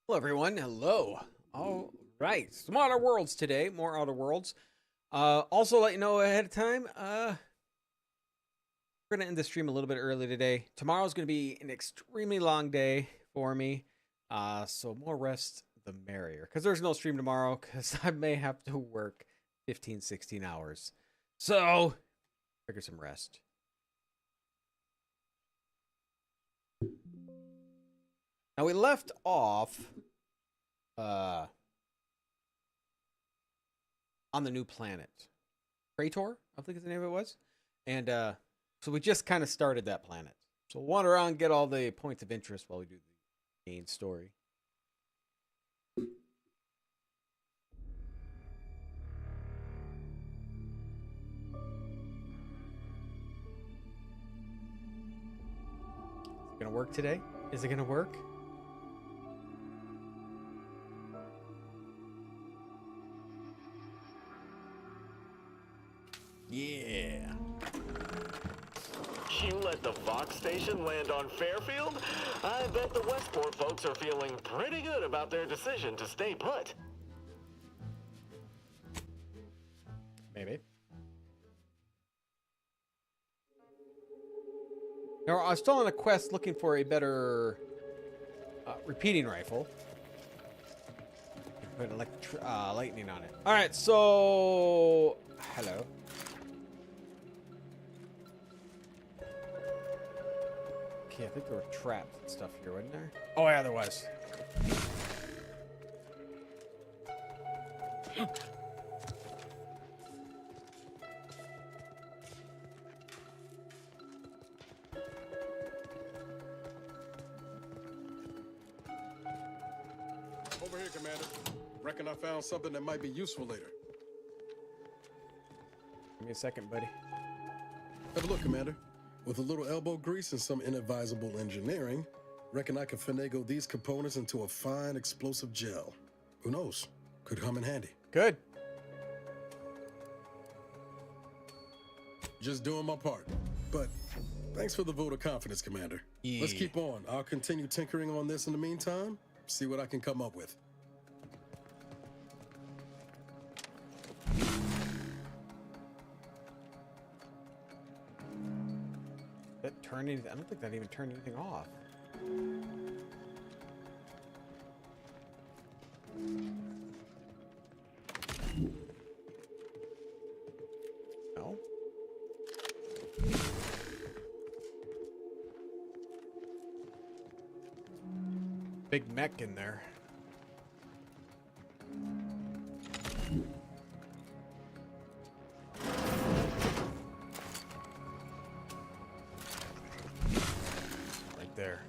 Hello, everyone. Hello. All right. Some Outer Worlds today. More Outer Worlds. Also, let you know ahead of time. we're gonna end the stream a little bit early today. Tomorrow's gonna be an extremely long day for me. So more rest the merrier. Because there's no stream tomorrow, because I may have to work 15, 16 hours. So figure some rest. Now we left off on the new planet. Praetor, I think is the name of it was. And so we just kind of started that planet. So we'll wander around, get all the points of interest while we do the main story. Is it gonna work today? Is it gonna work? Yeah. You let the Vox station land on Fairfield? I bet the Westport folks are feeling pretty good about their decision to stay put. Maybe. Now, I was still on a quest looking for a better repeating rifle. Put lightning on it. All right, so hello. Okay, I think there were traps and stuff here, wasn't there? Oh yeah, there was. Over here, Commander. Reckon I found something that might be useful later. Give me a second, buddy. Have a look, Commander. With a little elbow grease and some inadvisable engineering, reckon I can finagle these components into a fine explosive gel. Who knows? Could come in handy. Good. Just doing my part. But thanks for the vote of confidence, Commander. Yeah. Let's keep on. I'll continue tinkering on this in the meantime. See what I can come up with. That turned anything, I don't think that even turned anything off. No. Big mech in there. Right there.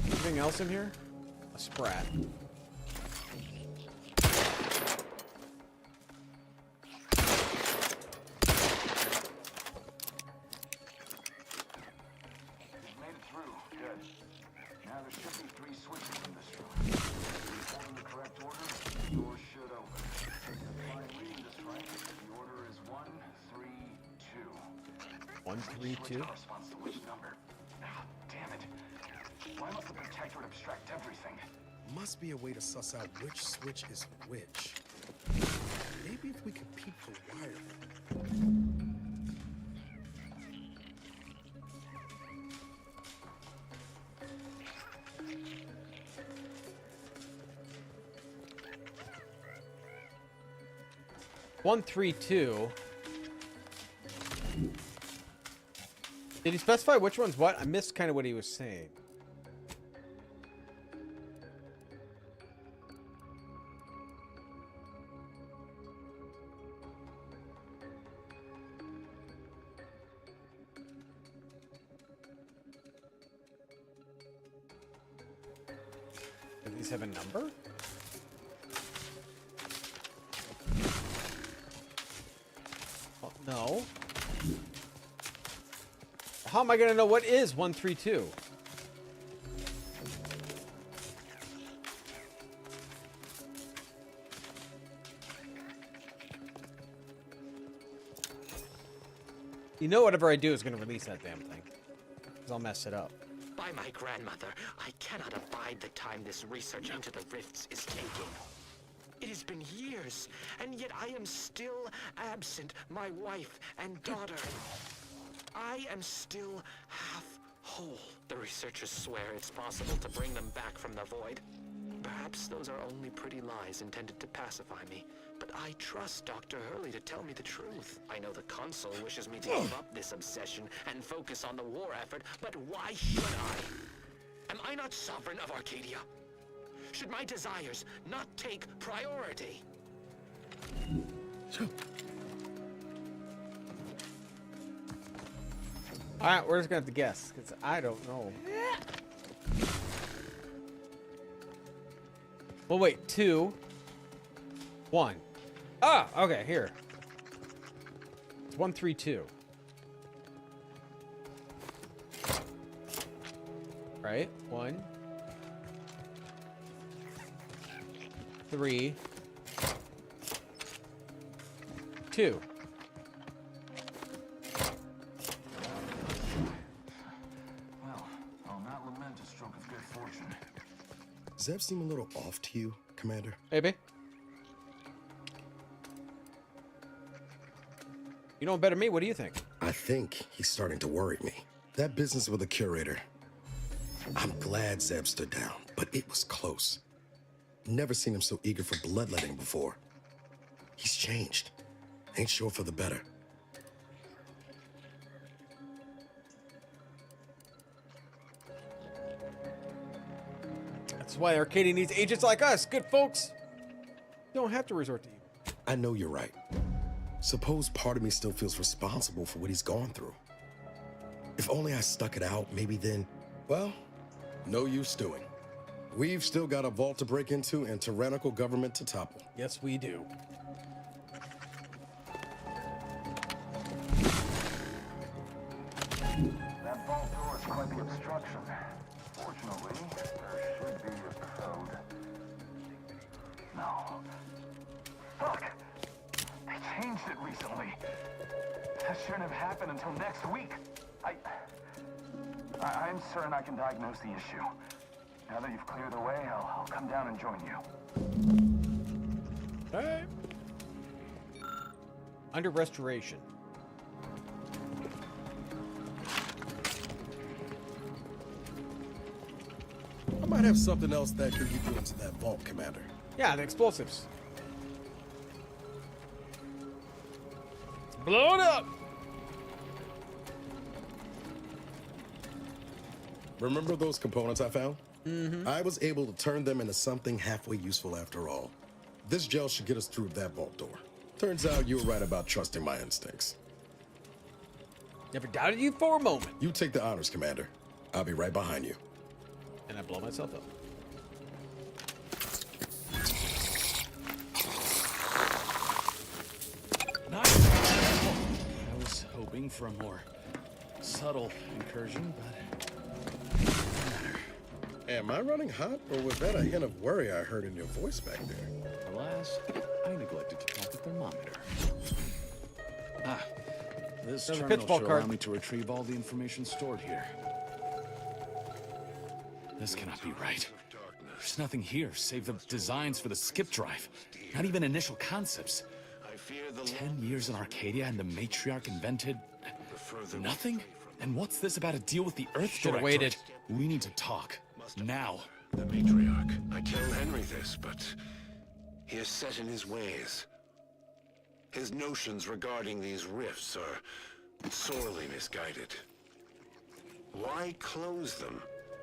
Anything else in here? A sprat. Corresponds to which number? Ah, damn it. Why must the protectorate abstract everything? Must be a way to suss out which switch is which. Maybe if we could peek the wiring. One, 3, 2. Did he specify which one's what? I missed kind of what he was saying. Do these have a number? Oh, no. How am I going to know what is 132? You know whatever I do is going to release that damn thing. Because I'll mess it up. By my grandmother, I cannot abide the time this research into the rifts is taking. It has been years years, and yet I am still absent my wife and daughter. I am still half whole. The researchers swear it's possible to bring them back from the void. Perhaps those are only pretty lies intended to pacify me, but I trust Dr. Hurley to tell me the truth. I know the Consul wishes me to give up this obsession and focus on the war effort, but why should I? Am I not sovereign of Arcadia? Should my desires not take priority? All right, we're just gonna have to guess because I don't know. Well, wait, 2, 1. Ah, okay, here. It's 1, 3, 2. Right? 1, 3, 2. Well, I'll not lament a stroke of good fortune. Does that seem a little off to you, Commander? Maybe. You know better than me. What do you think? I think he's starting to worry me. That business with the curator. I'm glad Zeb stood down, but it was close. Never seen him so eager for bloodletting before. He's changed. Ain't sure for the better. That's why Arcadia needs agents like us, good folks. You don't have to resort to you. I know you're right. Suppose part of me still feels responsible for what he's gone through. If only I stuck it out, maybe then, well, no use stewing. We've still got a vault to break into and tyrannical government to topple. Yes, we do. That vault door is quite the obstruction. Fortunately, there should be a code. No. Fuck! They changed it recently. That shouldn't have happened until next week. I'm certain I can diagnose the issue. Now that you've cleared the way, I'll come down and join you. Hey. Under restoration. I might have something else that could get you into that vault, Commander. Yeah, the explosives. Blow it up! Remember those components I found? Mm-hmm. I was able to turn them into something halfway useful after all. This gel should get us through that vault door. Turns out you were right about trusting my instincts. Never doubted you for a moment. You take the honors, Commander. I'll be right behind you. And I blow myself up. Nice. I was hoping for a more subtle incursion, but doesn't matter. Am I running hot, or was that a hint of worry I heard in your voice back there? Alas, I neglected to count the thermometer. Ah, this There's a terminal pitfall should card. allow me to retrieve all the information stored here. This cannot be right. There's nothing here save the designs for the skip drive. Not even initial concepts. 10 years in Arcadia and the matriarch invented nothing? And what's this about a deal with the Earth Should've Directorate? waited. We need to talk. Now. The matriarch. I tell Henry this, but he is set in his ways. His notions regarding these rifts are sorely misguided. Why close them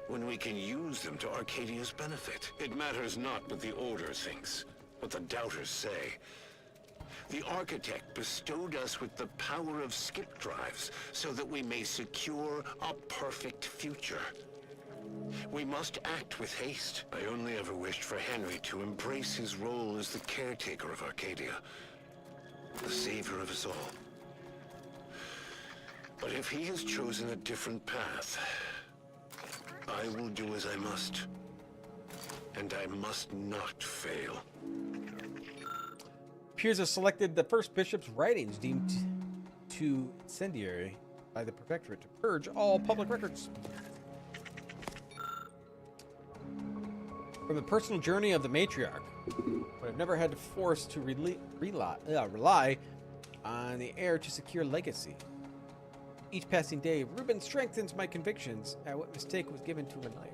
when we can use them to Arcadia's benefit? It matters not what the Order thinks, what the doubters say. The Architect bestowed us with the power of skip drives so that we may secure a perfect future. We must act with haste. I only ever wished for Henry to embrace his role as the caretaker of Arcadia, the savior of us all. But if he has chosen a different path, I will do as I must. And I must not fail. Appears to have selected the first bishop's writings deemed too incendiary by the Protectorate to purge all public records. From the personal journey of the matriarch, but I've never had to force to rely on the heir to secure legacy. Each passing day, Reuben strengthens my convictions at what mistake was given to a life.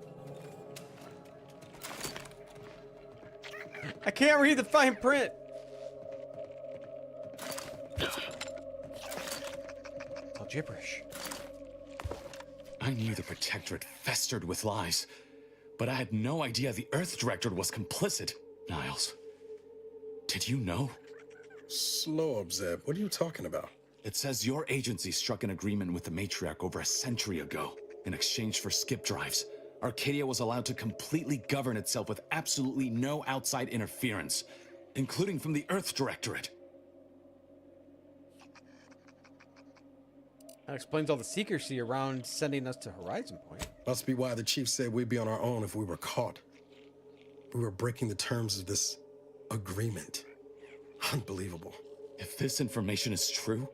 I can't read the fine print. It's all gibberish. I knew the Protectorate festered with lies, but I had no idea the Earth Directorate was complicit. Niles, did you know? Slow up, Zeb. What are you talking about? It says your agency struck an agreement with the Matriarch over a century ago. In exchange for skip drives, Arcadia was allowed to completely govern itself with absolutely no outside interference, including from the Earth Directorate. That explains all the secrecy around sending us to Horizon Point. Must be why the chief said we'd be on our own if we were caught. We were breaking the terms of this agreement. Unbelievable. If this information is true,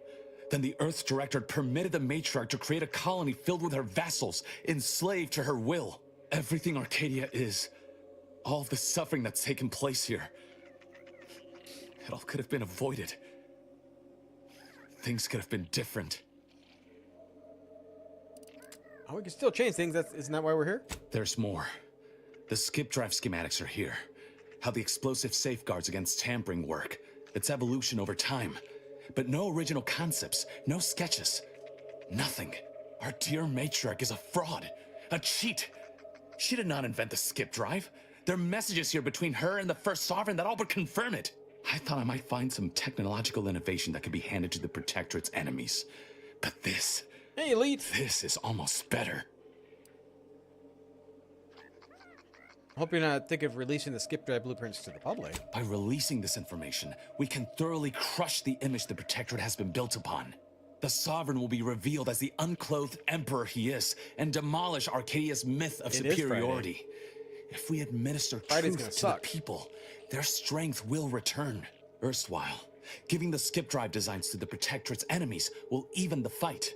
then the Earth Directorate permitted the Matriarch to create a colony filled with her vassals, enslaved to her will. Everything Arcadia is, all of the suffering that's taken place here, it all could have been avoided. Things could have been different. Oh, we can still change things. Isn't that why we're here? There's more. The skip drive schematics are here. How the explosive safeguards against tampering work, its evolution over time. But no original concepts, no sketches, nothing. Our dear Matriarch is a fraud, a cheat. She did not invent the skip drive. There are messages here between her and the First Sovereign that all but confirm it. I thought I might find some technological innovation that could be handed to the Protectorate's enemies. But this... Hey, Elite! This is almost better. Hope you're not thinking of releasing the skip drive blueprints to the public. By releasing this information, we can thoroughly crush the image the Protectorate has been built upon. The Sovereign will be revealed as the unclothed emperor he is, and demolish Arcadia's myth of superiority. If we administer truth to the people, their strength will return. Erstwhile, giving the skip drive designs to the Protectorate's enemies will even the fight.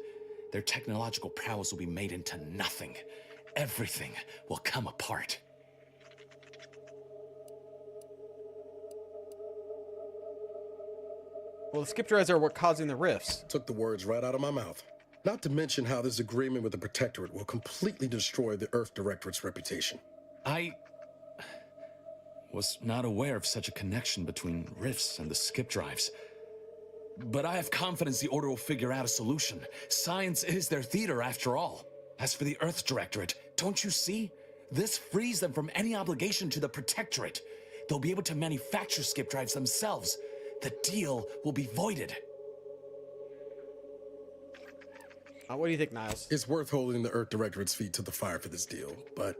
Their technological prowess will be made into nothing. Everything will come apart. Well, the skip drives are what causing the rifts. Took the words right out of my mouth. Not to mention how this agreement with the Protectorate will completely destroy the Earth Directorate's reputation. I was not aware of such a connection between rifts and the skip drives. But I have confidence the Order will figure out a solution. Science is their theater, after all. As for the Earth Directorate, don't you see? This frees them from any obligation to the Protectorate. They'll be able to manufacture skip drives themselves. The deal will be voided. What do you think, Niles? It's worth holding the Earth Directorate's feet to the fire for this deal, but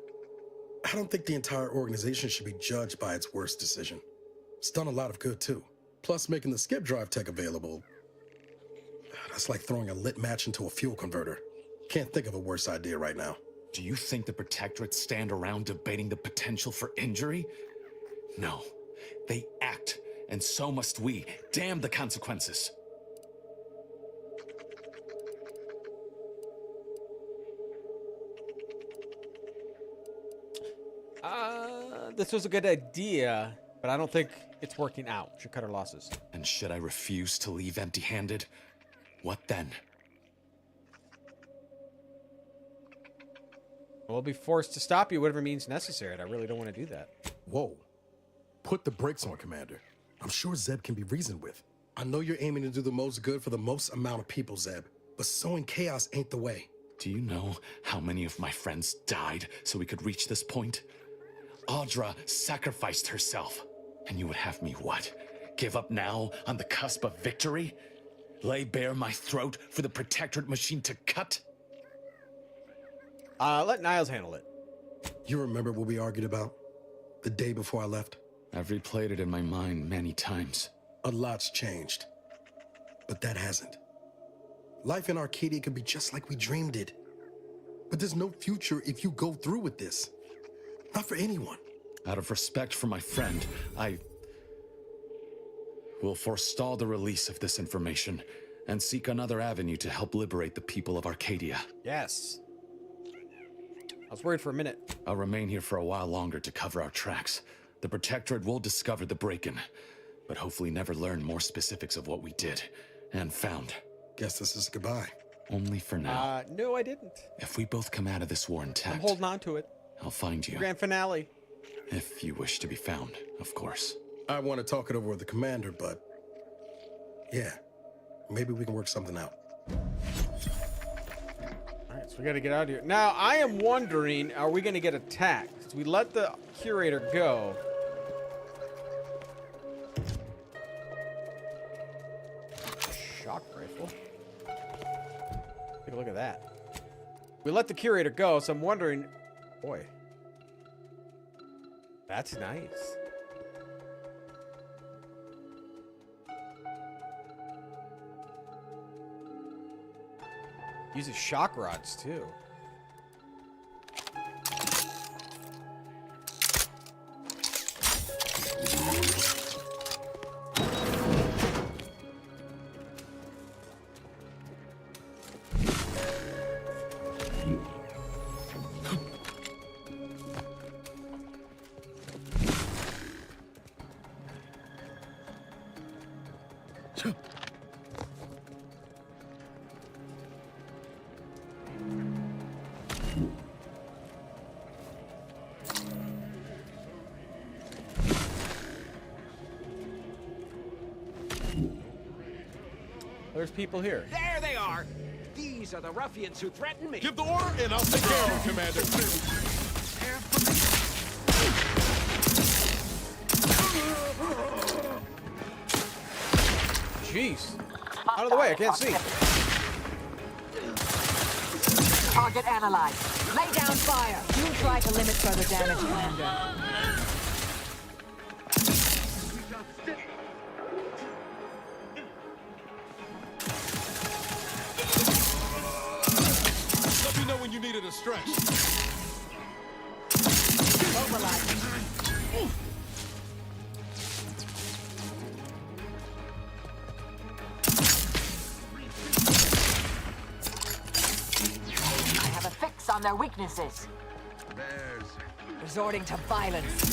I don't think the entire organization should be judged by its worst decision. It's done a lot of good, too. Plus, making the skip drive tech available, that's like throwing a lit match into a fuel converter. Can't think of a worse idea right now. Do you think the Protectorate stand around debating the potential for injury? No. They act, and so must we. Damn the consequences. This was a good idea, but I don't think it's working out. Should cut our losses. And should I refuse to leave empty-handed? What then? We'll be forced to stop you, whatever means necessary, and I really don't want to do that. Whoa. Put the brakes on, Commander. I'm sure Zeb can be reasoned with. I know you're aiming to do the most good for the most amount of people, Zeb, but sowing chaos ain't the way. Do you know how many of my friends died so we could reach this point? Audra sacrificed herself. And you would have me what? Give up now on the cusp of victory? Lay bare my throat for the Protectorate machine to cut? Let Niles handle it. You remember what we argued about the day before I left? I've replayed it in my mind many times. A lot's changed, but that hasn't. Life in Arcadia could be just like we dreamed it. But there's no future if you go through with this. Not for anyone. Out of respect for my friend, I will forestall the release of this information and seek another avenue to help liberate the people of Arcadia. Yes. I was worried for a minute. I'll remain here for a while longer to cover our tracks. The Protectorate will discover the break-in, but hopefully never learn more specifics of what we did and found. Guess this is goodbye. Only for now. No, I didn't. If we both come out of this war intact, I'm holding on to it. I'll find you. Grand finale. If you wish to be found, of course. I want to talk it over with the commander, but yeah, maybe we can work something out. All right, so we got to get out of here. Now, I am wondering, are we going to get attacked? 'Cause we let the curator go. Shock rifle. Take a look at that. We let the curator go, so I'm wondering, boy, that's nice. Uses shock rods too. There's people here. There they are! These are the ruffians who threatened me! Give the order, and I'll take care of you, Commander. Jeez. Out of the way, I can't see. Target analyzed. Lay down fire. You'll try to limit further damage, Commander. Let me know when you needed a stretch. Mobilize. I have a fix on their weaknesses. Resorting to violence.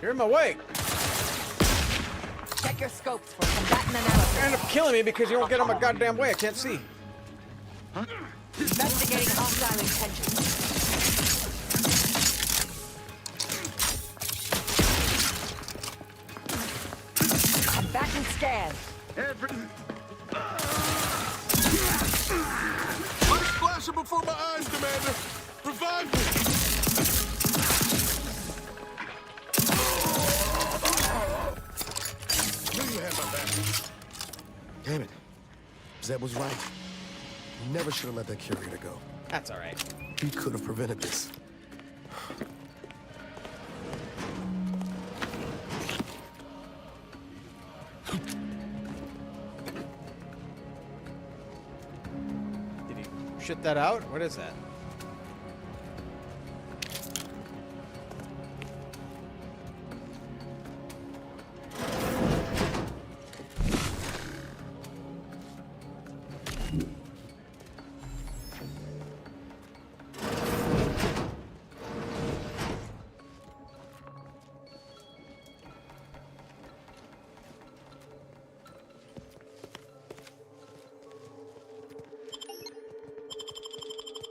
You're in my way. Check your scopes for combatant analysis. You end up killing me because you won't get on my goddamn way. I can't see. Investigating hostile intentions. Combatant scan. I'm splashing before my eyes, Commander. Revive me. Knew you had my back. Damn it. Zeb was right. You never should have let that curator go. That's all right. He could have prevented this. Did he shit that out? What is that?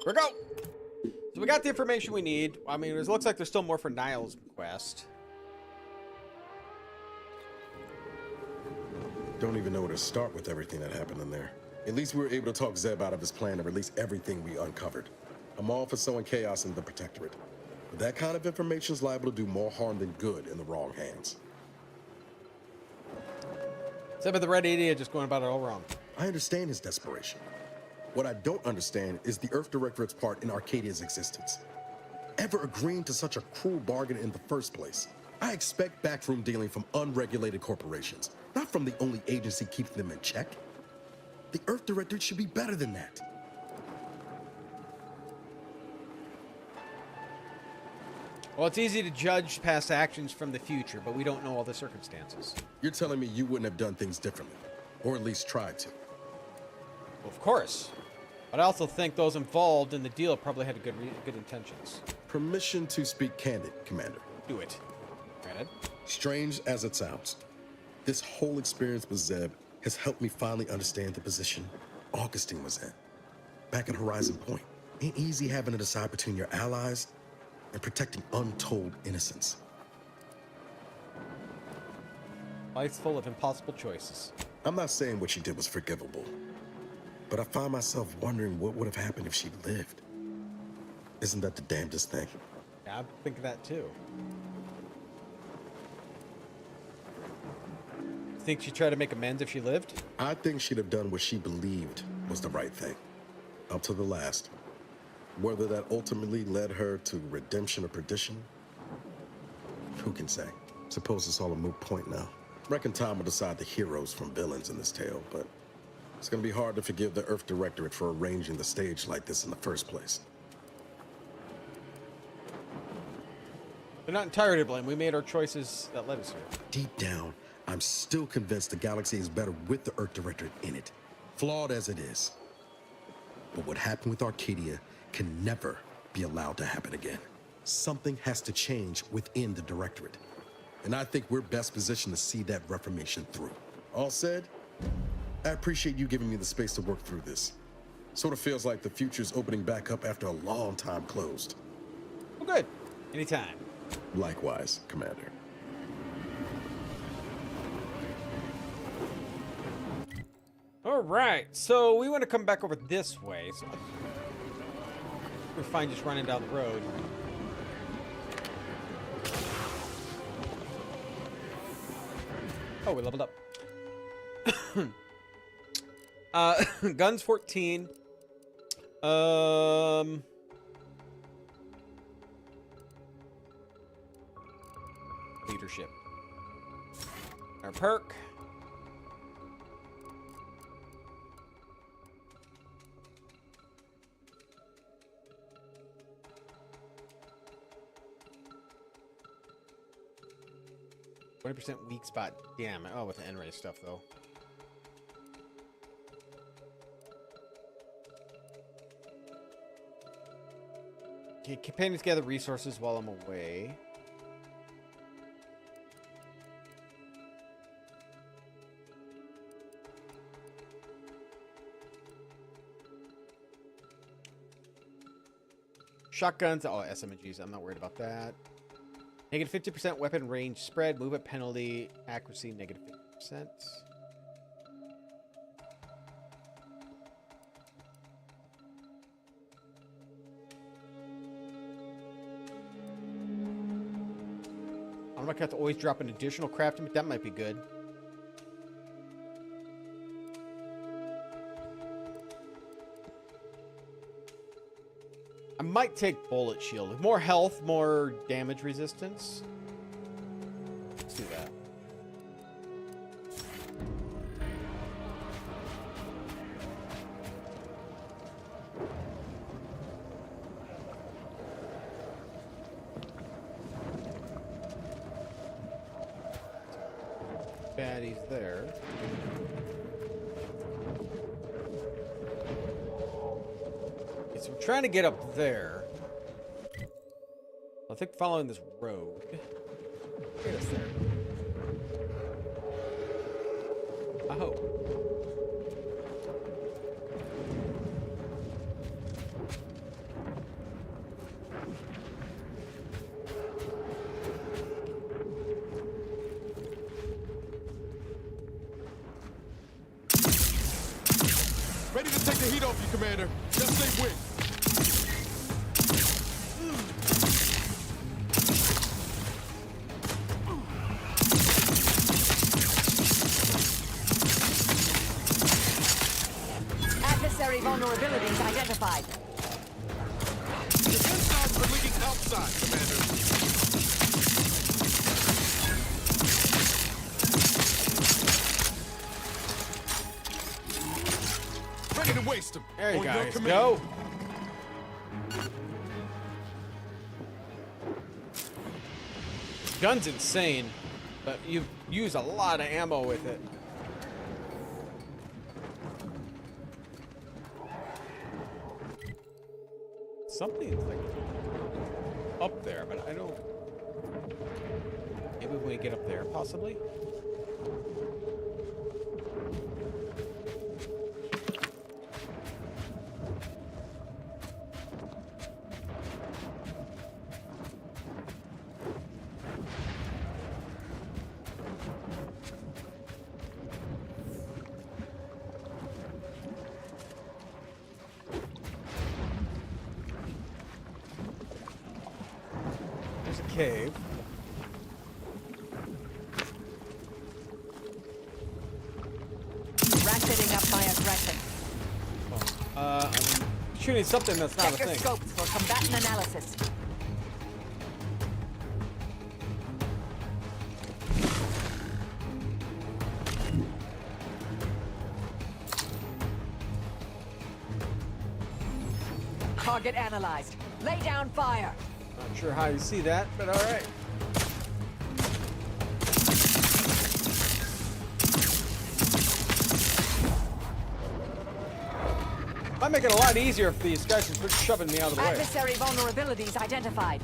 Here we go. So we got the information we need. I mean, it looks like there's still more for Niall's quest. Don't even know where to start with everything that happened in there. At least we were able to talk Zeb out of his plan and release everything we uncovered. I'm all for sowing chaos in the Protectorate. But that kind of information is liable to do more harm than good in the wrong hands. Except for the red idiot just going about it all wrong. I understand his desperation. What I don't understand is the Earth Directorate's part in Arcadia's existence. Ever agreeing to such a cruel bargain in the first place? I expect backroom dealing from unregulated corporations, not from the only agency keeping them in check. The Earth Directorate should be better than that. Well, it's easy to judge past actions from the future, but we don't know all the circumstances. You're telling me you wouldn't have done things differently, or at least tried to. Well, of course. But I also think those involved in the deal probably had good intentions. Permission to speak candid, Commander. Do it. Granted. Strange as it sounds, this whole experience with Zeb has helped me finally understand the position Augustine was in. Back at Horizon Point, ain't easy having to decide between your allies and protecting untold innocence. Life's full of impossible choices. I'm not saying what she did was forgivable, but I find myself wondering what would have happened if she lived. Isn't that the damnedest thing? Yeah, I think that too. Think she'd try to make amends if she lived? I think she'd have done what she believed was the right thing, up to the last. Whether that ultimately led her to redemption or perdition, who can say? Suppose it's all a moot point now. Reckon time will decide the heroes from villains in this tale, but it's gonna be hard to forgive the Earth Directorate for arranging the stage like this in the first place. They're not entirely to blame. We made our choices that led us here. Deep down, I'm still convinced the galaxy is better with the Earth Directorate in it, flawed as it is. But what happened with Arcadia can never be allowed to happen again. Something has to change within the Directorate, and I think we're best positioned to see that reformation through. All said, I appreciate you giving me the space to work through this. Sort of feels like the future's opening back up after a long time closed. Well, good. Anytime. Likewise, Commander. All right, so we want to come back over this way. So we're fine just running down the road. Oh, we leveled up. Guns 14. Leadership. Our perk. %, weak spot. Damn. Oh, with the N-ray stuff though. Okay, companions gather resources while I'm away. Shotguns. Oh, SMGs. I'm not worried about that. Negative 50% weapon range spread. Movement penalty. Accuracy. Negative 50%. I'm gonna have to always drop an additional crafting. That might be good. I might take bullet shield. More health, more damage resistance. Let's do that. Baddies there. Okay, so we're trying to get up there. I think following this road. Get us there. I hope. Ready to take the heat off you, Commander. Just stay with. Adversary vulnerabilities identified. Defense nodes are leaking outside, Commander. Ready to waste them. There you On your guys command. go. Gun's insane, but you use a lot of ammo with it. something's like up there, but I don't. Maybe when we get up there, possibly. There's a cave. Ratcheting up my aggression. I'm shooting something that's not Check a your thing. scopes for combatant analysis. Target analyzed. Lay down fire. Not sure how you see that, but all right. Might make it a lot easier if these guys just quit shoving me out of the way. Adversary vulnerabilities identified.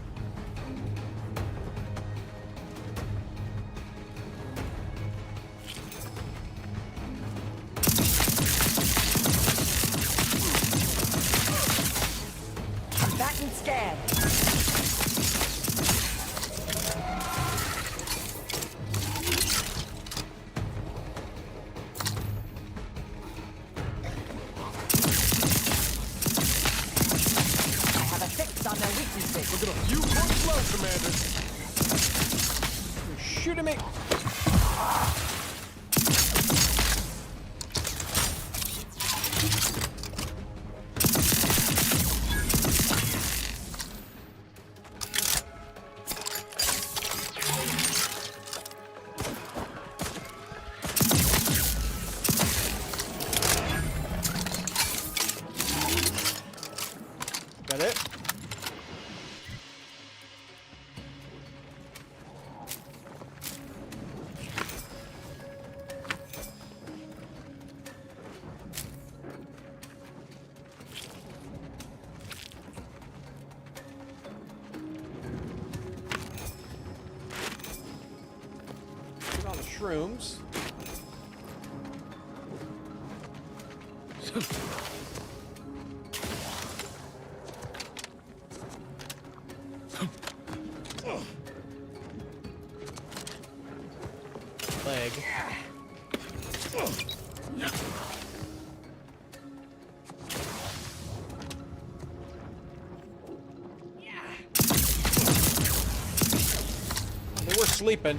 Combatant scan. I have a fix on their weaknesses. Look at them. You one slow, Commander. You're shooting me. That it? Put on the shrooms. Leg. They were sleeping.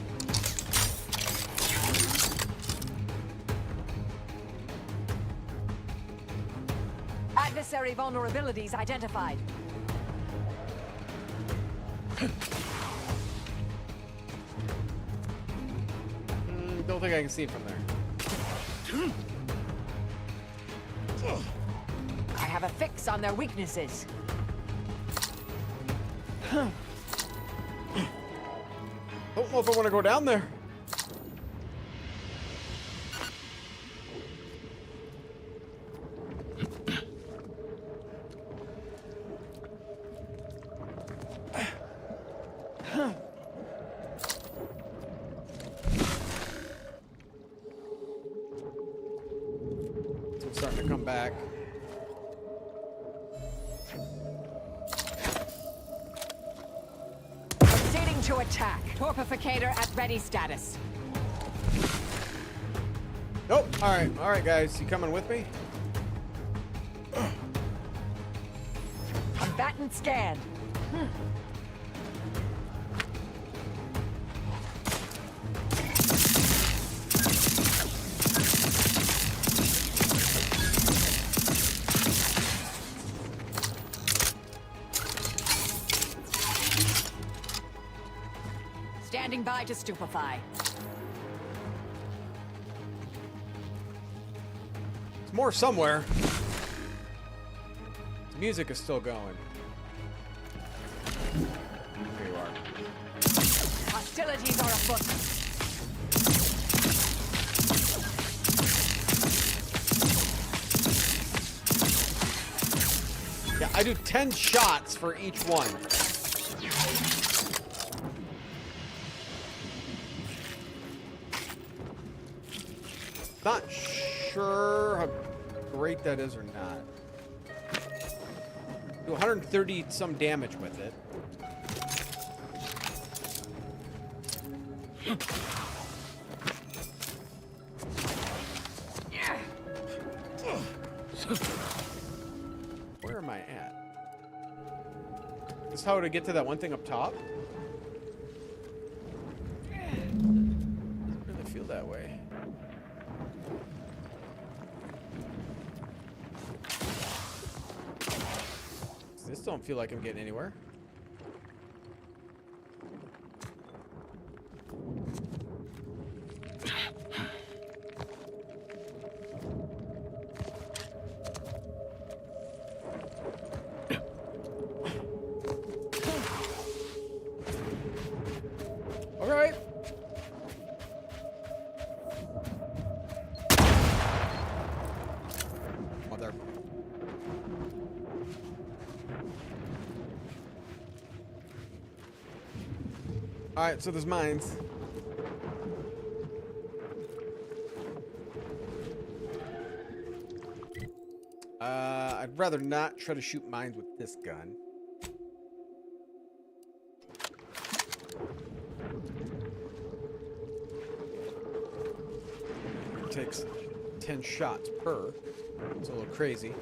Adversary vulnerabilities identified. Don't think I can see from there. I have a fix on their weaknesses. Don't know if I want to go down there. It's starting to come back. Proceeding to attack. Torpificator at ready status. Nope. All right, guys. You coming with me? Combatant scanned. Standing by to stupefy. There's more somewhere. The music is still going. Here you are. Hostilities are afoot. Yeah, I I do 10 shots for each one. Not sure how great that is or not. Do 130 some damage with it. Where am I at? Is this how to get to that one thing up top? Doesn't really feel that way. This don't feel like I'm getting anywhere. All right. Mother. All right, so there's mines. I'd rather not try to shoot mines with this gun. It takes 10 shots per. It's a little crazy.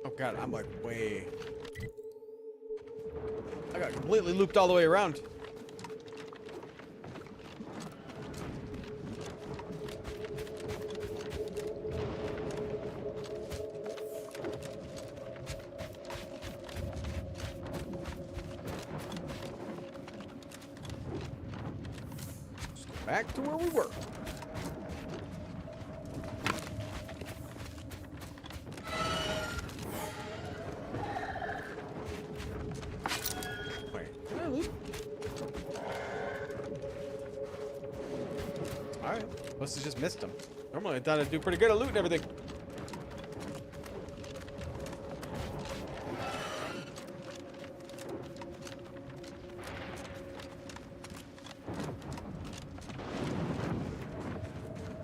Oh god, I'm like way... I got completely looped all the way around. Let's go back to where we were. Alright, must have just missed him. Normally I thought I'd do pretty good at looting everything.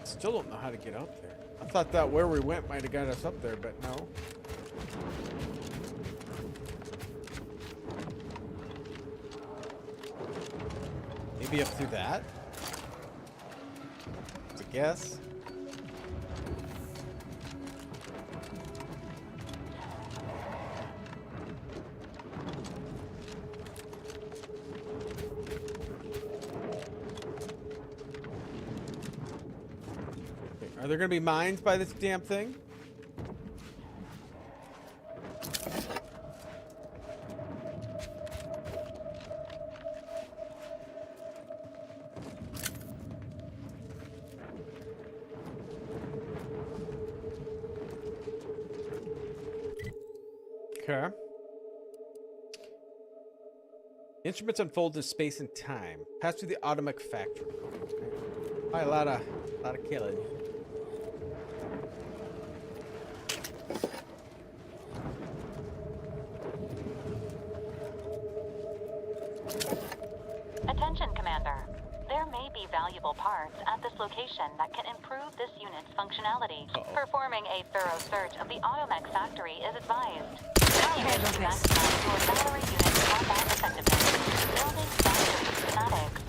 Still don't know how to get up there. I thought that where we went might have got us up there, but no. Maybe up through that? Yes. Are there going to be mines by this damn thing? Okay. Instruments unfold in space and time. Pass through the atomic factory. Okay. A lot of killing. Attention, Commander. There may be valuable parts at this location that can improve this unit's functionality. Performing a thorough search of the Automech factory is advised. Maximize your battery unit's combat effectiveness. Building factory schematics.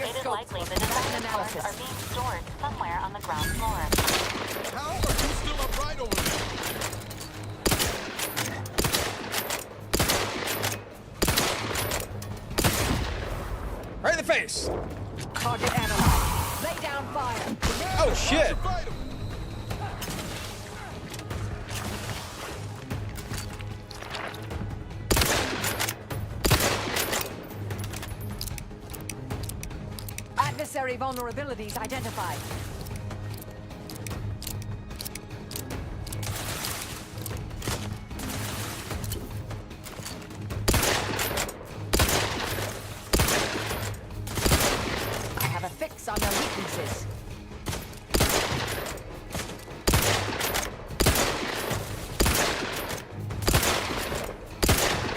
It is likely the design parts are being stored somewhere on the ground floor. How are you still upright over there? Right in the face! Target analyzed. Lay down fire. Oh shit! Adversary Unnecessary vulnerabilities identified. I have a fix on their weaknesses.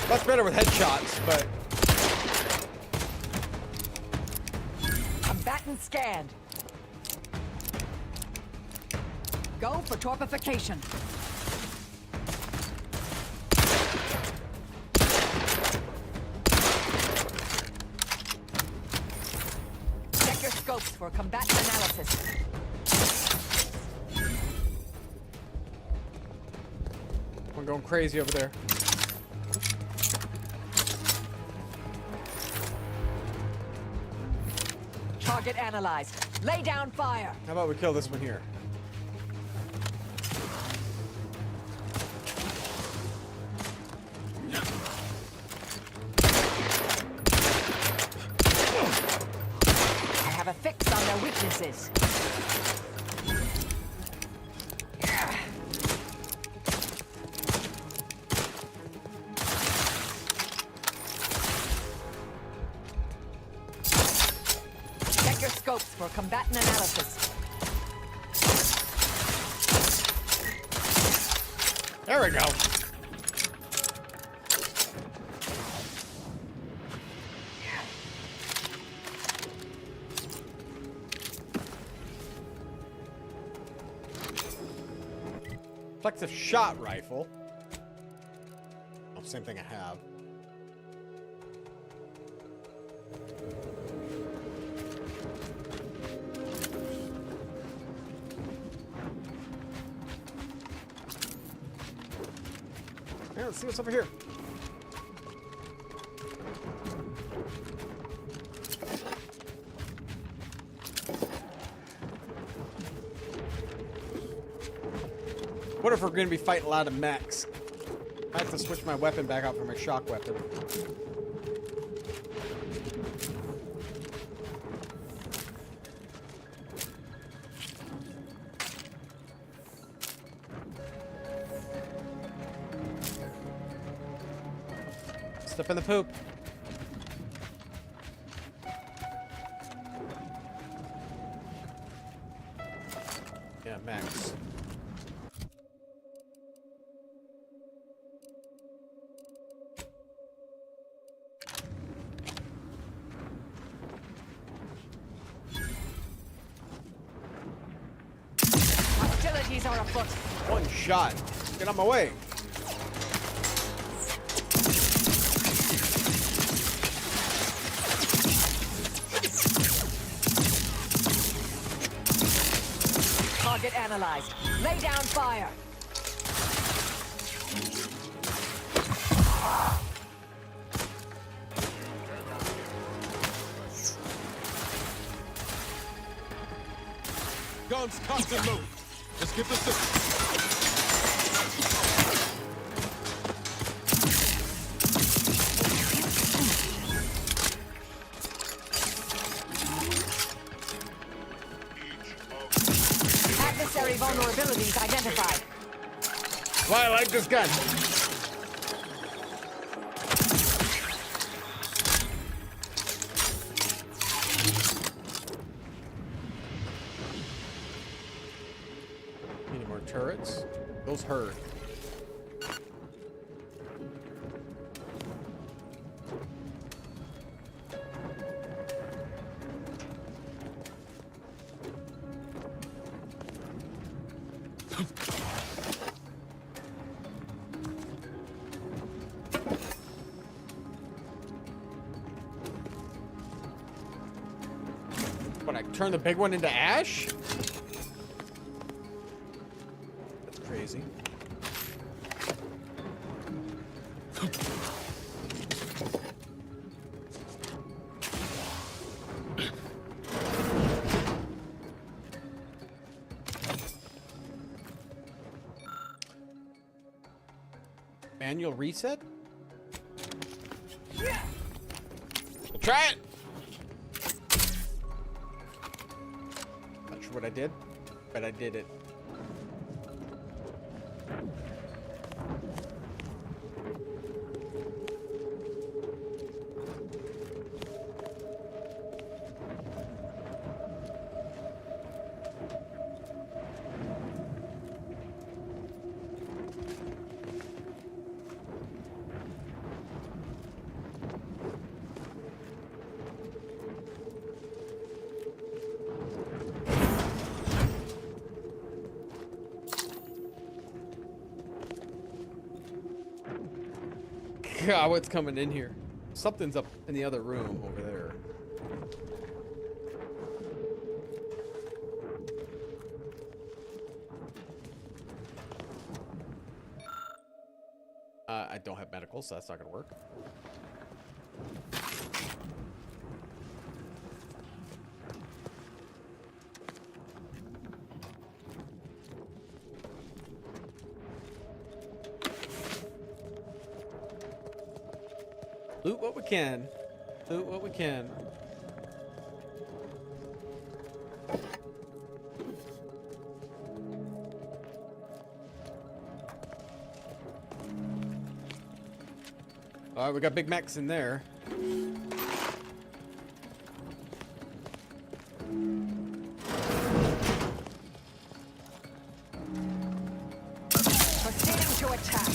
Much better with headshots, but Combatant scanned. Go for torpification. Check your scopes for combatant analysis. I'm going crazy over there. Target analyzed. Lay down fire. How about we kill this one here? I have a fix on their weaknesses. Check your scopes for combatant analysis. There we go. Reflective shot rifle. Oh, same thing I have. Yeah, let's see what's over here. What if we're going to be fighting a lot of mechs? I have to switch my weapon back out for my shock weapon. Step in the poop. Yeah, Max. Hostilities are afoot. One shot. Get on my way. Target analyzed. Lay down fire. Guns cocked and loaded. Let's get this system. Adversary vulnerabilities identified. Why I like this gun. Any more turrets? Those hurt. What, I turn the big one into ash? That's crazy. Manual reset? We'll try it. sure what I did, but I did it. God, what's coming in here? Something's up in the other room over there. I don't have medical, so that's not gonna work. Loot what we can. Loot what we can. Alright, we got Big Macs in there. Proceeding to attack.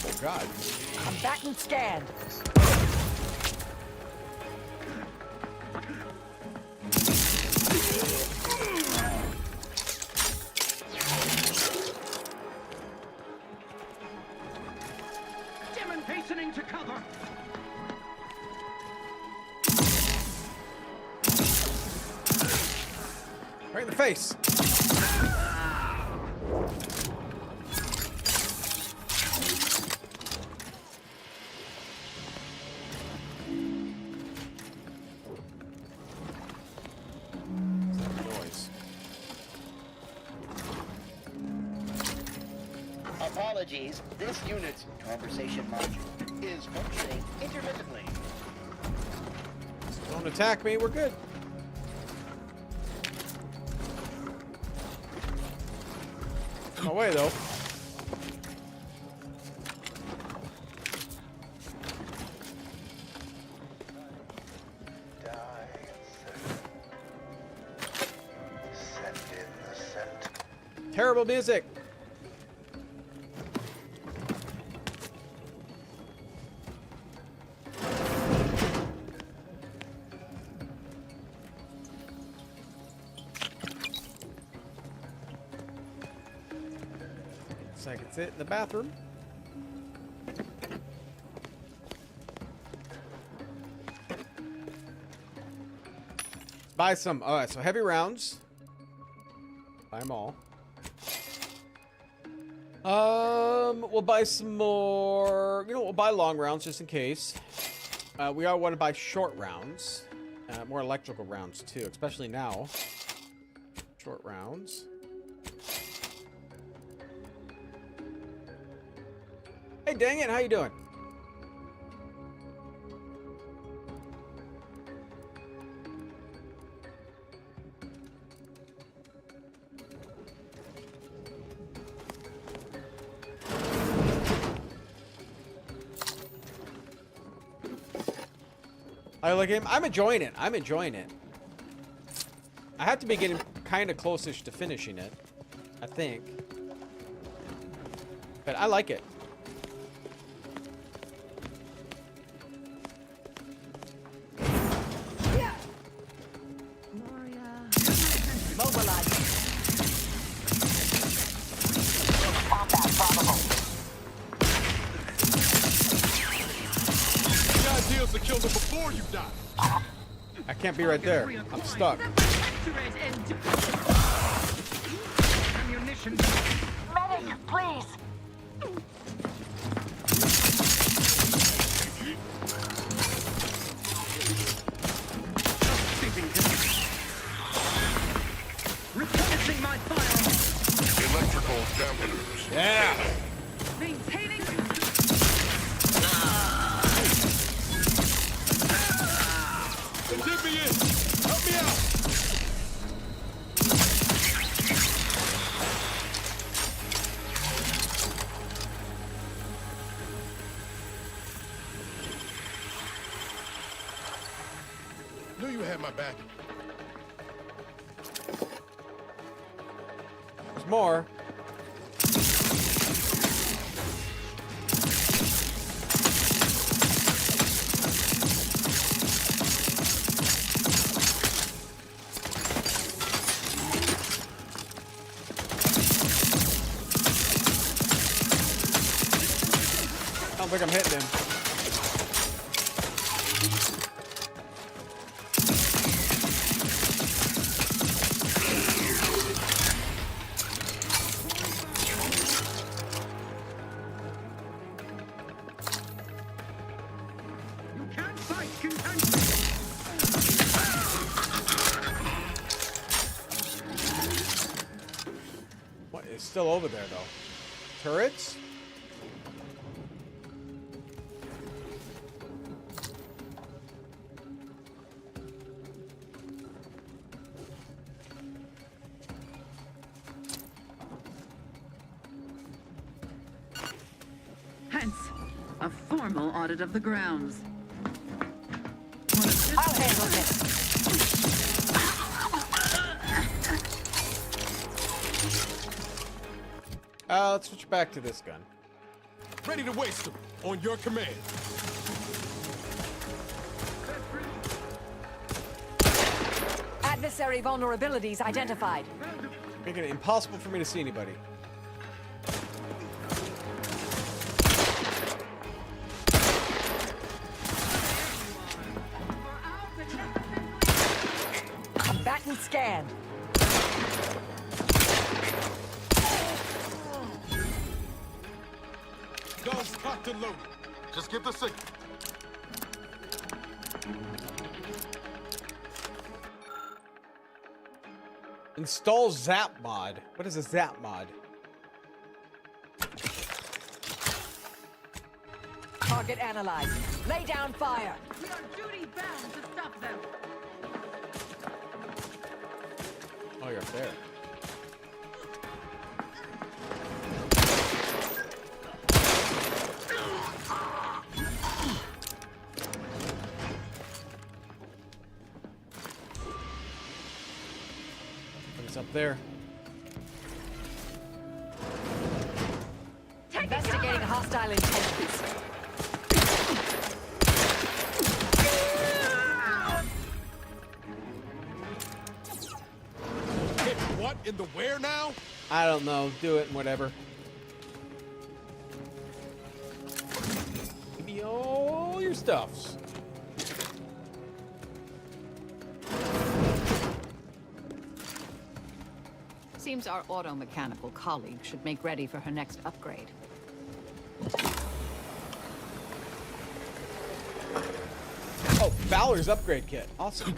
Oh God. Combatant scanned. Demon hastening to cover. Right in the face. Noise. Apologies, this unit's conversation module is functioning intermittently. Don't attack me, we're good. No way though. Terrible music. Looks like it's it in the bathroom. Buy some. All right, so heavy rounds. Buy them all. We'll buy some more. You know, we'll buy long rounds just in case. We all want to buy short rounds, more electrical rounds too, especially now. Short rounds. Hey, dang it! How you doing? I like him. I'm enjoying it. I'm enjoying it. I have to be getting kind of close-ish to finishing it, I think. But I like it. Mobilize. Combat probable. The idea is to kill them before you die. I can't be right there. I'm stuck. Ammunition. Medic, please. Replenishing my fire. Electrical dampeners. Yeah. Being you had my back. There's more. I don't think I'm hitting him. You can't fight contention. What is still over there though? Turrets? Hence, a formal audit of the grounds. I'll handle this. Let's switch back to this gun. Ready to waste them on your command. Adversary vulnerabilities identified. Making it impossible for me to see anybody. Combatant scanned. Guns cocked and loaded. Just give the signal. Install Zap mod. What is a Zap mod? Target analyzed. Lay down fire. We are duty bound to stop them. Oh, you're up there. It's up there. Investigating hostile intentions. Hit what in the where now? I don't know. Do it and whatever. Give me all your stuffs. Seems our auto-mechanical colleague should make ready for her next upgrade. Oh, Fowler's upgrade kit. Awesome.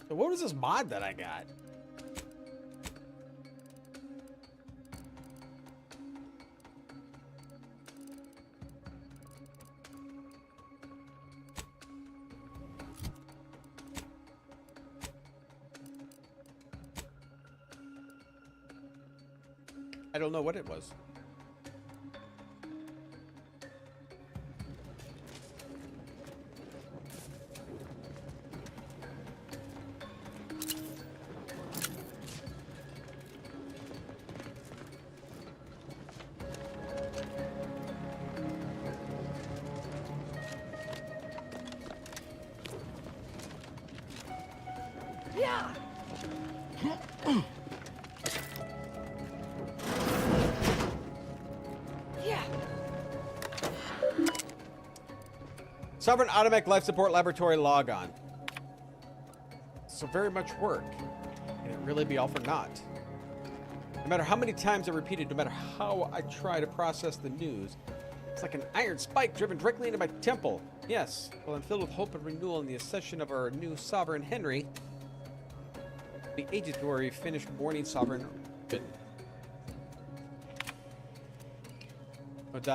So what was this mod that I got? I don't know what it was. Yeah. Sovereign Automatic Life Support Laboratory logon. So very much work. Can it really be all for naught? No matter how many times I repeat it, no matter how I try to process the news, it's like an iron spike driven directly into my temple. Yes, well, I'm filled with hope and renewal in the accession of our new sovereign Henry. The ages where we finished mourning sovereign. But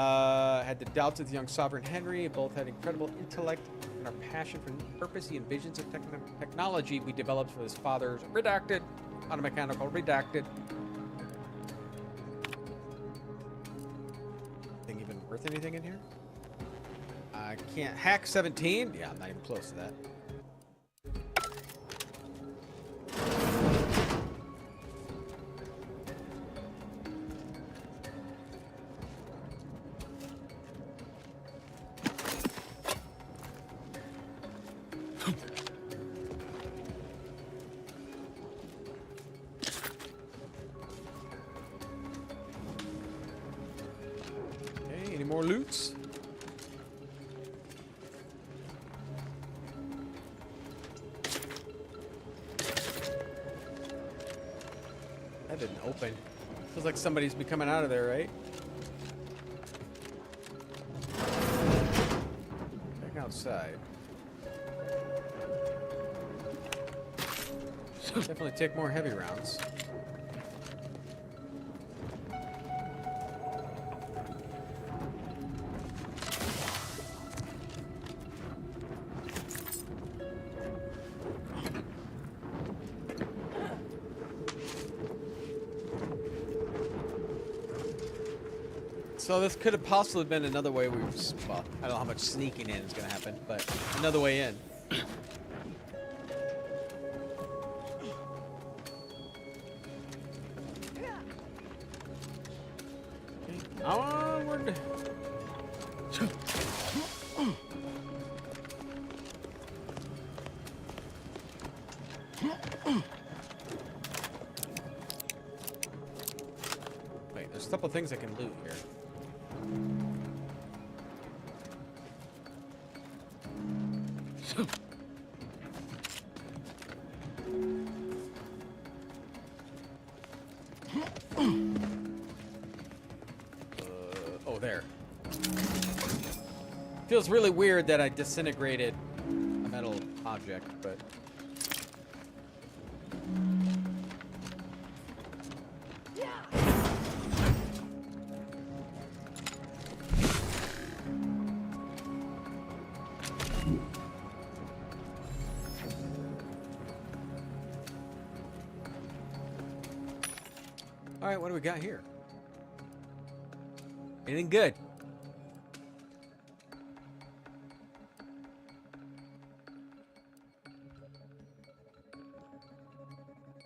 had the doubts of the young sovereign Henry. Both had incredible intellect and our passion for purpose. He envisions the technology we developed for his father's redacted, automechanical redacted. Thing even worth anything in here? I can't hack 17. Yeah, I'm not even close to that. Any more loots? That didn't open. Feels like somebody's be coming out of there, right? Back outside. Definitely take more heavy rounds. So this could have possibly been another way we were, well, I don't know how much sneaking in is going to happen, but another way in. Onward. Wait, there's a couple things I can loot here. Oh, there. Feels really weird that I disintegrated a metal object, but... All right, what do we got here? Anything good?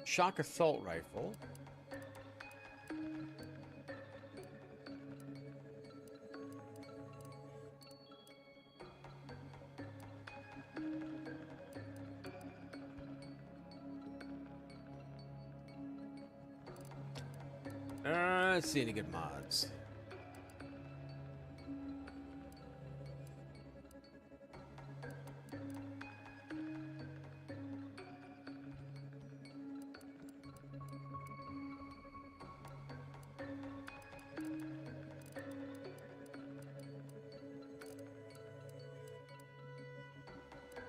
Shock assault rifle. Let's see any good mods.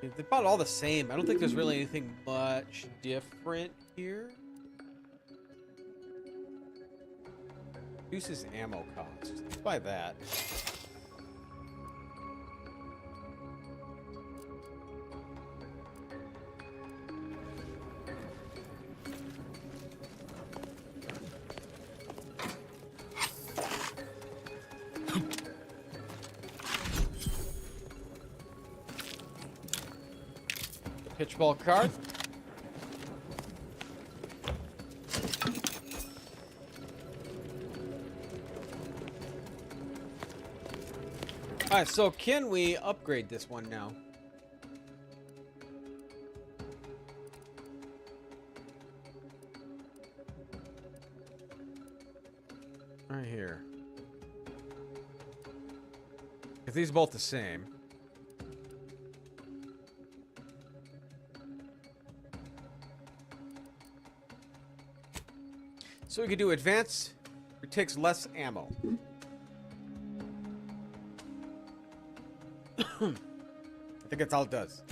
They're about all the same. I don't think there's really anything much different here. Reduces ammo cost. Let's buy that. Pitchball card. All right, so can we upgrade this one now? Right here. Because these are both the same. So we could do advance. It takes less ammo. I think that's all it does.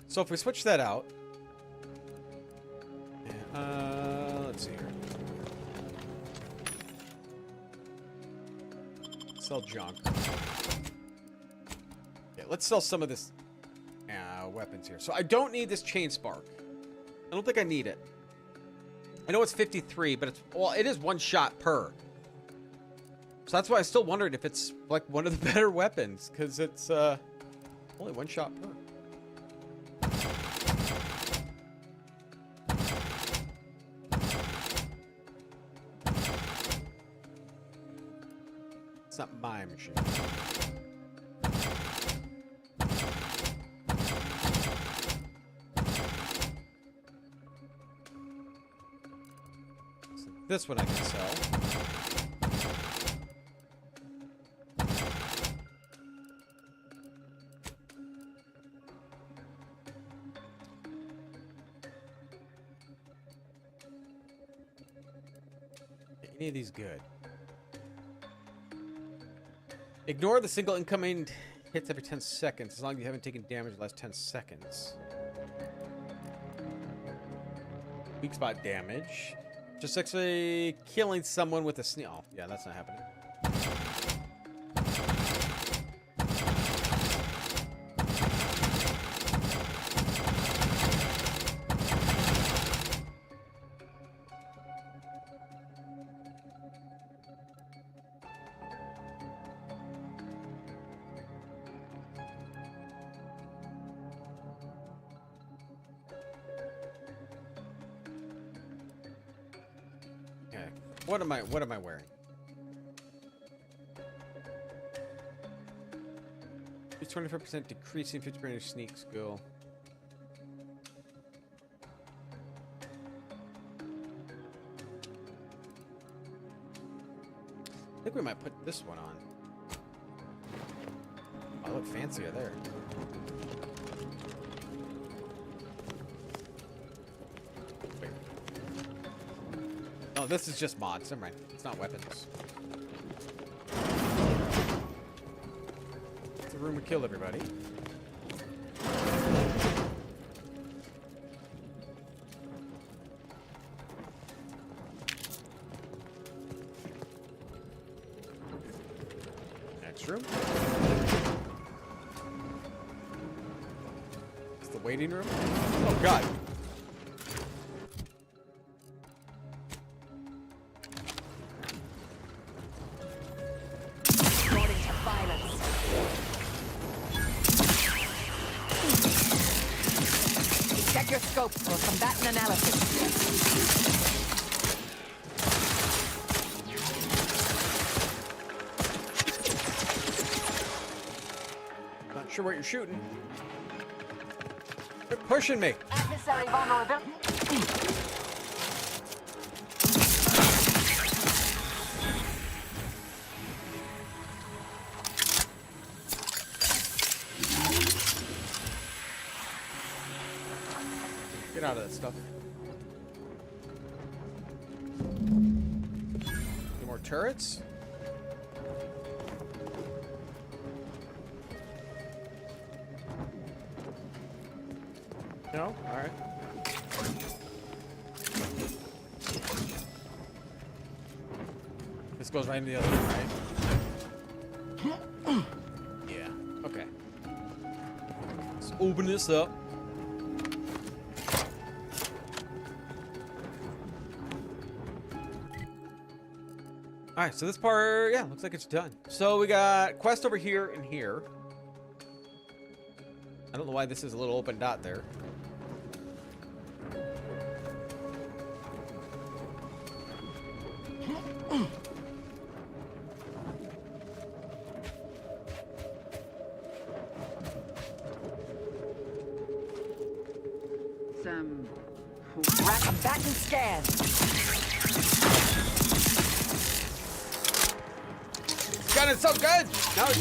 So if we switch that out, Sell junk. Okay, let's sell some of this weapons here. So I don't need this chain spark. I don't think I need it. I know it's 53, but it's, well, it is one shot per. So that's why I still wondered if it's like one of the better weapons, because it's only one shot per. It's not my machine. So this one I can sell. Any of these good? Ignore the single incoming hits every 10 seconds as long as you haven't taken damage the last 10 seconds. Weak spot damage. Just actually killing someone with a sneak. Oh, yeah, that's not happening. What am I wearing? It's 25% decreasing 50% sneak skill. I think we might put this one on. I look fancier there. Oh, this is just mods. Never mind. It's not weapons. It's a room to kill everybody. Next room. It's the waiting room. Oh, God. Check your scope for combatant analysis. Not sure what you're shooting. They're pushing me. Adversary vulnerability. Get out of that stuff. Any more turrets? No? Alright. This goes right into the other one, right? Yeah. Okay. Let's open this up. Alright, so this part, yeah, looks like it's done. So we got quest over here and here. I don't know why this is a little open dot there. Some combatant scan. Gun is so good! Now it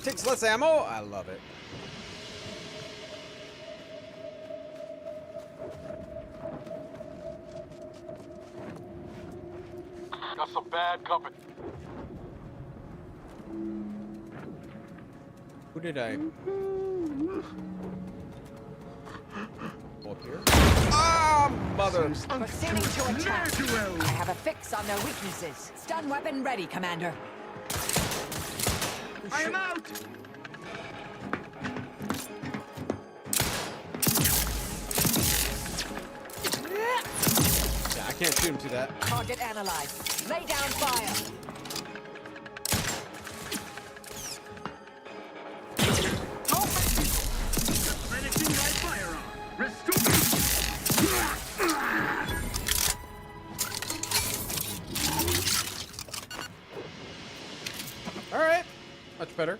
takes less ammo? I love it. Got some bad company. Who did I... Up here? Ah, mother! Proceeding to attack. I have a fix on their weaknesses. Stun weapon ready, Commander. I am out! Yeah, I can't shoot him to that. Target analyzed. Lay down fire. Replenishing my firearm. All right, much better.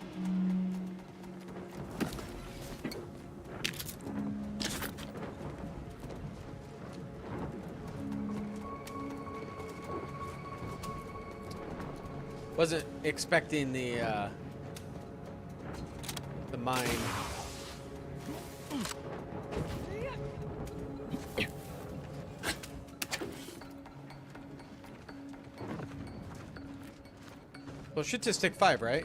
Wasn't expecting the mine. Well, should just take 5, right?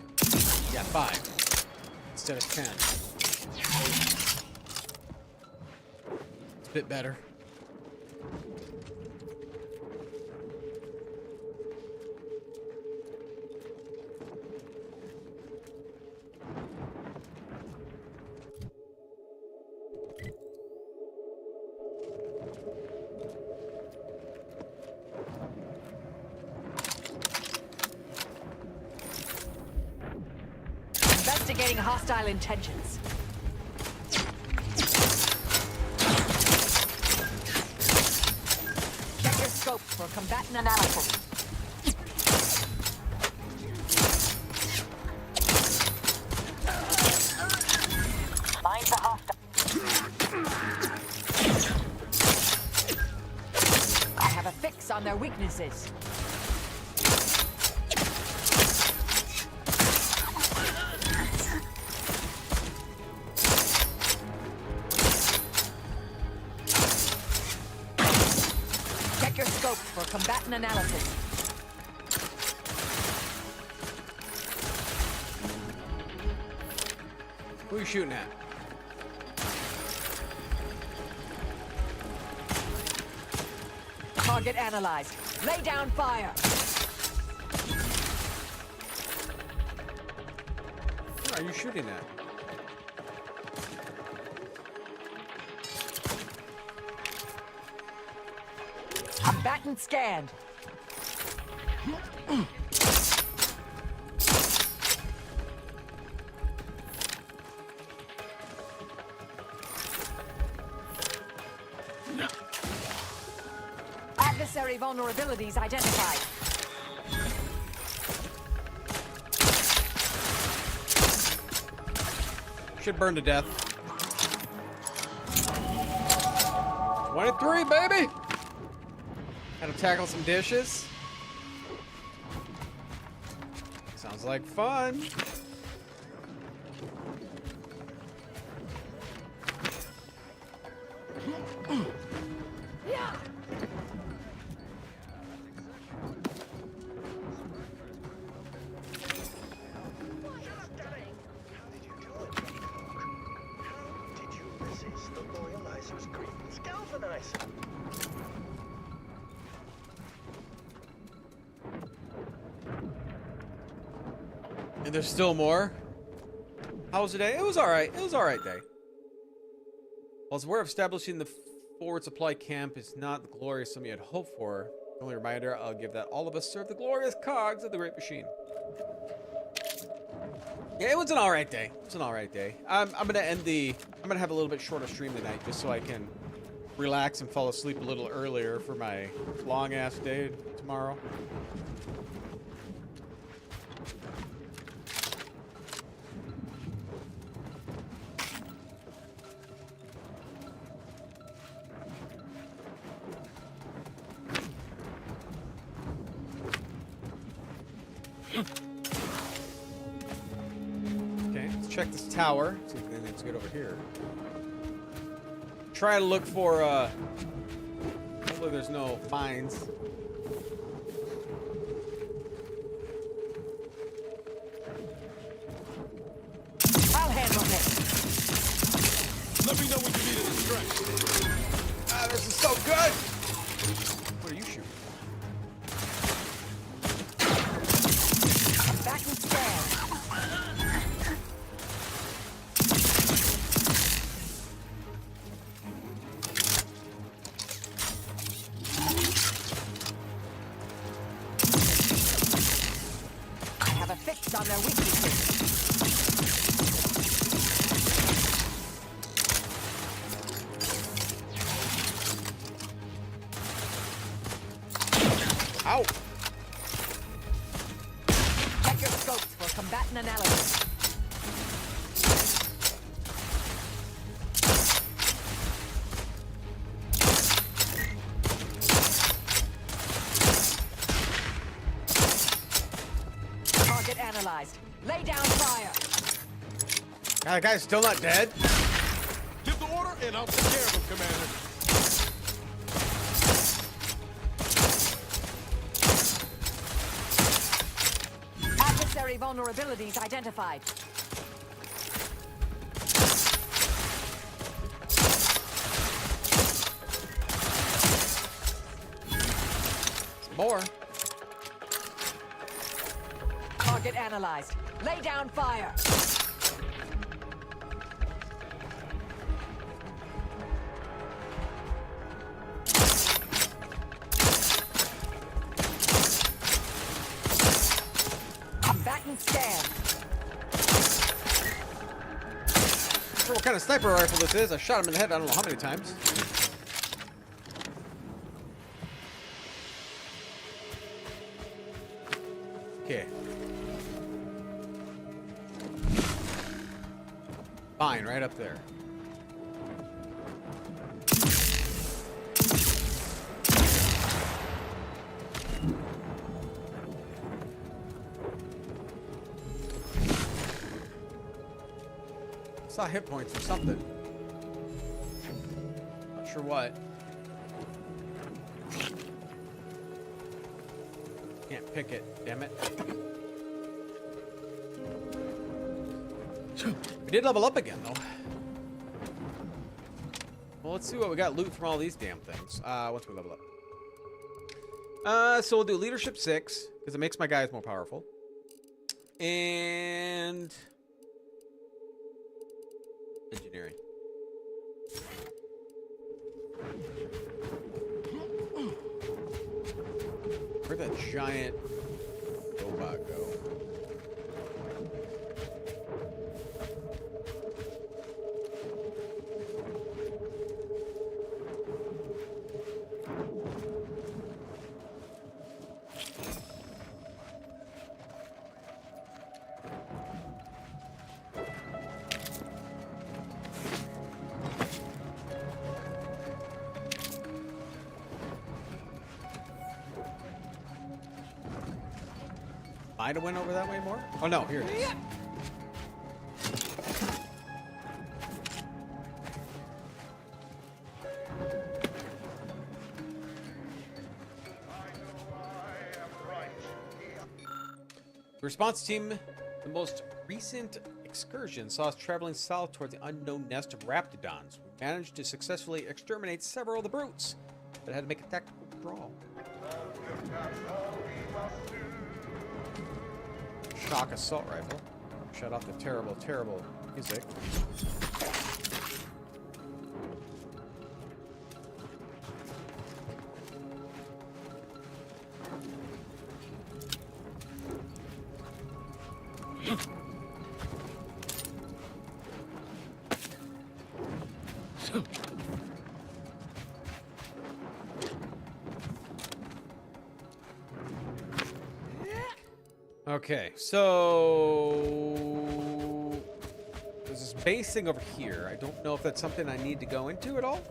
Yeah, 5 instead of 10. It's a bit better. Investigating hostile intentions. Check your scope for combatant analysis. Mine's a hostile. I have a fix on their weaknesses. Check your scope for combatant analysis. Who are you shooting at? Target analyzed. Lay down fire. Who are you shooting at? Combatant scanned. Adversary vulnerabilities identified. Should burn to death. 23, baby! Gotta tackle some dishes. Sounds like fun. And there's still more. How was the day? It was alright. It was alright day. While it's aware of establishing the forward supply camp is not the glorious some you had hoped for. The only reminder I'll give that all of us serve the glorious cogs of the great machine. Yeah, it was an alright day. It was an alright day. I'm gonna end the. I'm gonna have a little bit shorter stream tonight just so I can relax and fall asleep a little earlier for my long ass day tomorrow. Okay, let's check this tower. See if anything's good over here. Try to look for, hopefully there's no mines. I'll handle this. Let me know when you need a distraction. Ah, this is so good! What are you shooting? Back and stand. focused on their weaknesses. Ow! Check your scopes for combatant analysis. Target analyzed. Lay down fire. That guy's still not dead? Give the order, and I'll take care of him, Commander. Adversary vulnerabilities identified. More. Target analyzed. Lay down fire. Combatant scan. Sure what kind of sniper rifle this is. I shot him in the head I don't know how many times. Okay. Fine, right up there. Saw hit points or something. Not sure what. Can't pick it, damn it. We did level up again, though. Well, let's see what we got loot from all these damn things. Once we level up. So we'll do leadership 6 because it makes my guys more powerful. And engineering. Where'd that giant robot go? Might have went over that way more? Oh no, here it is. The response team, the most recent excursion, saw us traveling south towards the unknown nest of raptidons. We managed to successfully exterminate several of the brutes, but had to make a tactical withdrawal. Shock assault rifle. Shut off the terrible, terrible music. Okay, so there's this base thing over here. I don't know if that's something I need to go into at all.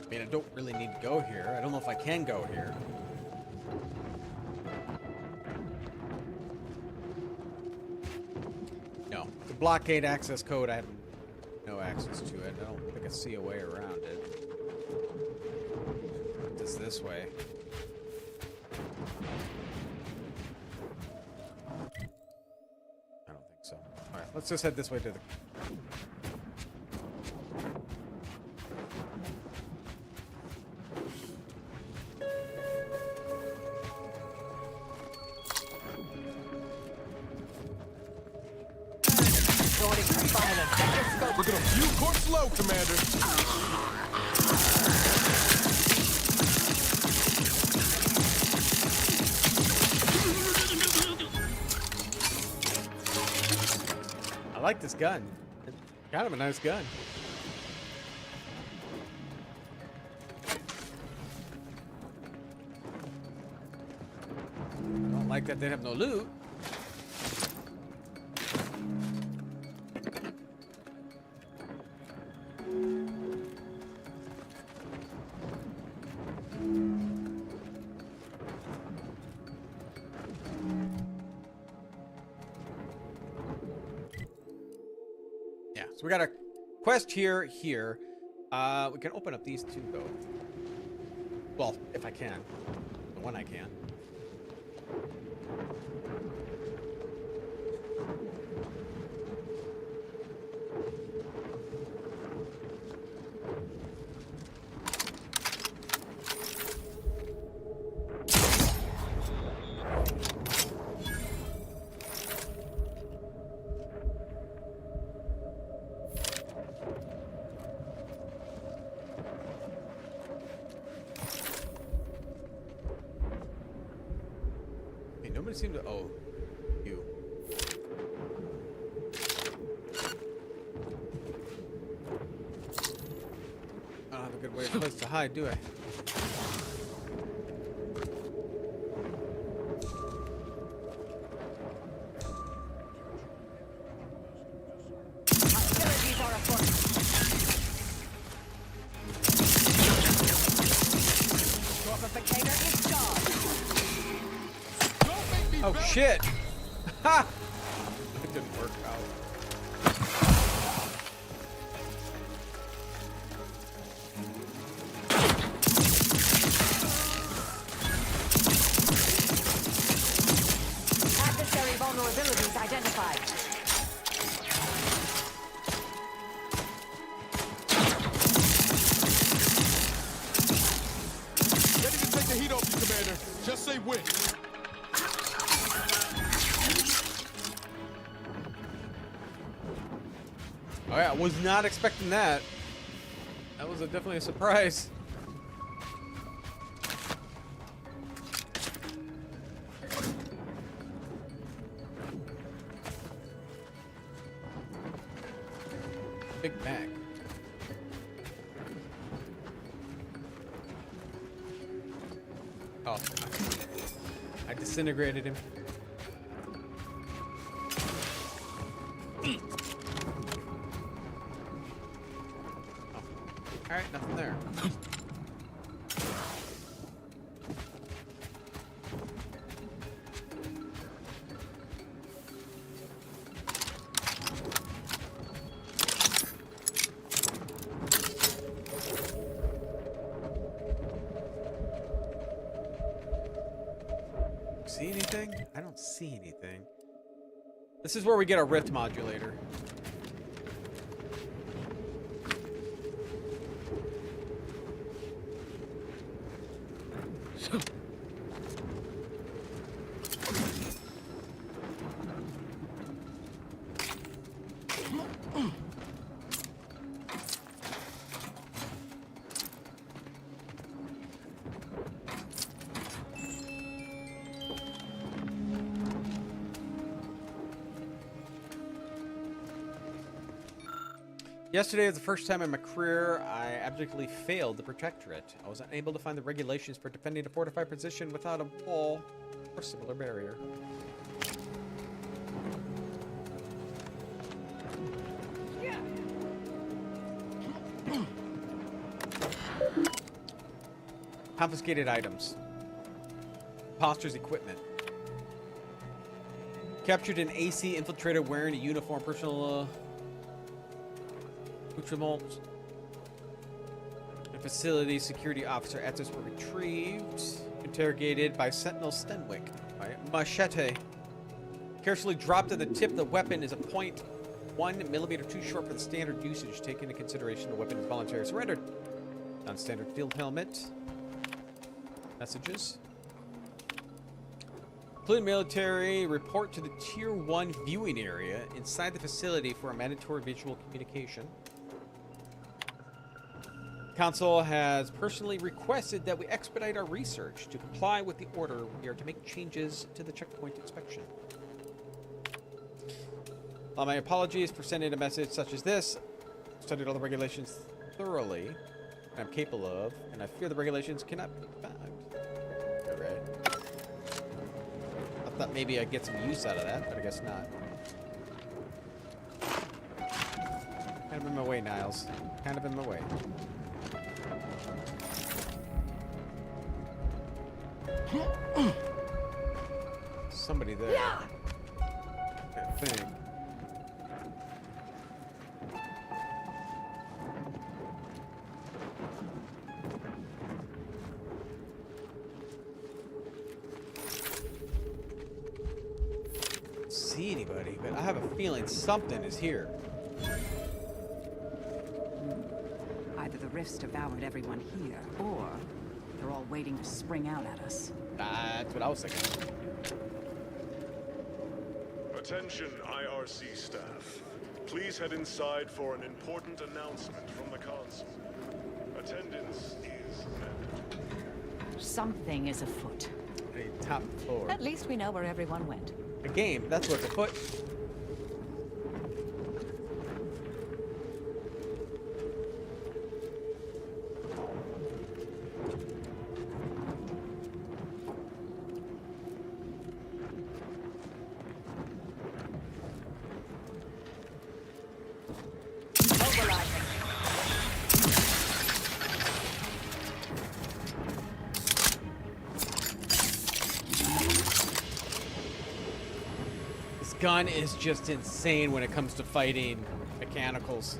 I mean, I don't really need to go here. I don't know if I can go here. No. The blockade access code, I have no access to it. I don't think I see a way around it. It's this way. I don't think so. Alright, let's just head this way to the... resorting to violence. Get your scope. Look at him. You court slow, Commander. I like this gun. It's kind of a nice gun. I don't like that they have no loot. Yeah, so we got a quest here. We can open up these two though. Well, if I can. The one I can. Nobody seemed to. Oh, you. I don't have a good place to hide, do I? Hostilities are afoot. Corpificator is charged. Oh shit! Ha! It didn't work out. Adversary vulnerabilities identified. Ready to take the heat off you, Commander. Just say when. Oh yeah, I was not expecting that. That was definitely a surprise. Big Mac. Oh, I disintegrated him. All right, nothing there. See anything? I don't see anything. This is where we get our rift modulator. Yesterday was the first time in my career I abjectly failed the Protectorate. I was unable to find the regulations for defending a fortified position without a wall or similar barrier. Confiscated items. Imposter's equipment. Captured an AC infiltrator wearing a uniform. Personal accoutrements. A facility security officer assets were retrieved. Interrogated by Sentinel Stenwick. By machete. Carefully dropped at the tip. The weapon is a .1 millimeter too short for the standard usage. Take into consideration the weapon is voluntary surrender. Non-standard field helmet. Messages. Including military, report to the Tier 1 viewing area inside the facility for a mandatory visual communication. Council has personally requested that we expedite our research. To comply with the order, we are to make changes to the checkpoint inspection. My apologies for sending a message such as this. I've studied all the regulations thoroughly, and I'm capable of, and I fear the regulations cannot be found. Alright. I thought maybe I'd get some use out of that, but I guess not. Kind of in my way, Niles. Kind of in my way. Somebody there. I think. Don't see anybody, but I have a feeling something is here. Either the rifts devoured everyone here, or they're all waiting to spring out at us. That's what I was thinking. Attention IRC staff. Please head inside for an important announcement from the console. Attendance is mandatory. Something is afoot. A top floor. At least we know where everyone went. A game, that's what's afoot. Gun is just insane when it comes to fighting mechanicals.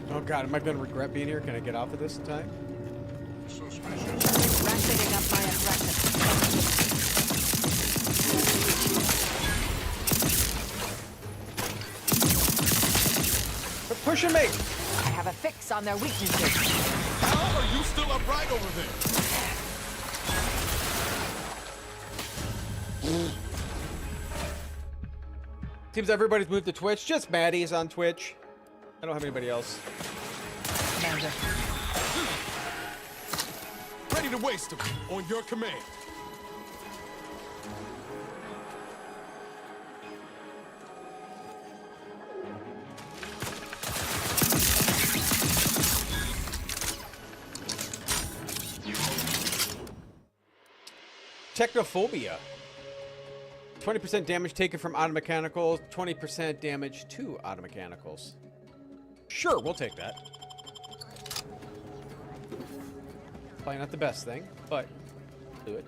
Oh god, am I gonna regret being here? Can I get off of this in time? Ratcheting up my aggression. Pushing me! I have a fix on their weaknesses. How are you still upright over there? Seems everybody's moved to Twitch. Just Maddie's on Twitch. I don't have anybody else. Commander. Ready to waste them on your command. Technophobia. 20% damage taken from automechanicals, 20% damage to automechanicals. Sure, we'll take that. Probably not the best thing, but do it.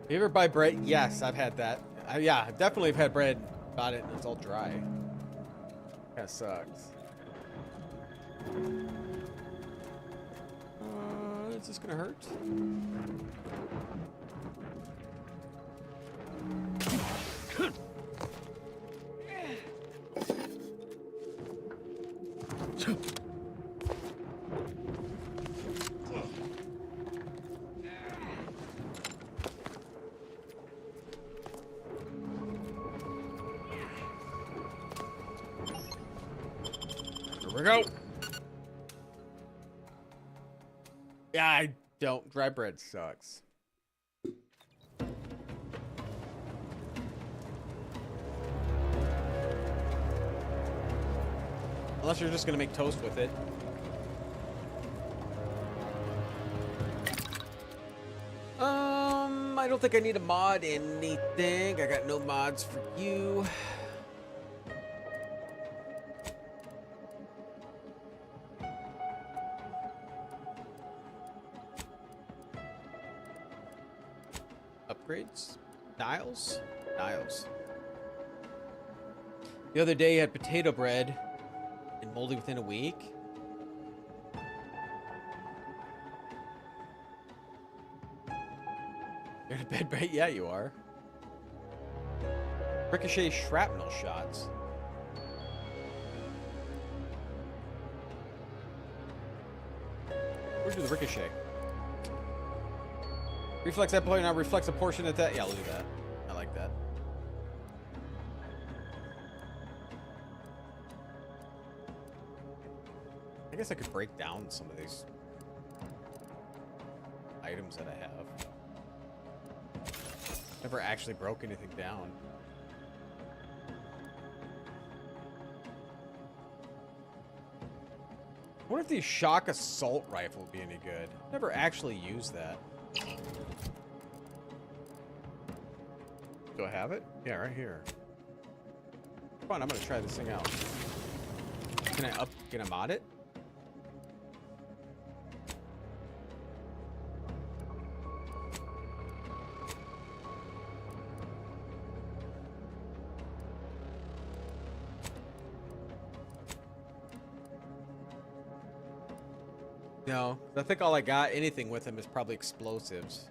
You ever buy bread? Yes, I've had that. Yeah, I definitely have had bread. Bought it and it's all dry. That sucks. Is this gonna hurt? Here we go. Yeah, I don't. Dry bread sucks. Unless you're just gonna make toast with it. don't think I need to mod anything. I got no mods for you. Upgrades? Dials? Dials. The other day you had potato bread and moldy within a week. You're in a bed, right? Yeah, you are. Ricochet shrapnel shots. Where'd you do the ricochet? Reflex that point, now reflex a portion of that. Yeah, I'll do that. I like that. I guess I could break down some of these items that I have. Never actually broke anything down. I wonder if the shock assault rifle would be any good. Never actually used that. Do I have it? Yeah, right here. Come on, I'm gonna try this thing out. Can I mod it? No, I think all I got anything with him is probably explosives.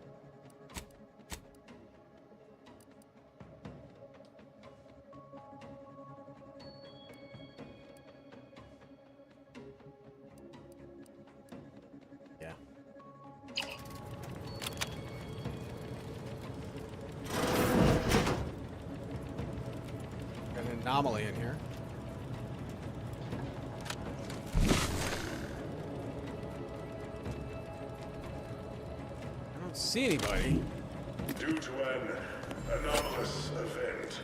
Yeah. Got an anomaly in here. See anybody? Due to an anomalous event,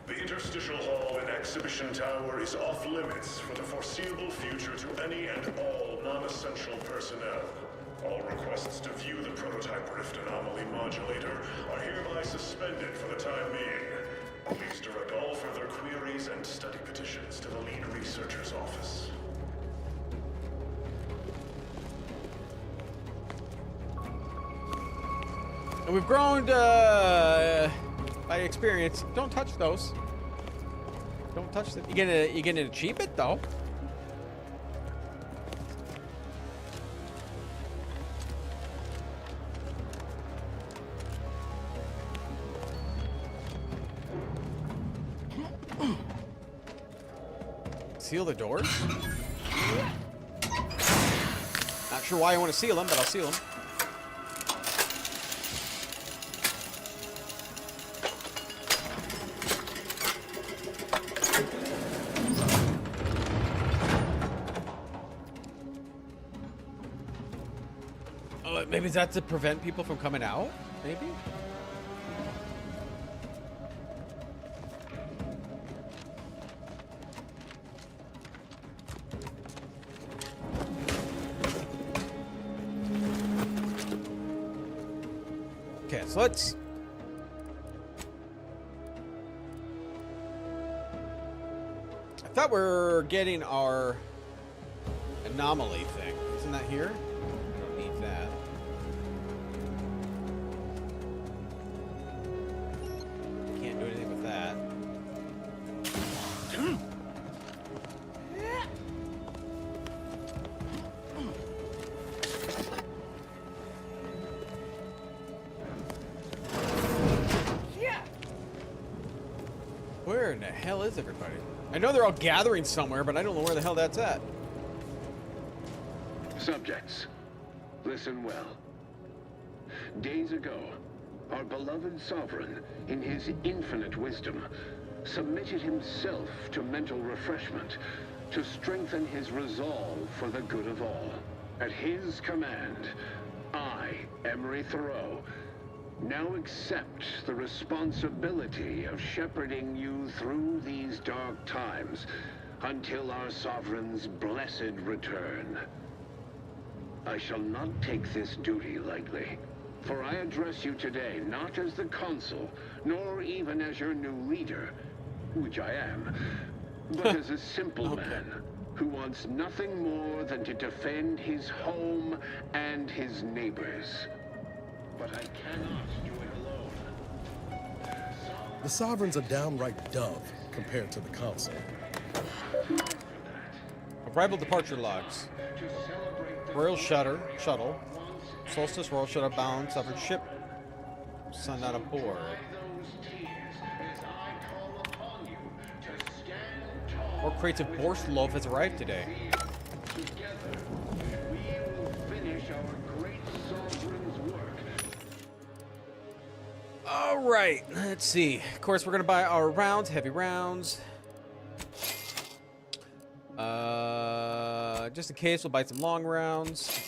the interstitial hall and exhibition tower is off limits for the foreseeable future to any and all non-essential personnel. All requests to view the prototype rift anomaly modulator are hereby suspended for the time being. Please direct all further queries and study petitions to the lead researcher's office. And we've grown by experience. Don't touch those. Don't touch them. You get an achievement though. Seal the doors? Not sure why I want to seal them, but I'll seal them. Maybe that's to prevent people from coming out? Maybe? Okay, so let's... I thought we were getting our anomaly thing. Isn't that here? I don't need that. Where in the hell is everybody? I know they're all gathering somewhere, but I don't know where the hell that's at. Subjects, listen well. Days ago, our beloved sovereign, in his infinite wisdom, submitted himself to mental refreshment to strengthen his resolve for the good of all. At his command, I, Emery Thoreau, now accept the responsibility of shepherding you through these dark times until our sovereign's blessed return. I shall not take this duty lightly. For I address you today not as the consul, nor even as your new leader, which I am, but as a simple man who wants nothing more than to defend his home and his neighbors. But I cannot do it alone. The Sovereign's a downright dove compared to the Council. Arrival departure logs. Royal Shuttle. Solstice Royal Shuttle bound suffered ship. Sun not aboard. More crates of Borscht loaf has arrived today. Together, we will finish our great sovereign's work. All right, let's see. Of course, we're gonna buy our rounds, heavy rounds. Just in case, we'll buy some long rounds.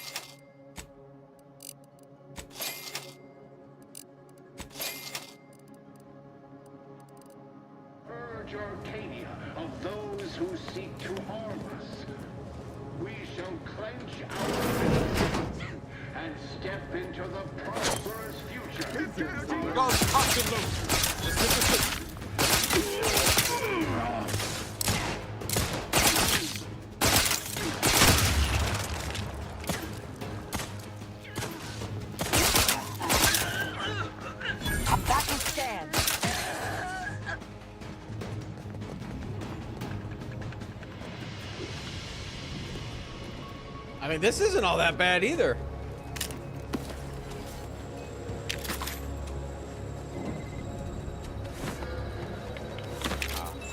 Purge Arcadia of those who seek to harm us. We shall clench our fists and step into the prosperous future. Guns locked and loose. Let's get this. Come back and stand. I mean, this isn't all that bad either.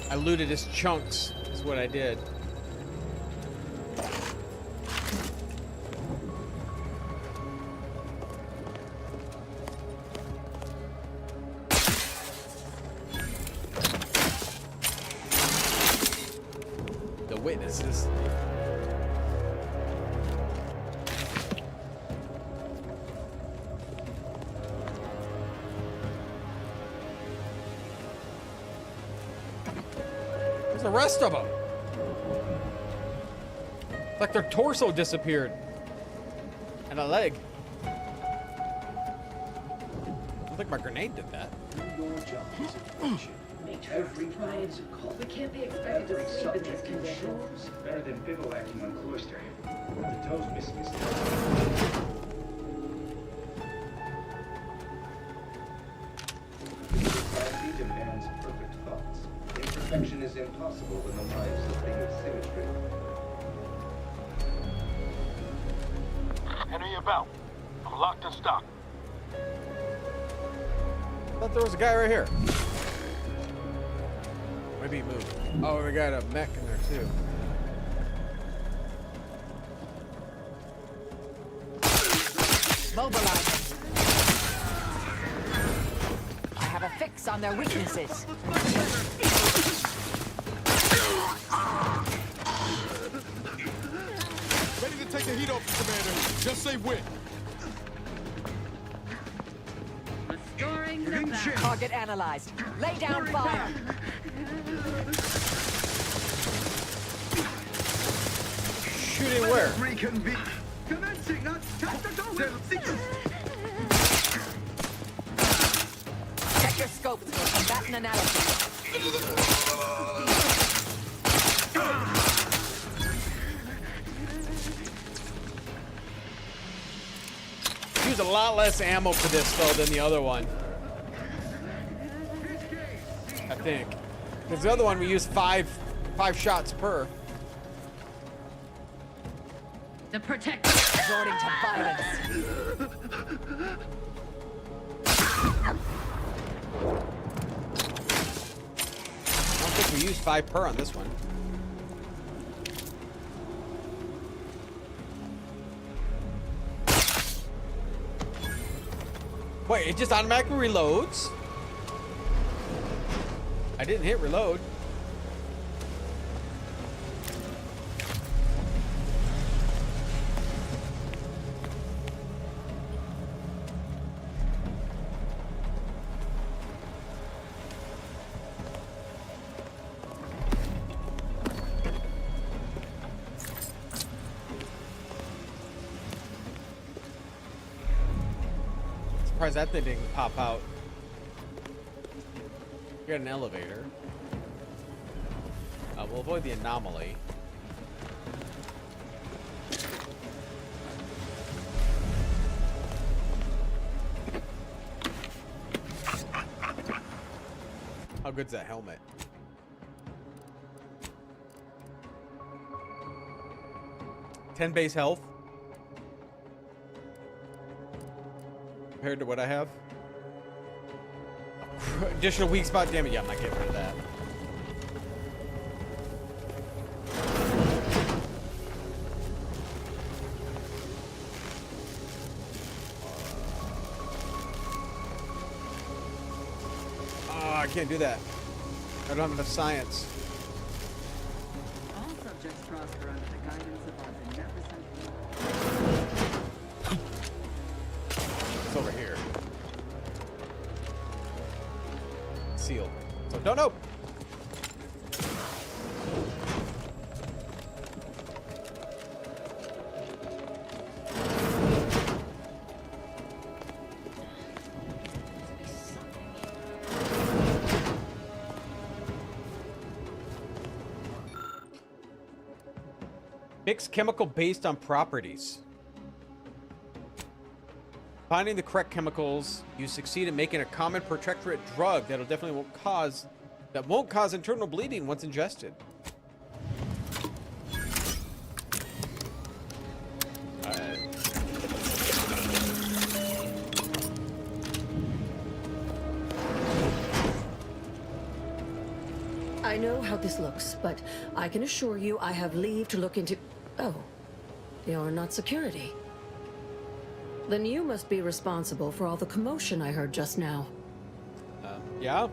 I looted his chunks, is what I did. The witnesses. Where's the rest of them? It's like their torso disappeared. And a leg. I think my grenade did that. Every ride's a call. We can't be expected to sleep in these conditions. Better than bivouacking on Cloister. The toes missing is Society demands perfect thoughts. Imperfection is impossible when the lives are thing of symmetry. Henry about. I'm locked and stocked. I thought there was a guy right here. Maybe he moved. Oh, we got a mech in there too. Mobilize. I have a fix on their weaknesses. Ready to take the heat off, Commander. Just say when. Restoring the back. Target analyzed. Lay down fire. Shooting where? Reconvene. Commencing a tactical sequence. Check your scopes for combatant analysis. Use a lot less ammo for this though than the other one. I think. Because the other one we used five shots per. The protector. Resorting to violence. I don't think we used 5 per on this one. Wait, it just automatically reloads? I didn't hit reload. surprised that thing didn't pop out. You got an elevator. We'll avoid the anomaly. How good's that helmet? $10 base health compared to what I have. Additional weak spot damage. Yeah, I'm not getting rid of that. I can't do that. I don't have enough science. All subjects prosper under the guidance of our beneficent Lord. It's over here. Sealed. So don't open. Mix chemical based on properties. Finding the correct chemicals, you succeed in making a common protectorate drug that won't cause internal bleeding once ingested. I know how this looks, but I can assure you I have leave to look into... Oh, you're not security. Then you must be responsible for all the commotion I heard just now. Yeah?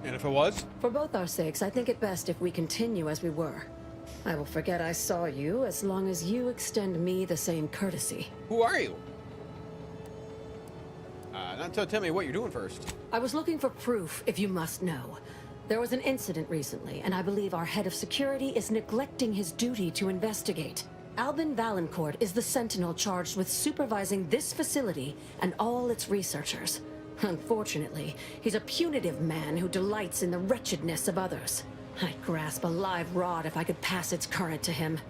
And if it was? For both our sakes, I think it best if we continue as we were. I will forget I saw you as long as you extend me the same courtesy. Who are you? Not until tell me what you're doing first. I was looking for proof, if you must know. There was an incident recently, and I believe our head of security is neglecting his duty to investigate. Albin Valancourt is the sentinel charged with supervising this facility and all its researchers. Unfortunately, he's a punitive man who delights in the wretchedness of others. I'd grasp a live rod if I could pass its current to him.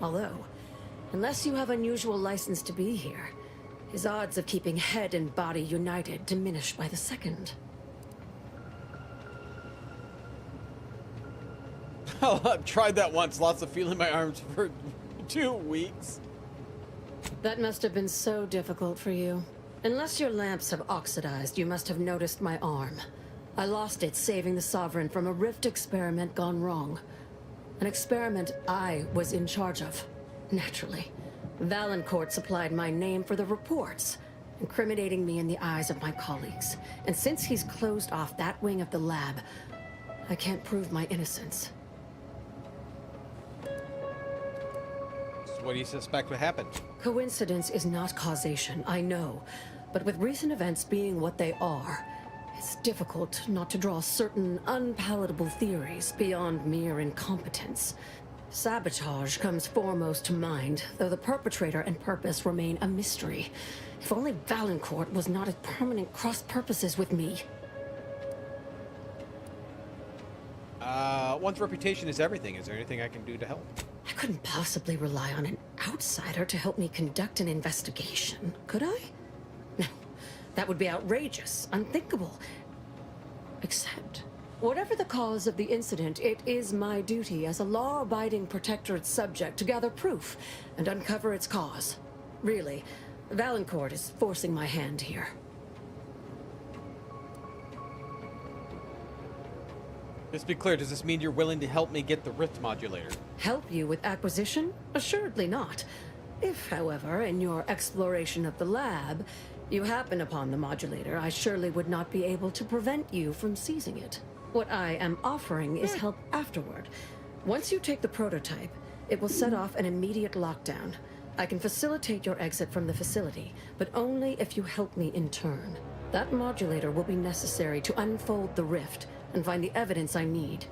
Although, unless you have unusual license to be here, his odds of keeping head and body united diminish by the second. Oh, I've tried that once. Lots of feeling my arms for 2 weeks. That must have been so difficult for you. Unless your lamps have oxidized, you must have noticed my arm. I lost it saving the Sovereign from a rift experiment gone wrong. An experiment I was in charge of. Naturally. Valancourt supplied my name for the reports, incriminating me in the eyes of my colleagues. And since he's closed off that wing of the lab, I can't prove my innocence. So what do you suspect would happen? Coincidence is not causation, I know. But with recent events being what they are, it's difficult not to draw certain unpalatable theories beyond mere incompetence. Sabotage comes foremost to mind, though the perpetrator and purpose remain a mystery. If only Valancourt was not at permanent cross-purposes with me. One's reputation is everything. Is there anything I can do to help? I couldn't possibly rely on an outsider to help me conduct an investigation, could I? No, that would be outrageous, unthinkable. Except, whatever the cause of the incident, it is my duty as a law-abiding protectorate subject to gather proof and uncover its cause. Really, Valancourt is forcing my hand here. Just be clear, does this mean you're willing to help me get the rift modulator? Help you with acquisition? Assuredly not. If, however, in your exploration of the lab, you happen upon the modulator, I surely would not be able to prevent you from seizing it. What I am offering is help afterward. Once you take the prototype, it will set off an immediate lockdown. I can facilitate your exit from the facility, but only if you help me in turn. That modulator will be necessary to unfold the rift and find the evidence I need.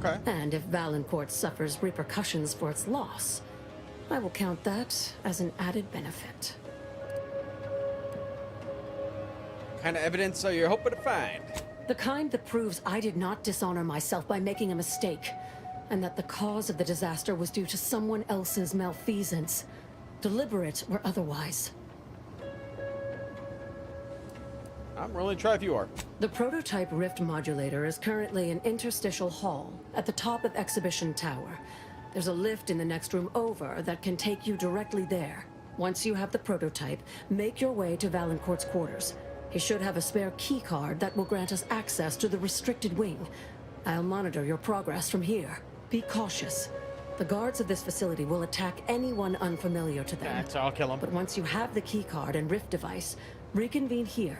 Okay. And if Valancourt suffers repercussions for its loss, I will count that as an added benefit. What kind of evidence are you hoping to find? The kind that proves I did not dishonor myself by making a mistake, and that the cause of the disaster was due to someone else's malfeasance, deliberate or otherwise. I'm willing to try if you are. The prototype rift modulator is currently in interstitial hall at the top of Exhibition Tower. There's a lift in the next room over that can take you directly there. Once you have the prototype, make your way to Valancourt's quarters. He should have a spare key card that will grant us access to the restricted wing. I'll monitor your progress from here. Be cautious. The guards of this facility will attack anyone unfamiliar to them. That's I'll kill them. But once you have the key card and rift device, reconvene here,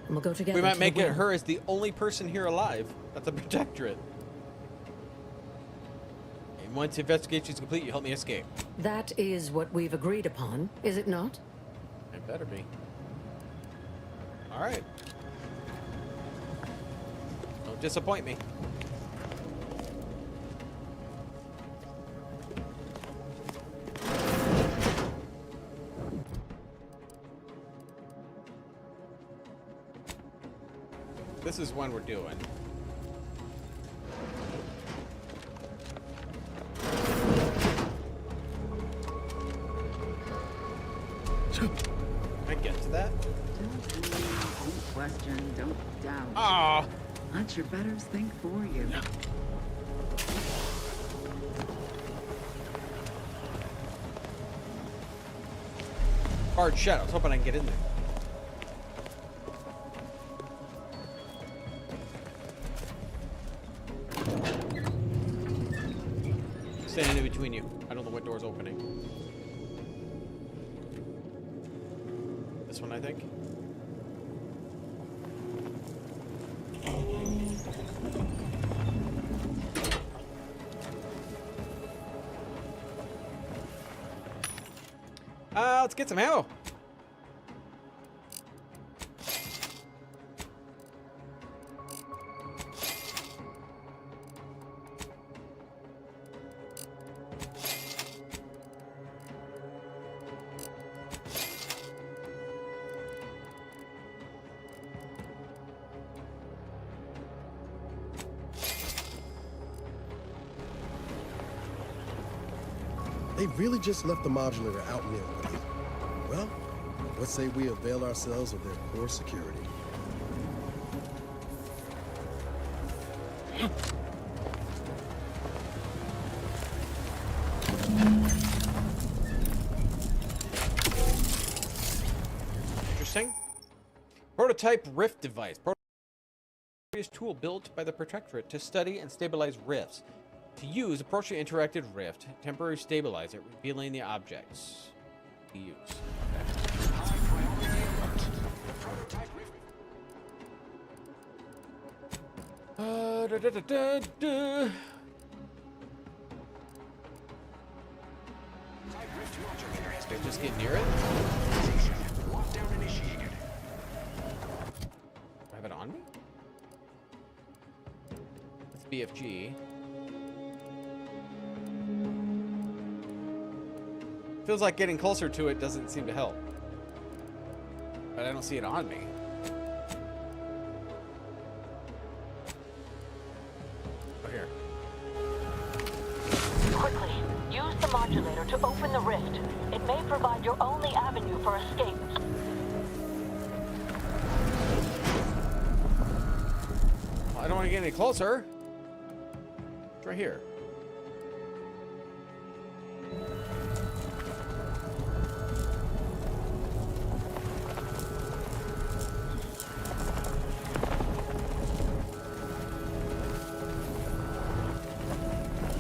and we'll go together. We might to make the it wing. her as the only person here alive at the Protectorate. And once the investigation is complete, you help me escape. That is what we've agreed upon, is it not? It better be. All right. Don't disappoint me. This is one we're doing. Can I get to that? Don't question, don't doubt. Ah! Let your betters think for you. Hard shut. I was hoping I can get in there. Standing in between you. I don't know what door's opening. This one, I think. Let's get some ammo. They really just left the modulator out in the open. Well, let's say we avail ourselves of their core security. Interesting. Prototype rift device. Prototype tool built by the Protectorate to study and stabilize rifts. To use, approach the interactive rift, temporary stabilize it, revealing the objects to use. Did I just get near it? Do I have it on me? That's BFG. Feels like getting closer to it doesn't seem to help. But I don't see it on me. Oh, here. Quickly, use the modulator to open the rift. It may provide your only avenue for escape. I don't want to get any closer. It's right here.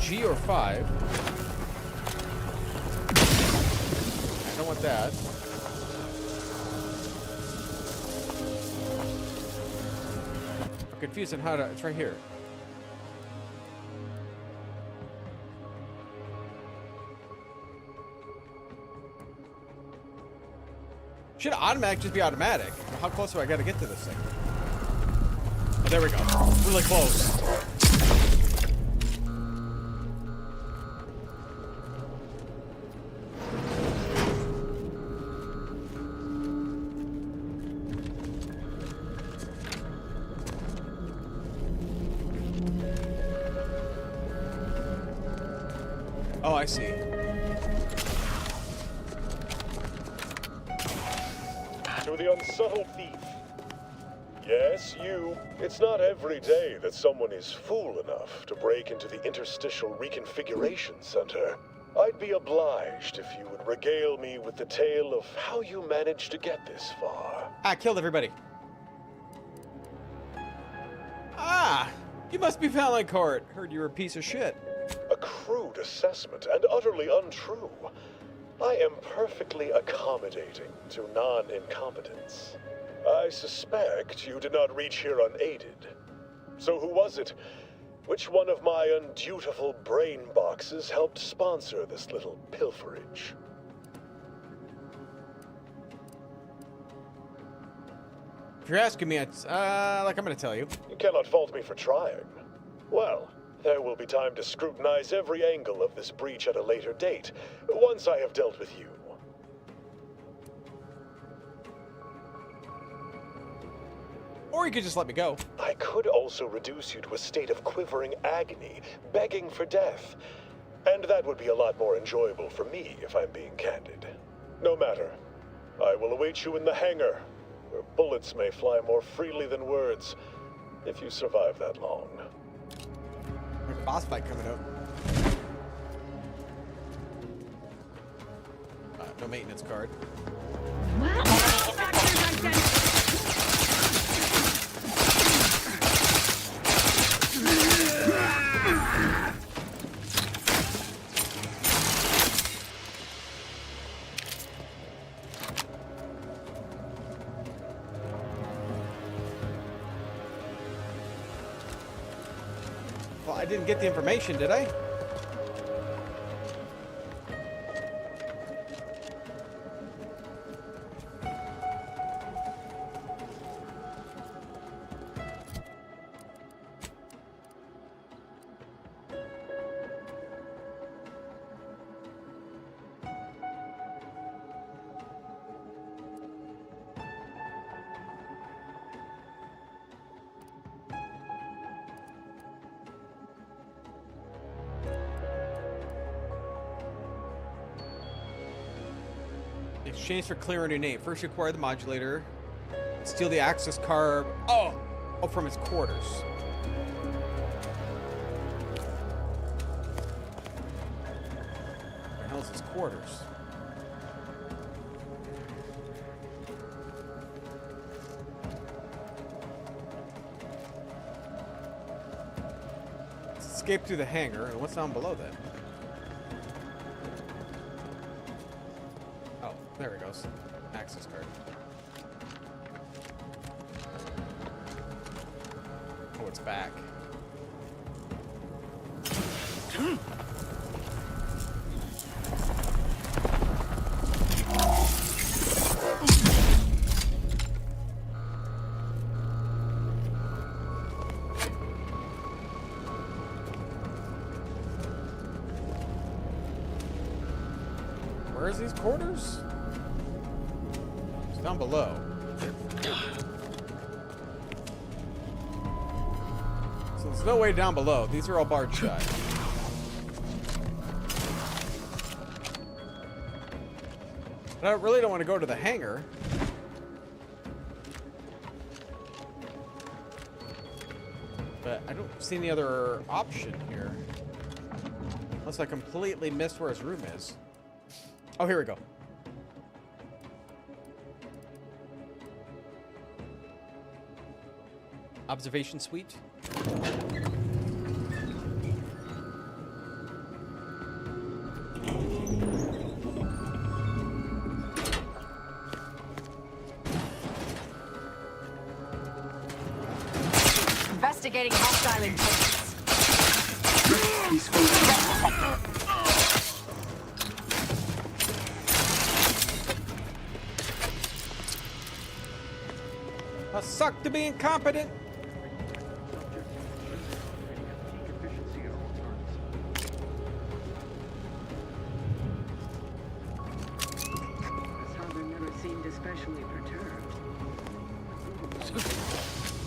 G or 5. I don't want that. I'm confused on how to. It's right here. Should automatic just be automatic? How close do I got to get to this thing? Oh, there we go. Really close. Oh, I see. To the unsubtle thief. Yes, you. It's not every day that someone is fool enough to break into the Interstitial Reconfiguration Center. I'd be obliged if you would regale me with the tale of how you managed to get this far. I killed everybody. Ah! You must be Valancourt. Heard you were a piece of shit. A crude assessment and utterly untrue. I am perfectly accommodating to non-incompetence. I suspect you did not reach here unaided. So who was it? Which one of my undutiful brain boxes helped sponsor this little pilferage? If you're asking me, it's, like I'm gonna tell you. You cannot fault me for trying. Well, there will be time to scrutinize every angle of this breach at a later date, once I have dealt with you. Or you could just let me go. I could also reduce you to a state of quivering agony, begging for death. And that would be a lot more enjoyable for me, if I'm being candid. No matter. I will await you in the hangar, where bullets may fly more freely than words, if you survive that long. There's a boss fight coming up. No maintenance card. Well, I didn't get the information, did I? Exchange for clear a new name. First, you acquire the modulator. Steal the access card. Oh, from its quarters. Where the hell's its quarters? Let's escape through the hangar. And what's down below that? There it goes. Access card. Oh, it's back. Where's these quarters? Down below. So there's no way down below. These are all barred shut. But I really don't want to go to the hangar. But I don't see any other option here. Unless I completely missed where his room is. Oh, here we go. Observation suite. Investigating hostile intelligence. I suck to be incompetent. Especially perturbed.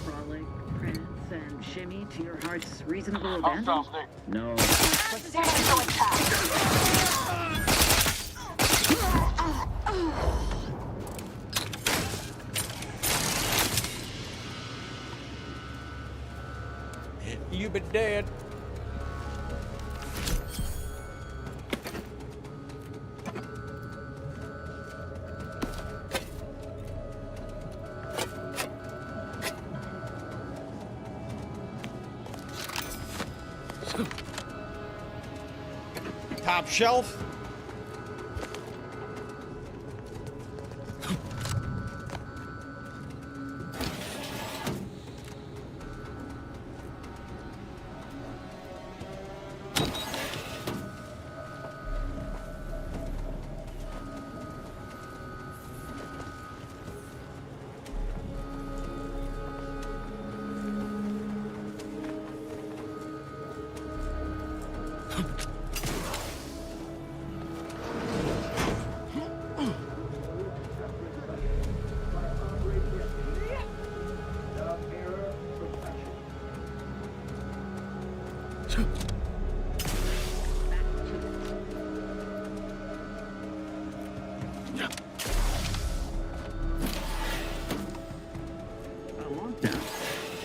Frolic, prance, and shimmy to your heart's reasonable abandon? No. You been dead. Top shelf.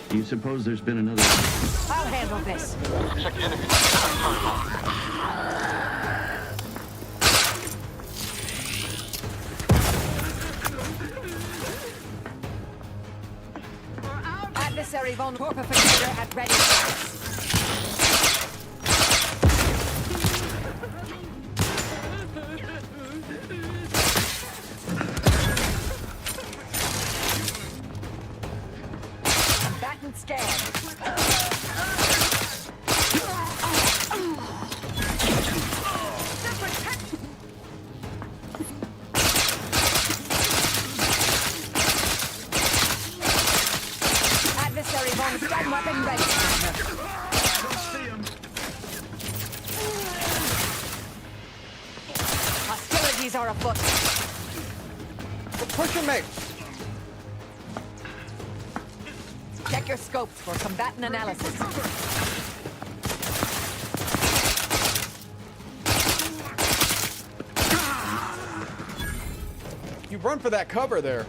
Do you suppose there's been another... I'll handle this. Check the enemy. Adversary von Warperfector at ready. Hostilities are afoot. Push him, mate. Check your scopes for combatant analysis. You run for that cover there.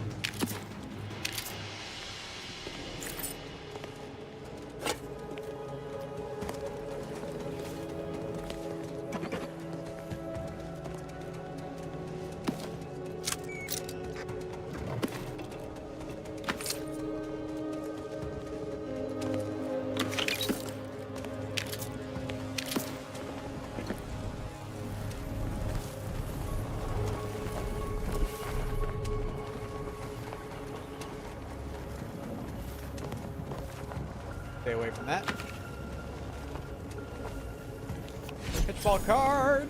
Stay away from that. Pitchball card.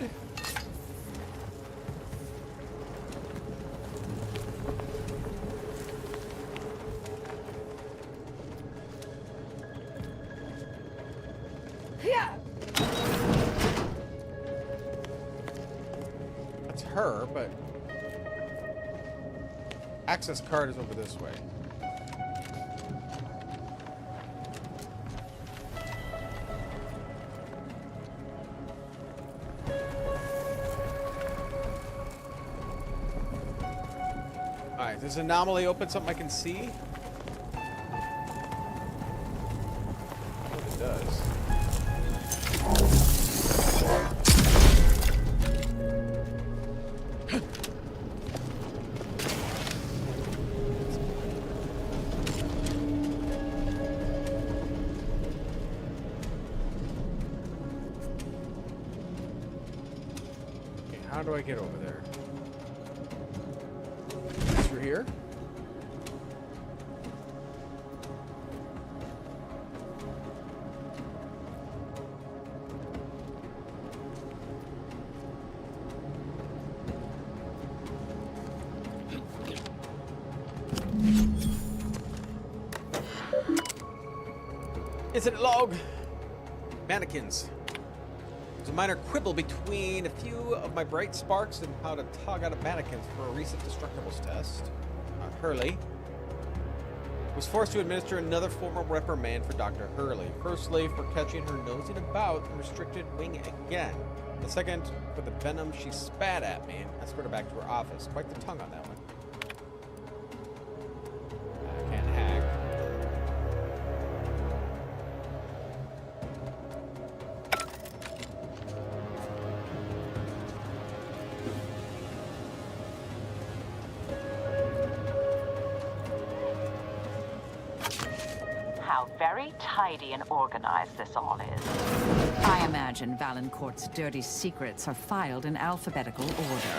Yeah. That's her, but access card is over this way. Alright, does anomaly open something I can see? It does. Okay, how do I get over there? Through here? Incident log. Mannequins. There's a minor quibble between a few of my bright sparks and how to tog out of mannequins for a recent destructibles test. Hurley. was forced to administer another formal reprimand for Dr. Hurley. Firstly, for catching her nosing about the restricted wing again. The second, for the venom she spat at me and escorted her back to her office. Quite the tongue on that one. I can't hack. How very tidy and organized this all is. I imagine Valancourt's dirty secrets are filed in alphabetical order.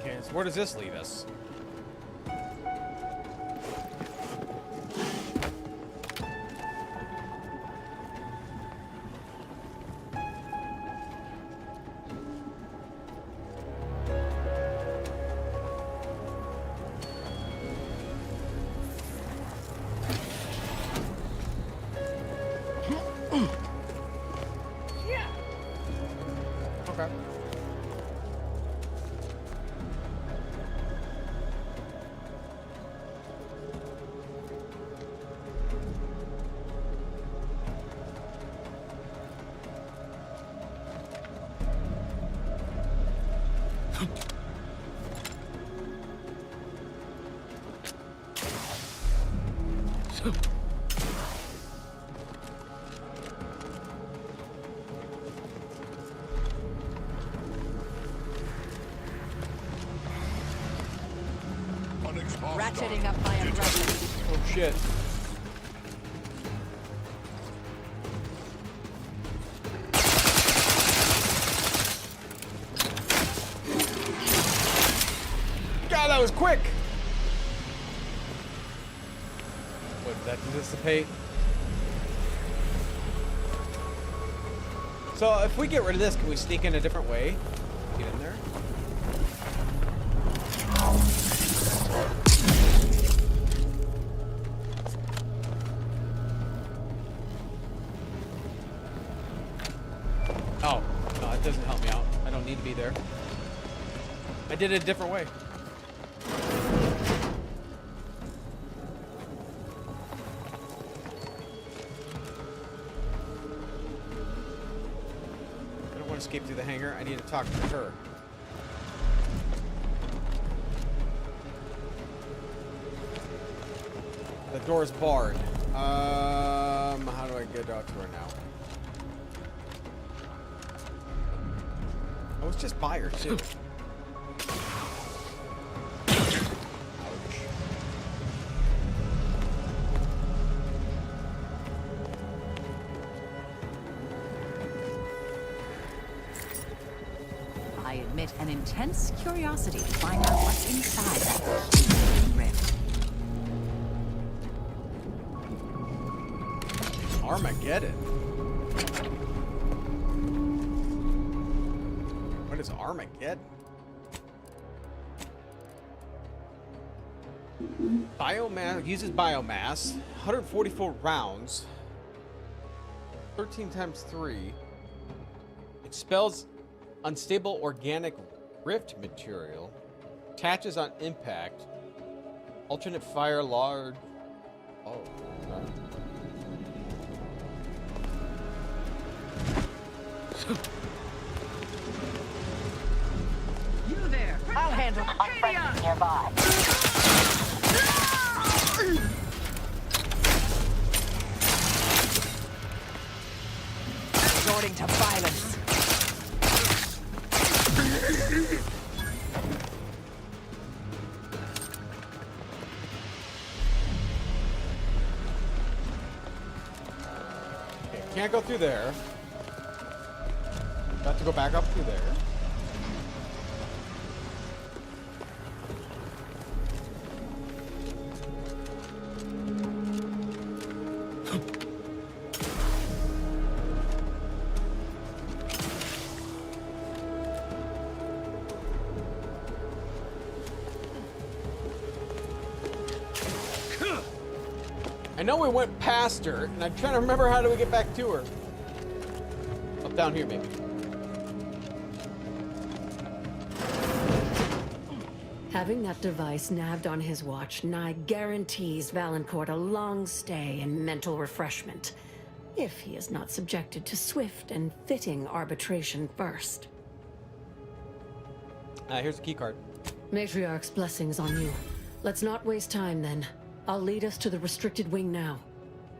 Okay, so where does this leave us? Okay. Ratcheting up my umbrella. Oh shit. God, that was quick! What, did that dissipate? So, if we get rid of this, can we sneak in a different way? Get in there? Oh, no, it doesn't help me out. I don't need to be there. I did it a different way. I don't want to escape through the hangar. I need to talk to her. The door's barred. How do I get out to her now? I was just by her too. I admit an intense curiosity to find out what's inside that rift. Armageddon. What is Armageddon? Biomass uses biomass. 144 rounds. 13 times 3. Expels unstable organic rift material. Attaches on impact. Alternate fire large. Oh. Okay. You there! I'll handle Unfriendly nearby. resorting to violence. Okay, can't go through there. Got to go back up through there. I know we went past her, and I'm trying to remember how do we get back to her. Up down here, maybe. Having that device nabbed on his watch nigh guarantees Valancourt a long stay and mental refreshment, if he is not subjected to swift and fitting arbitration first. Here's the key card. Matriarch's blessings on you. Let's not waste time then. I'll lead us to the restricted wing now.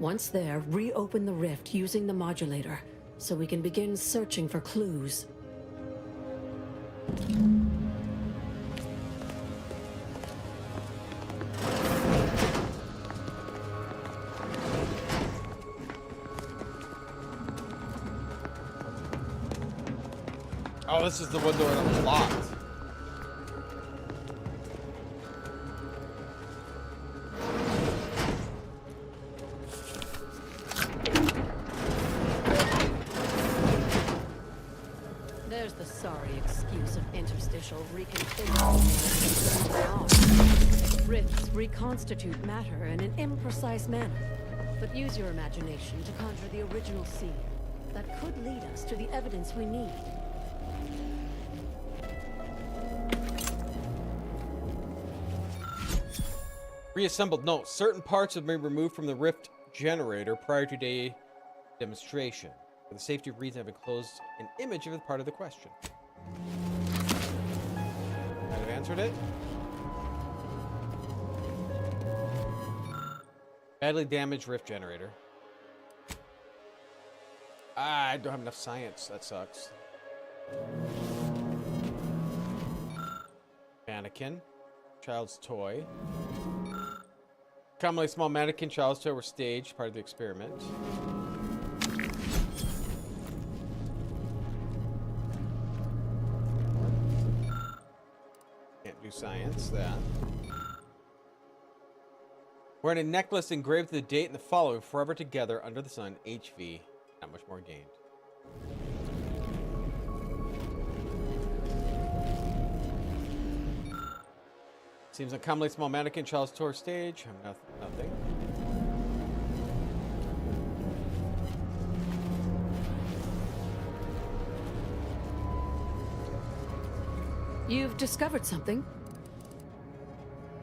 Once there, reopen the rift using the modulator, so we can begin searching for clues. Oh, this is the one door that was locked. There's the sorry excuse of interstitial reconfiguration. Rifts reconstitute matter in an imprecise manner, but use your imagination to conjure the original scene that could lead us to the evidence we need. Reassembled note. Certain parts have been removed from the rift generator prior to day demonstration. For the safety of reasons, I've enclosed an image of the part of the question. Might have answered it. Badly damaged rift generator. I don't have enough science. That sucks. Mannequin. Child's toy. Commonly small mannequin, child's toy were staged, part of the experiment. Can't do science, that. Wearing a necklace engraved with the date and the following, forever together under the sun, HV. Not much more gained. Seems uncommonly small mannequin, child's toy stage. I'm nothing. You've discovered something.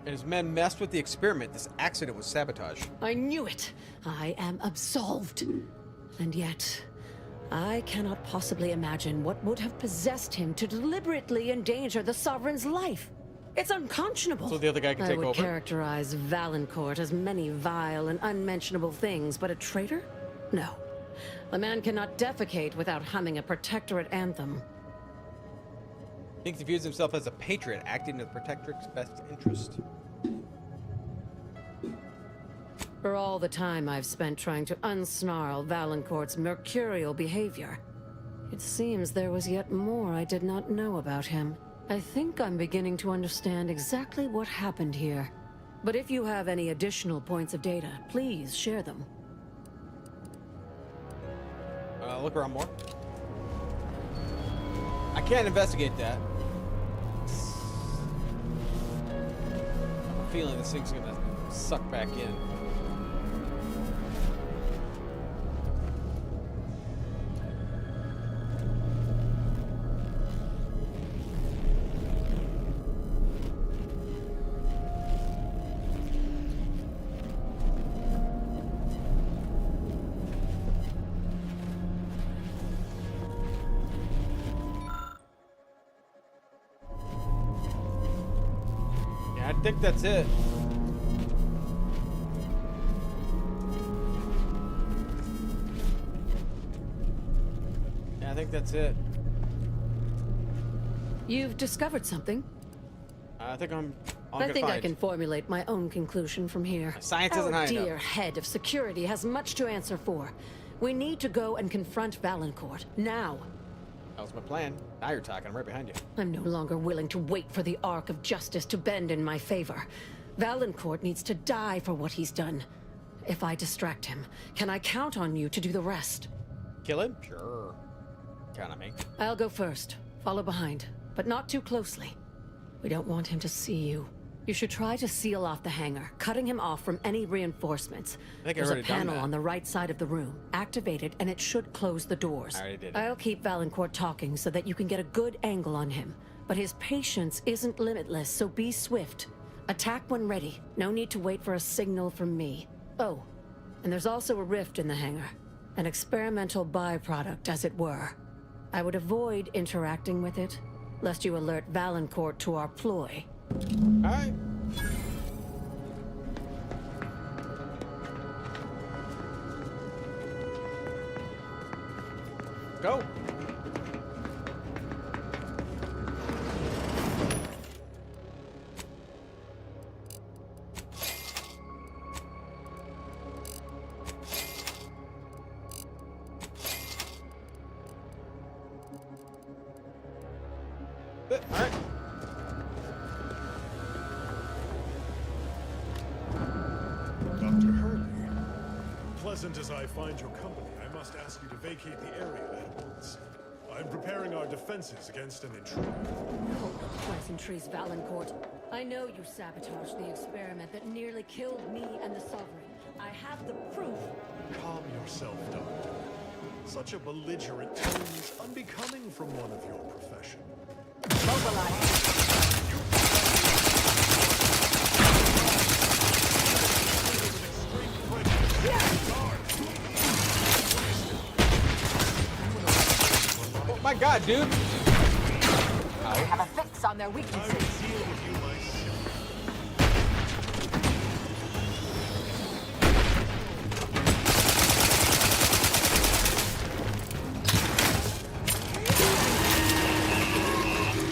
As men messed with the experiment, this accident was sabotage. I knew it. I am absolved. And yet, I cannot possibly imagine what would have possessed him to deliberately endanger the Sovereign's life. It's unconscionable. So the other guy can take over? I would characterize Valancourt as many vile and unmentionable things, but a traitor? No. A man cannot defecate without humming a protectorate anthem. Thinks he views himself as a patriot, acting in the protectorate's best interest. For all the time I've spent trying to unsnarl Valancourt's mercurial behavior, it seems there was yet more I did not know about him. I think I'm beginning to understand exactly what happened here. But if you have any additional points of data, please share them. Look around more. I can't investigate that. I'm feeling this thing's gonna suck back in. I think that's it. Yeah, I think that's it. You've discovered something? I think I'm I think I can formulate my own conclusion from here. Science isn't high enough. Our dear head of security has much to answer for. We need to go and confront Valancourt, now. That was my plan. Now you're talking. I'm right behind you. I'm no longer willing to wait for the arc of justice to bend in my favor. Valancourt needs to die for what he's done. If I distract him, can I count on you to do the rest? Kill him? Sure. Count on me. I'll go first. Follow behind, but not too closely. We don't want him to see you. You should try to seal off the hangar, cutting him off from any reinforcements. I think There's I've a already done panel that. on the right side of the room. Activate it, and it should close the doors. I already did it. I'll keep Valancourt talking so that you can get a good angle on him. but his patience isn't limitless, so be swift. Attack when ready. No need to wait for a signal from me. Oh, and there's also a rift in the hangar. An experimental byproduct, as it were. I would avoid interacting with it, lest you alert Valancourt to our ploy. Alright. Go. Alright. Dr. Hurley, pleasant as I find your company, I must ask you to vacate the area at once. I'm preparing our defenses against an intruder. Hold up, pleasantries, Valancourt. I know you sabotaged the experiment that nearly killed me and the Sovereign. I have the proof. Calm yourself, Doctor. Such a belligerent tone is unbecoming from one of your profession. Oh my god, dude! I have a fix on their weaknesses.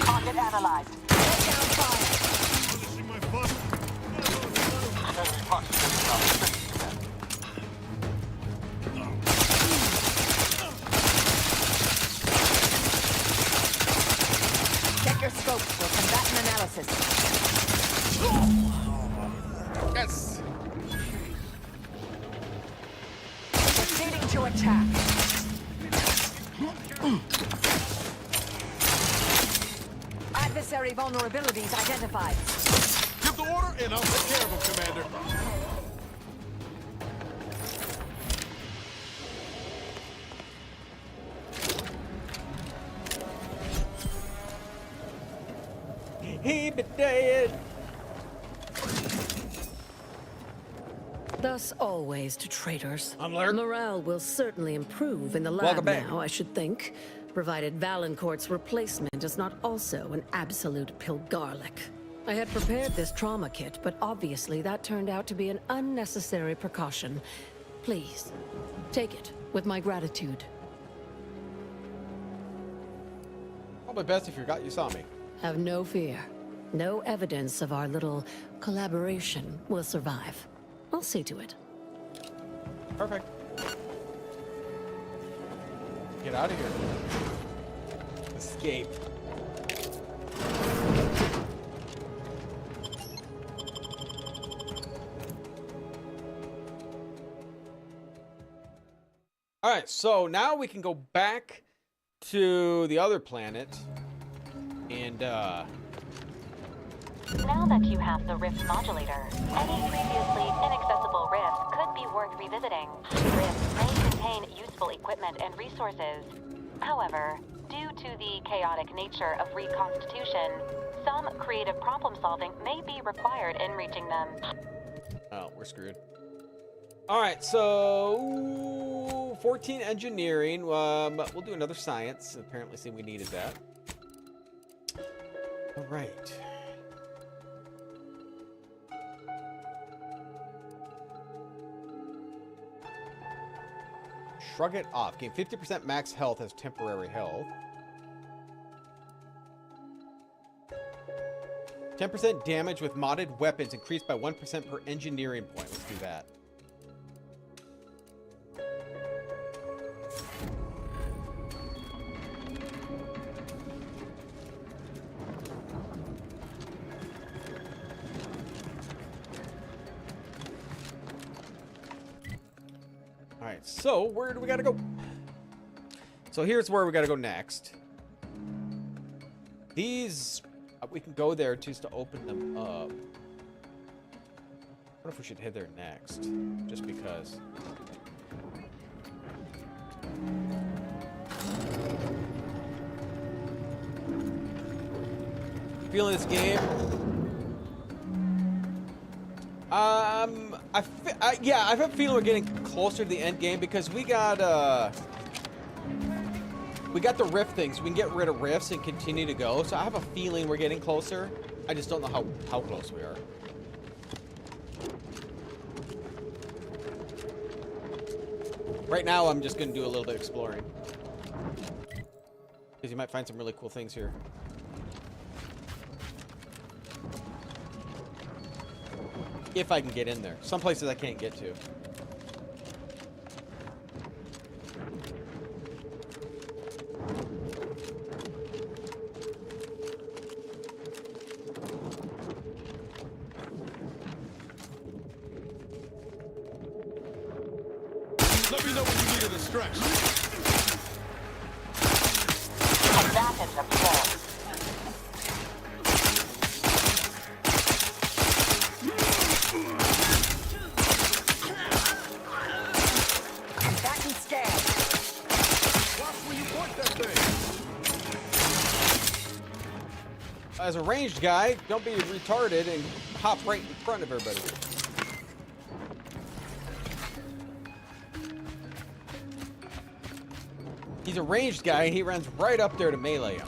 Target analyzed. Lay down fire. Check your scope for combatant analysis. Yes! Proceeding to attack. Adversary vulnerabilities identified. Give the order and I'll take care of him, Commander. He be dead! Thus always to traitors. Alert. Morale will certainly improve in the lab Welcome back. now, I should think. Provided Valancourt's replacement is not also an absolute pilgarlic. I had prepared this trauma kit, but obviously that turned out to be an unnecessary precaution. Please, take it with my gratitude. Probably best if you forgot you saw me. Have no fear. No evidence of our little collaboration will survive. I'll see to it. Perfect. Get out of here. Escape. Alright, so now we can go back to the other planet and Now that you have the rift modulator, any previously inaccessible rifts could be worth revisiting. Rifts may contain useful equipment and resources. However, due to the chaotic nature of reconstitution, some creative problem-solving may be required in reaching them. oh, we're screwed. Alright, so 14 engineering. We'll do another science. Apparently see we needed that. Alright. Shrug it off. Gain 50% max health as temporary health. 10% damage with modded weapons increased by 1% per engineering point. Let's do that. Alright, so where do we gotta go? So here's where we gotta go next. These, we can go there just to open them up. I wonder if we should head there next, just because. feeling this game. Yeah, I have a feeling we're getting closer to the end game because we got the rift things. We can get rid of rifts and continue to go. So I have a feeling we're getting closer. I just don't know how close we are. Right now, I'm just gonna do a little bit of exploring because you might find some really cool things here. If I can get in there. Some places I can't get to. Let me know when you need a distraction. Advantage observed. That can scare. Watch where you point that thing. As a ranged guy, don't be retarded and hop right in front of everybody. He's a ranged guy, and he runs right up there to melee him.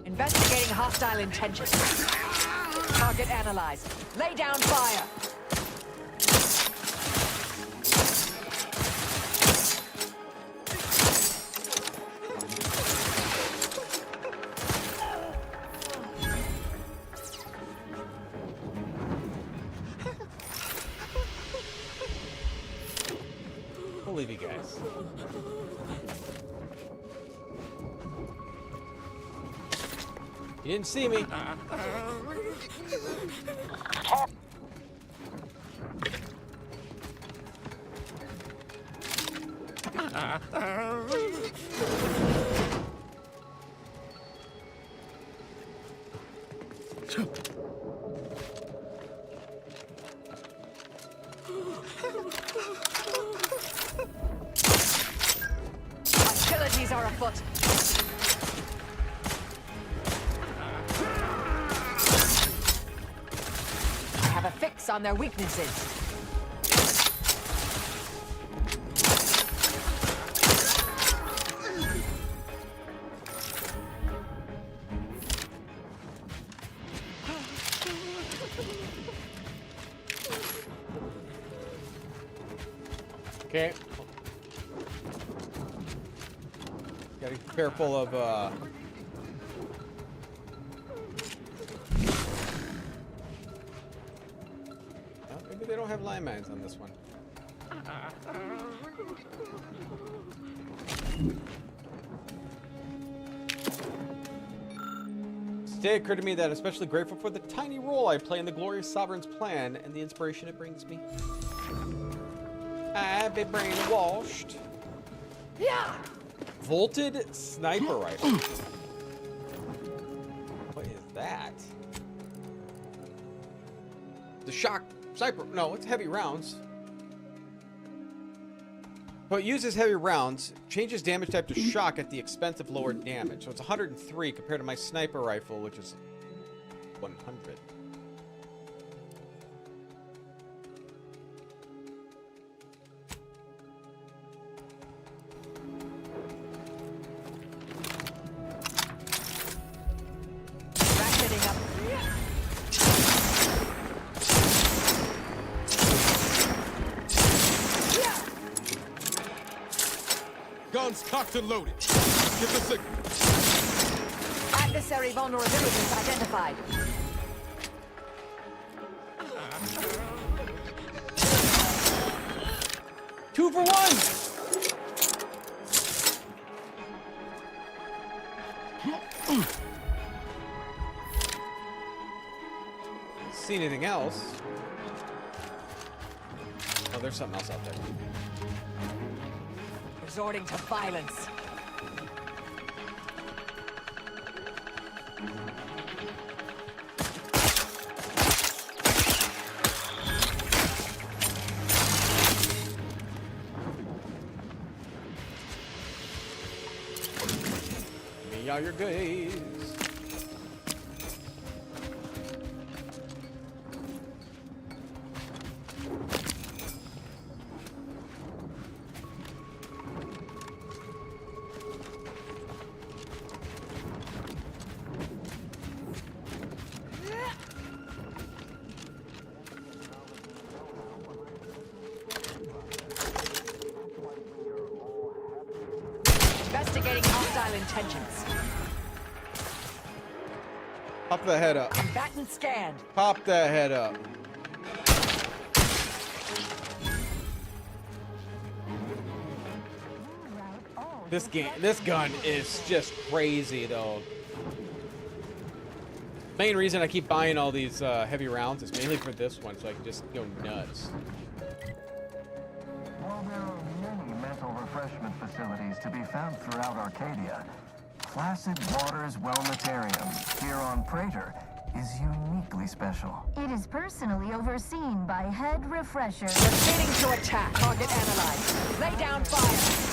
Investigating hostile intentions. Target analyzed. Lay down fire. I'll leave you guys. You didn't see me. Hostilities are afoot. I have a fix on their weaknesses. Okay. Gotta be careful of, oh, maybe they don't have landmines on this one. Today it occurred to me that I'm especially grateful for the tiny role I play in the glorious Sovereign's plan and the inspiration it brings me. I've been brainwashed. Yeah. Volted sniper rifle. What is that? The shock sniper. No, it's heavy rounds. But it uses heavy rounds, changes damage type to shock at the expense of lower damage. So it's 103 compared to my sniper rifle, which is 100. Guns cocked and loaded. Give the signal. Adversary vulnerabilities identified. Two for one. See anything else? Oh, there's something else out there. Resorting to violence. out your goodies. Investigating hostile intentions. Pop that head up. Combatant scanned. Pop that head up. This gun is just crazy though. Main reason I keep buying all these heavy rounds is mainly for this one, so I can just go nuts. While there are many mental refreshment facilities to be found throughout Arcadia, Placid Waters Wellnetarium here on Praetor is uniquely special. It is personally overseen by Head Refresher. Proceeding to attack. Target analyzed. Lay down fire.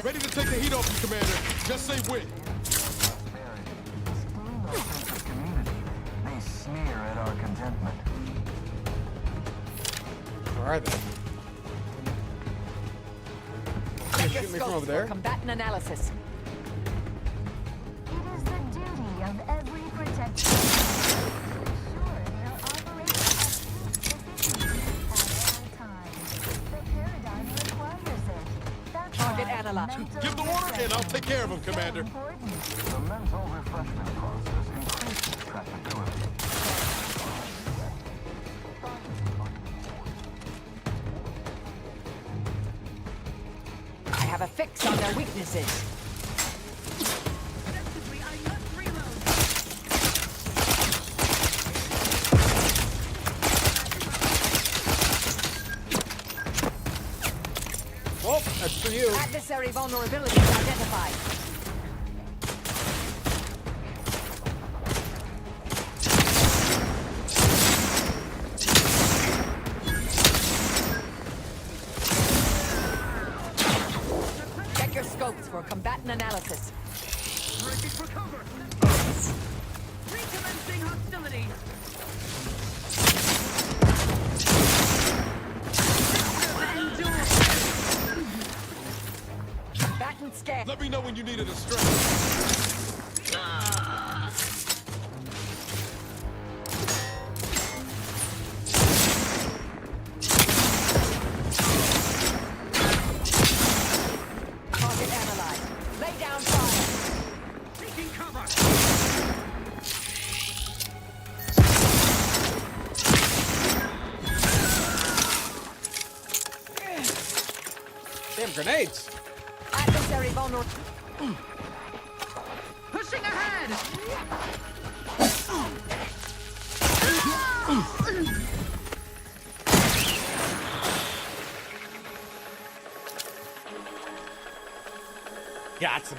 Ready to take the heat off you, Commander. Just say when. They sneer at our contentment. Where are they? Check your Shoot me from scopes over there. for combatant analysis. It is the duty of every protector to ensure their operation at all times. The paradigm requires it. That's Target why analyzed. Give the order and I'll take care of him, Commander. The mental refreshment process increases tractability. I have a fix on their weaknesses. Oh, that's for you. Adversary vulnerability identified. Check your scopes for combatant analysis. Breaking for cover. Recommencing hostility. Combatant scan. Let me know when you need a distraction. Target analyzed. Lay down fire. Taking cover. Damn grenades. Adversary vulnerable. Pushing ahead. Got him.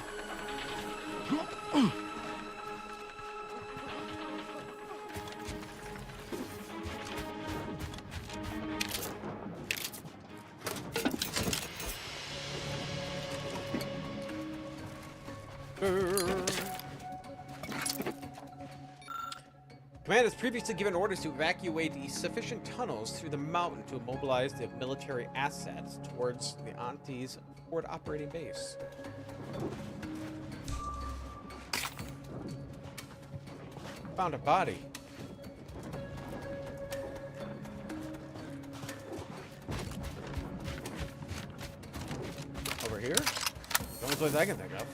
Command has previously given orders to evacuate the sufficient tunnels through the mountain to mobilize the military assets towards the Auntie's forward operating base. Found a body. Over here? The only place I can think of.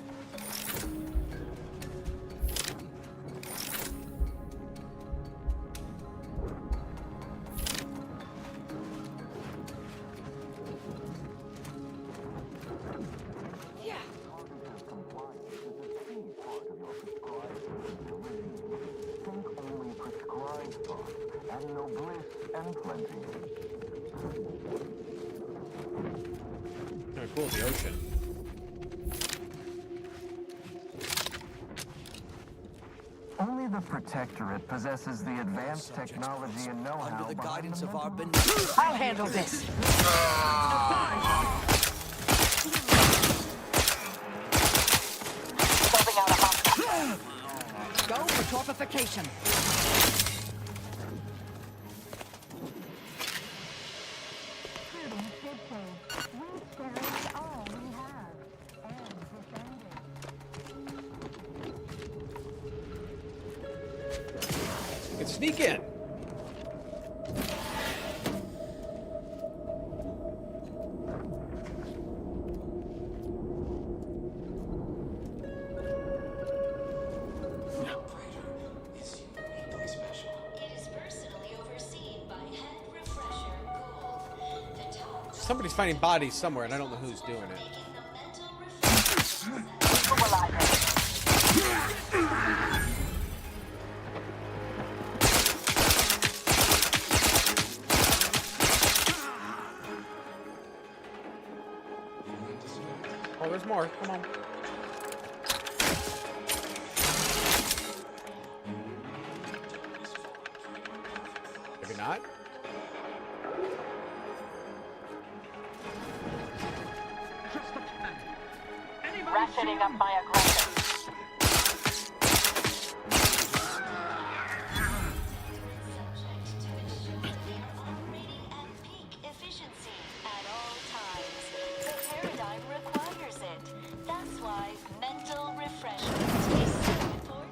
And no bliss and plenty. Kind of cool, the ocean. Only the Protectorate possesses the advanced technology and know-how under the guidance of our I'll handle this. Building out a hot. Go for torpification. You can sneak in. Somebody's finding bodies somewhere, and I don't know who's doing it. Oh, there's more. Come on. Maybe not. Ratcheting up my aggression.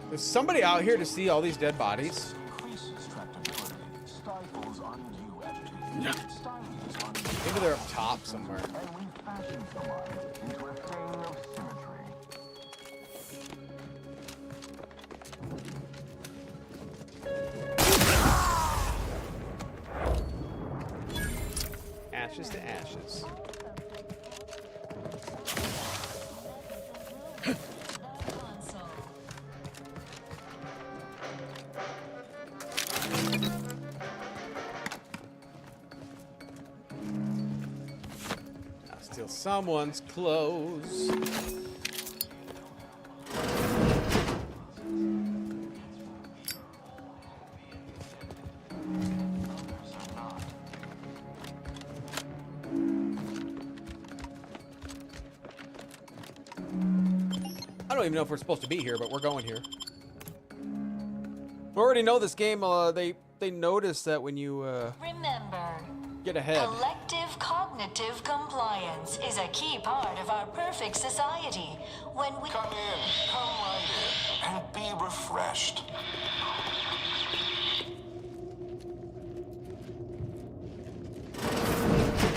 There's somebody out here to see all these dead bodies. Maybe they're up top somewhere. Ashes to ashes. I'll steal someone's clothes. I don't even know if we're supposed to be here, but we're going here. We already know this game. They notice that when you Remember, get ahead. collective cognitive compliance is a key part of our perfect society. When we Come right in, and be refreshed.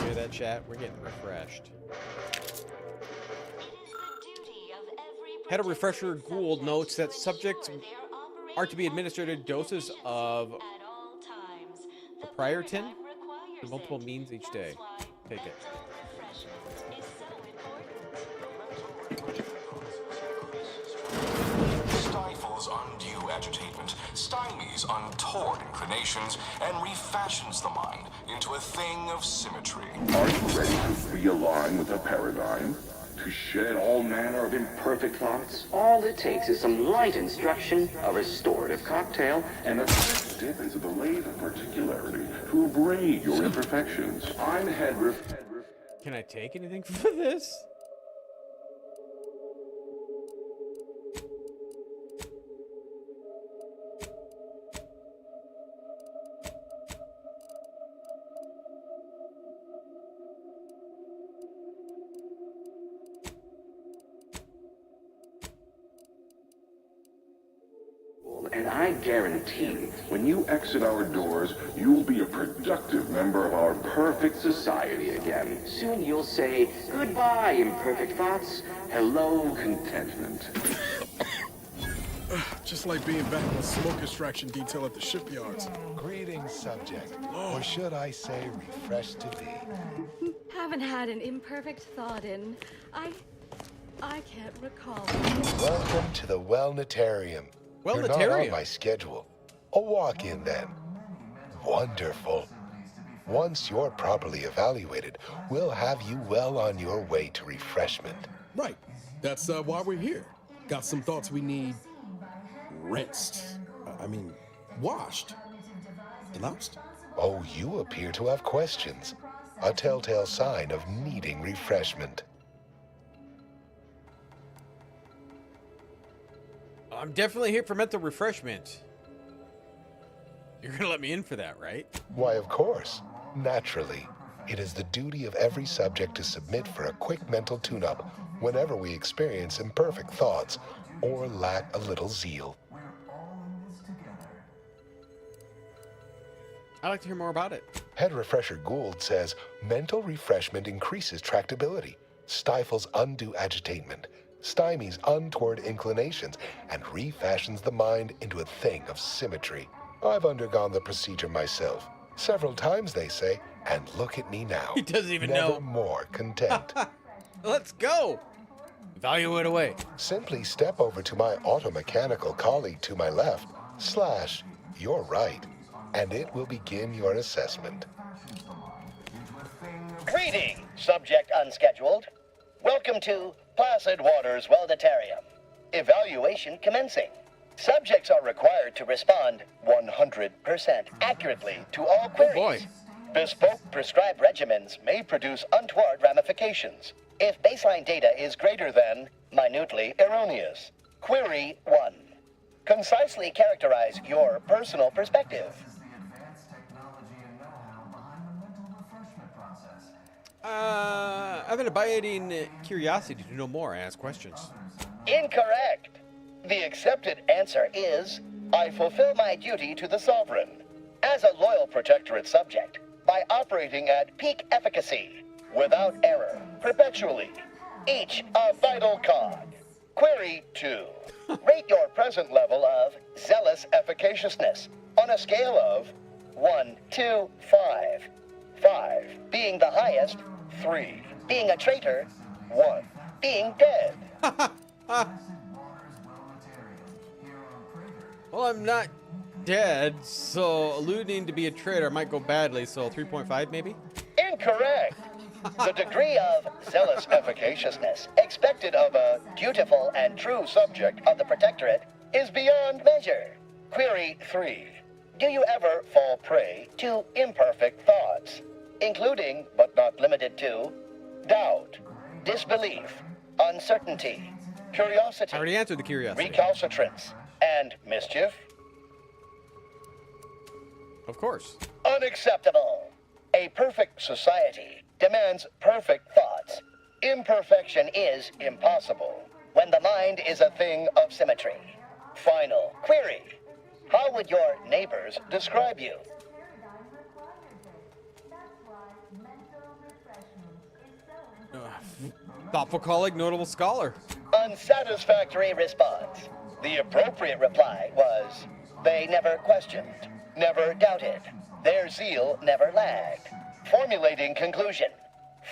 Hear that, chat? We're getting refreshed. Head of Refresher Gould notes that subjects are to be administered doses of proprietin to multiple means each day. Take it. Stifles undue agitation, stymies untoward inclinations, and refashions the mind into a thing of symmetry. Are you ready to realign with the paradigm? To shed all manner of imperfect thoughts? All it takes is some light instruction, a restorative cocktail, And the dip into the lathe of particularity to abrade your imperfections. I'm Can I take anything for this? And I guarantee, when you exit our doors, you'll be a productive member of our perfect society again. soon you'll say, goodbye, imperfect thoughts, hello, Contentment. Just like being back on smoke extraction detail at the shipyards. Greetings, subject. Or should I say, refreshed to be. Haven't had an imperfect thought in. I can't recall. Welcome to the Wellnetarium. You're not on my schedule. A walk-in then. Wonderful. Once you're properly evaluated, we'll have you well on your way to refreshment. Right. That's why we're here. Got some thoughts we need rinsed. I mean, washed. Loused? Oh, you appear to have questions. A telltale sign of needing refreshment. I'm definitely here for mental refreshment. You're gonna let me in for that, right? Why, of course. Naturally. It is the duty of every subject to submit for a quick mental tune-up whenever we experience imperfect thoughts or lack a little zeal. I'd like to hear more about it. Head Refresher Gould says mental refreshment increases tractability, stifles undue agitation, stymies untoward inclinations, and refashions the mind into a thing of symmetry. I've undergone the procedure myself. Several times, they say, and look at me now. He doesn't even Never know. more content. Let's go. Evaluate away. Simply step over to my automechanical colleague to my left, / your right, and it will begin your assessment. Greeting, subject unscheduled. Welcome to Placid Waters Welditarium. Evaluation commencing. Subjects are required to respond 100% accurately to all queries. Oh boy. Bespoke prescribed regimens may produce untoward ramifications if baseline data is greater than minutely erroneous. Query 1. Concisely characterize your personal perspective. I have an abiding curiosity to know more and ask questions. Incorrect. The accepted answer is, I fulfill my duty to the Sovereign as a loyal protectorate subject by operating at peak efficacy, without error, perpetually, each a vital cog. Query 2. Rate your present level of zealous efficaciousness on a scale of 1 to 5. 5 being the highest, 3 being a traitor, 1 being dead. Well, I'm not dead, so alluding to be a traitor might go badly, so 3.5 maybe? Incorrect. The degree of zealous efficaciousness expected of a dutiful and true subject of the Protectorate is beyond measure. Query 3. Do you ever fall prey to imperfect thoughts, including, but not limited to, doubt, disbelief, uncertainty, curiosity, I already answered the curiosity. recalcitrance, and mischief? Of course. Unacceptable. A perfect society demands perfect thoughts. Imperfection is impossible when the mind is a thing of symmetry. Final query. How would your neighbors describe you? Thoughtful colleague, notable scholar. Unsatisfactory response. The appropriate reply was, they never questioned, never doubted. Their zeal never lagged. Formulating conclusion.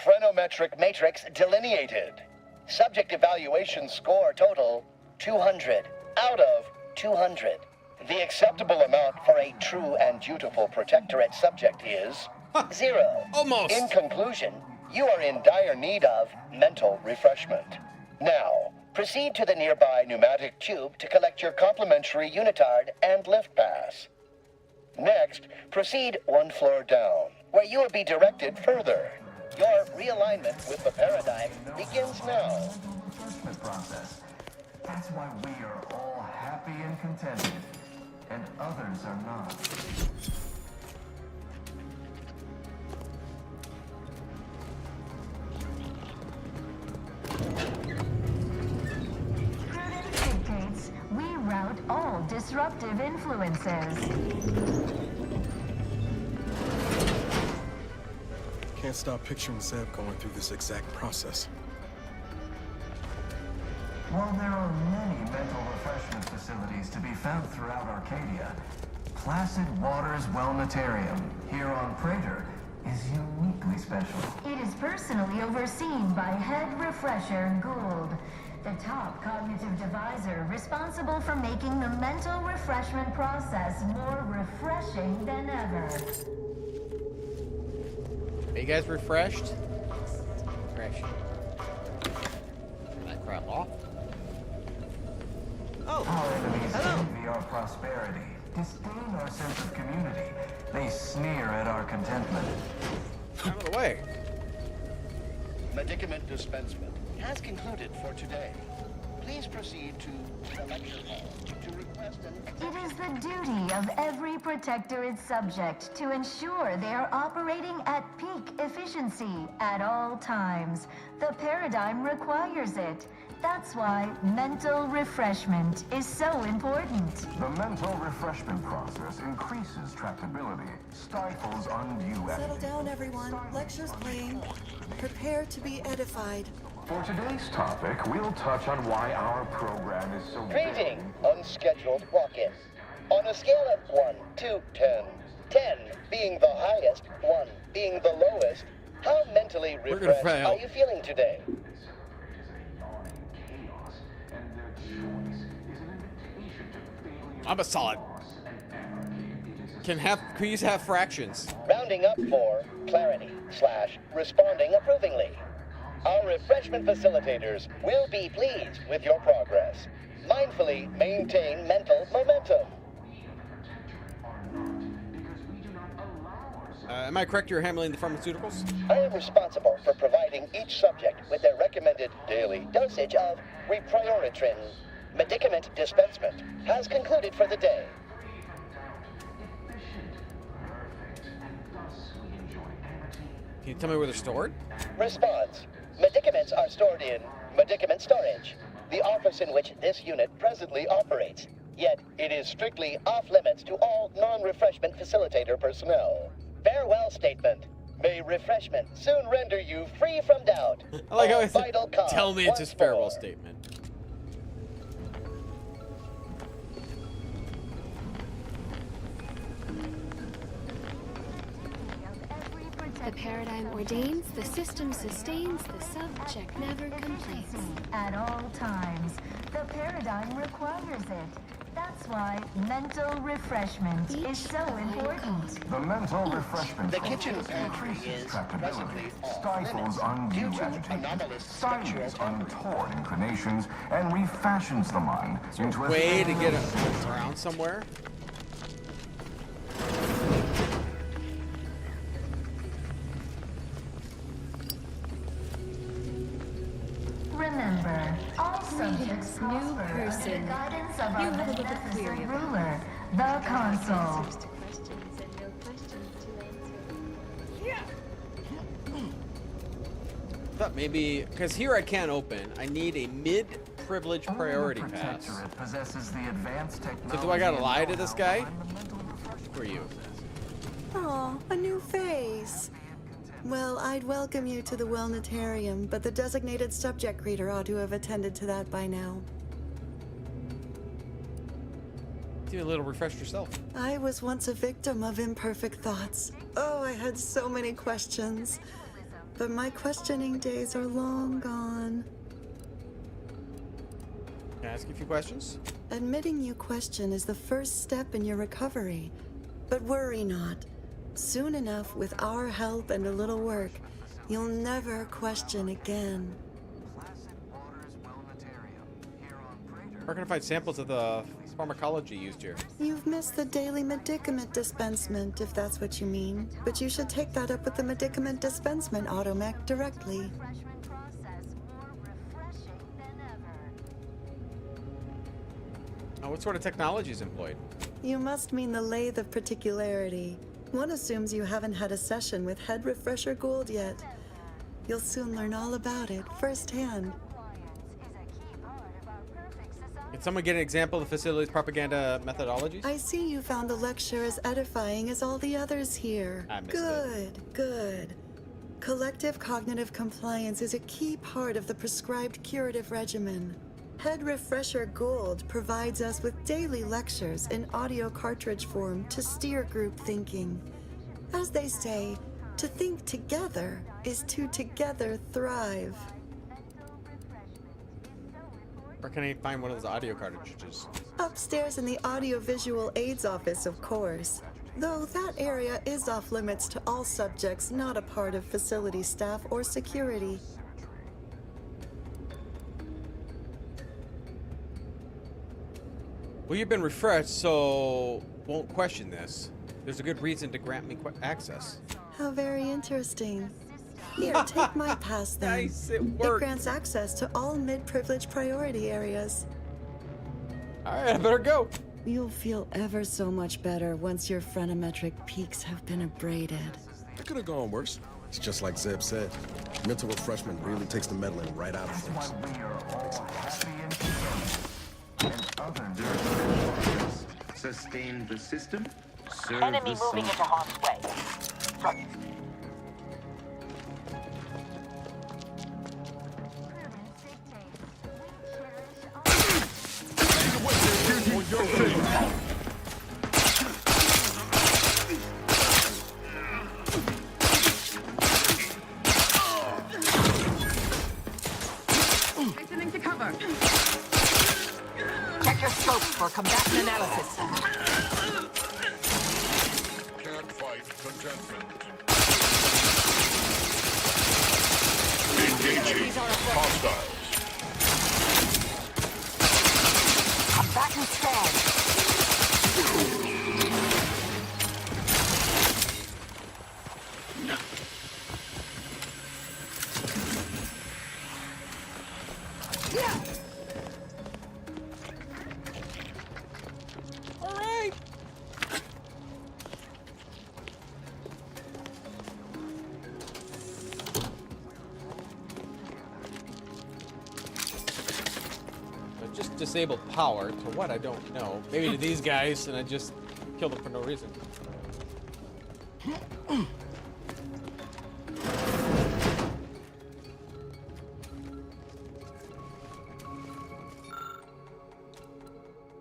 Phrenometric matrix delineated. Subject evaluation score total 200 out of 200. The acceptable amount for a true and dutiful protectorate subject is 0. Almost. In conclusion, you are in dire need of mental refreshment. Now, proceed to the nearby pneumatic tube to collect your complimentary unitard and lift pass. Next, proceed 1 floor down, where you will be directed further. Your realignment with the paradigm begins now. Process. That's why we are all happy and contented, and others are not. Prudence dictates we rout all disruptive influences. Can't stop picturing Zeb going through this exact process. While there are many mental refreshment facilities to be found throughout Arcadia, Placid Waters Wellnatarium here on Prater is uniquely special. It is personally overseen by Head Refresher Gould, the top cognitive deviser responsible for making the mental refreshment process more refreshing than ever. Are you guys refreshed? Fresh. Can I crap off? Our enemies envy our prosperity, disdain our sense of community. They sneer at our contentment. Out of the way. Medicament dispensement has concluded for today. Please proceed to the lecture hall to request an... It is the duty of every Protectorate subject to ensure they are operating at peak efficiency at all times. The paradigm requires it. That's why mental refreshment is so important. The mental refreshment process increases tractability, stifles undue Settle energy. down, everyone. Lecture's playing. Prepare to be edified. For today's topic, we'll touch on why our program is so Greeting, unscheduled walk-in. On a scale of 1 to 10, 10 being the highest, 1 being the lowest, how mentally refreshed are you feeling today? I'm a solid. Can you have fractions? Rounding up for clarity / responding approvingly. Our refreshment facilitators will be pleased with your progress. Mindfully maintain mental momentum. Am I correct you're handling the pharmaceuticals? I am responsible for providing each subject with their recommended daily dosage of reprioritrin. Medicament dispensement has concluded for the day. Can you tell me where they're stored? Response. Medicaments are stored in medicament storage, the office in which this unit presently operates. Yet, it is strictly off-limits to all non-refreshment facilitator personnel. Farewell statement. May refreshment soon render you free from doubt. I like how All I said, vital cause tell me it's his once farewell more. statement. The paradigm ordains, the system sustains, the subject never complains. At all times, the paradigm requires it. That's why mental refreshment is so important. The mental refreshment The kitchen process pantry increases is tractability, presently stifles off-limits undue due to agitation, anomalous stymies sexual untoward inclinations, and refashions the mind into a Way to get around somewhere. Remember, all subjects new prosper under the person. guidance of You our have a little beneficent query about ruler, the console. Answers to questions and no questions to answer. Thought maybe because here I can't open. I need a mid-privilege priority the pass. Protectorate possesses the advanced technology. So do I gotta and lie to this know-how guy? behind the mental refreshment Who are you? Aw, a new face. Well, I'd welcome you to the Wellnetarium, but the designated subject reader ought to have attended to that by now. Do a little refresh yourself. I was once a victim of imperfect thoughts. Oh, I had so many questions. But my questioning days are long gone. Can I ask you a few questions? Admitting you question is the first step in your recovery. But worry not. Soon enough, with our help and a little work, you'll never question again. Where can I find samples of the pharmacology used here? You've missed the daily medicament dispensement, if that's what you mean. But you should take that up with the medicament dispensement automech directly. What sort of technology is employed? You must mean the lathe of particularity. One assumes you haven't had a session with Head Refresher Gould yet. You'll soon learn all about it firsthand. Can someone get an example of the facility's propaganda methodologies? I see you found the lecture as edifying as all the others here. I missed Good, good. Collective cognitive compliance is a key part of the prescribed curative regimen. Head Refresher Gould provides us with daily lectures in audio cartridge form to steer group thinking. As they say, to think together is to together thrive. Where can I find one of those audio cartridges? Upstairs in the audiovisual aids office, of course. Though that area is off limits to all subjects not a part of facility staff or security. Well, you've been refreshed, so won't question this. There's a good reason to grant me access. How very interesting. Here, take my pass then. Nice, it It worked. grants access to all mid-privileged priority areas. Alright, I better go. You'll feel ever so much better once your phrenometric peaks have been abraded. It could have gone worse. It's just like Zeb said. Mental refreshment really takes the meddling right out of things. We are all happy and content. And others Sustain the system. Serve Enemy the moving song. into harm's way. Hastening to cover. Check your scopes for combatant analysis. Can't fight contentment. Engaging hostiles. Combatant scan. Alright. I just disabled power to what I don't know. Maybe to these guys, and I just killed them for no reason.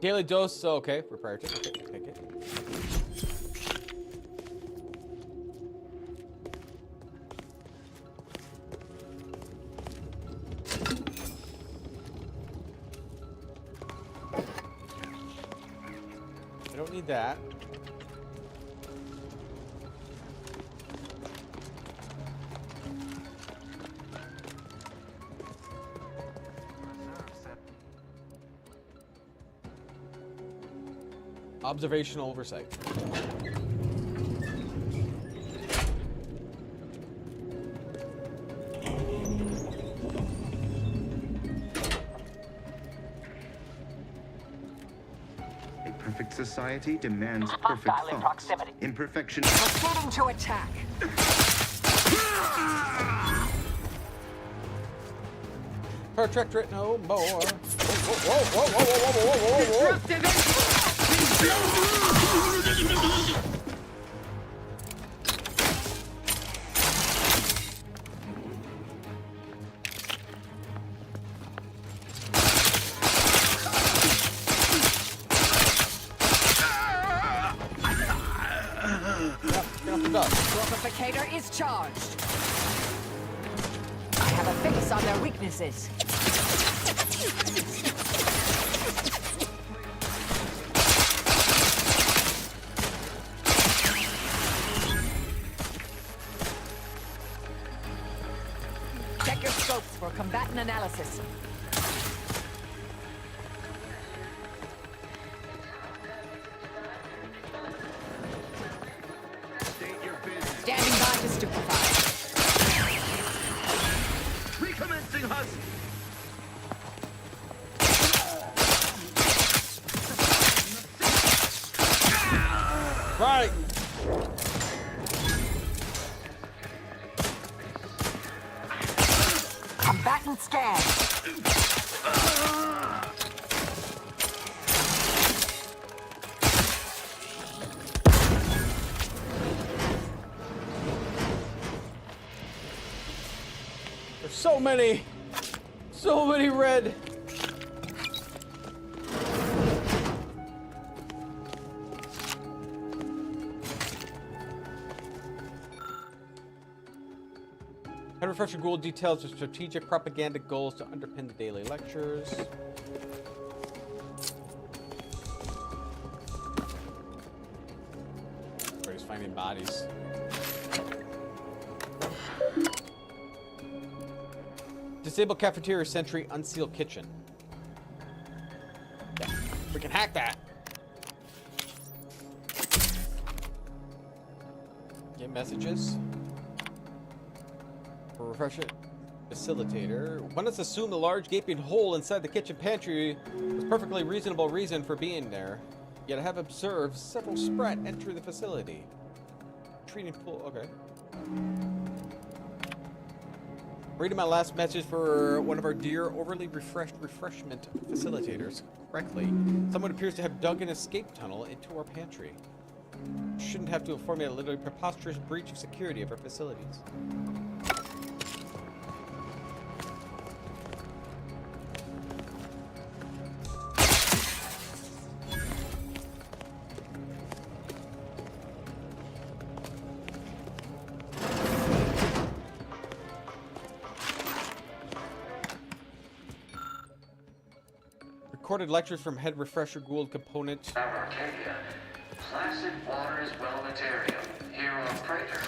Daily dose, so okay, repair ticket, okay, take it. I don't need that. Observational oversight. A perfect society demands perfect Hostile in thoughts. proximity. Imperfection. Proceeding to attack. Protectorate no more. Whoa. Purificator is charged. I have a fix on their weaknesses. Check your scopes for combatant analysis. Standing by to stupefy. Recommencing husk. Right. Combatant scan. There's so many red. Head refresher Gould details the strategic propaganda goals to underpin the daily lectures. Everybody's finding bodies. Disable cafeteria sentry, unseal kitchen. Yeah, we can hack that. Okay, messages. For refreshment facilitator. One has assumed the large gaping hole inside the kitchen pantry was perfectly reasonable reason for being there. Yet I have observed several Sprat enter the facility. Treating full. Okay. Reading my last message for one of our dear overly refreshed refreshment facilitators correctly. Someone appears to have dug an escape tunnel into our pantry. Shouldn't have to inform me a literally preposterous breach of security of our facilities. Recorded lectures from Head Refresher Gould component. Arcadia. Placid Waters Wellnatarium here on Prater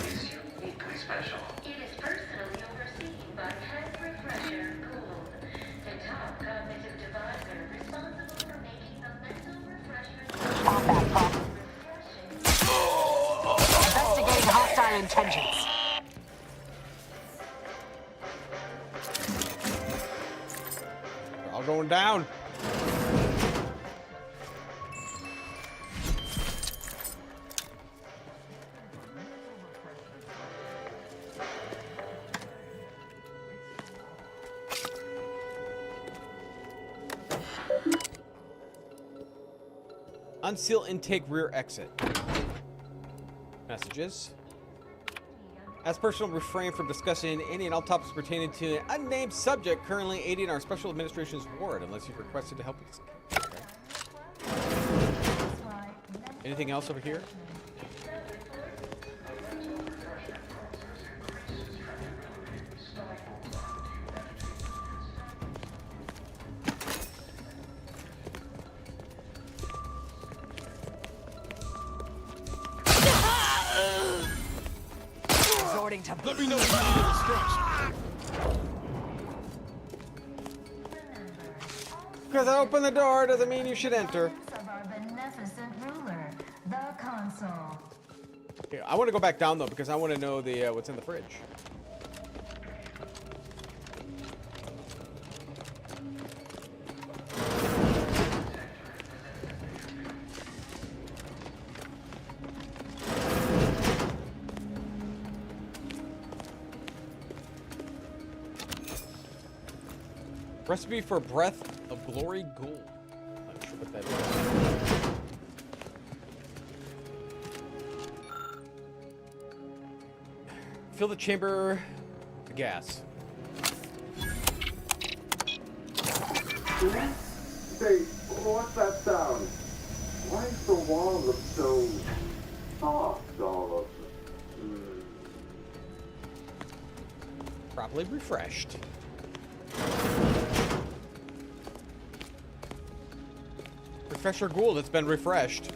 is uniquely special. It is personally overseen by Head Refresher Gould, the top cognitive divisor responsible for making the mental refreshment Investigating hostile intentions. They're all going down. Unseal intake rear exit. Messages. As personal, refrain from discussing any and all topics pertaining to an unnamed subject currently aiding our special administration's ward, unless you've requested to help us. Okay. Anything else over here? Let me know if you need instructions. Because I open the door doesn't mean you should enter. of our beneficent ruler, the console. Okay, I want to go back down though because I want to know the what's in the fridge. Recipe for Breath of Glory Gold. Not sure what that is. Fill the chamber with gas. Hey, what's that sound? Why is the wall look so soft all of Properly refreshed. Refresher Gould, it's been refreshed.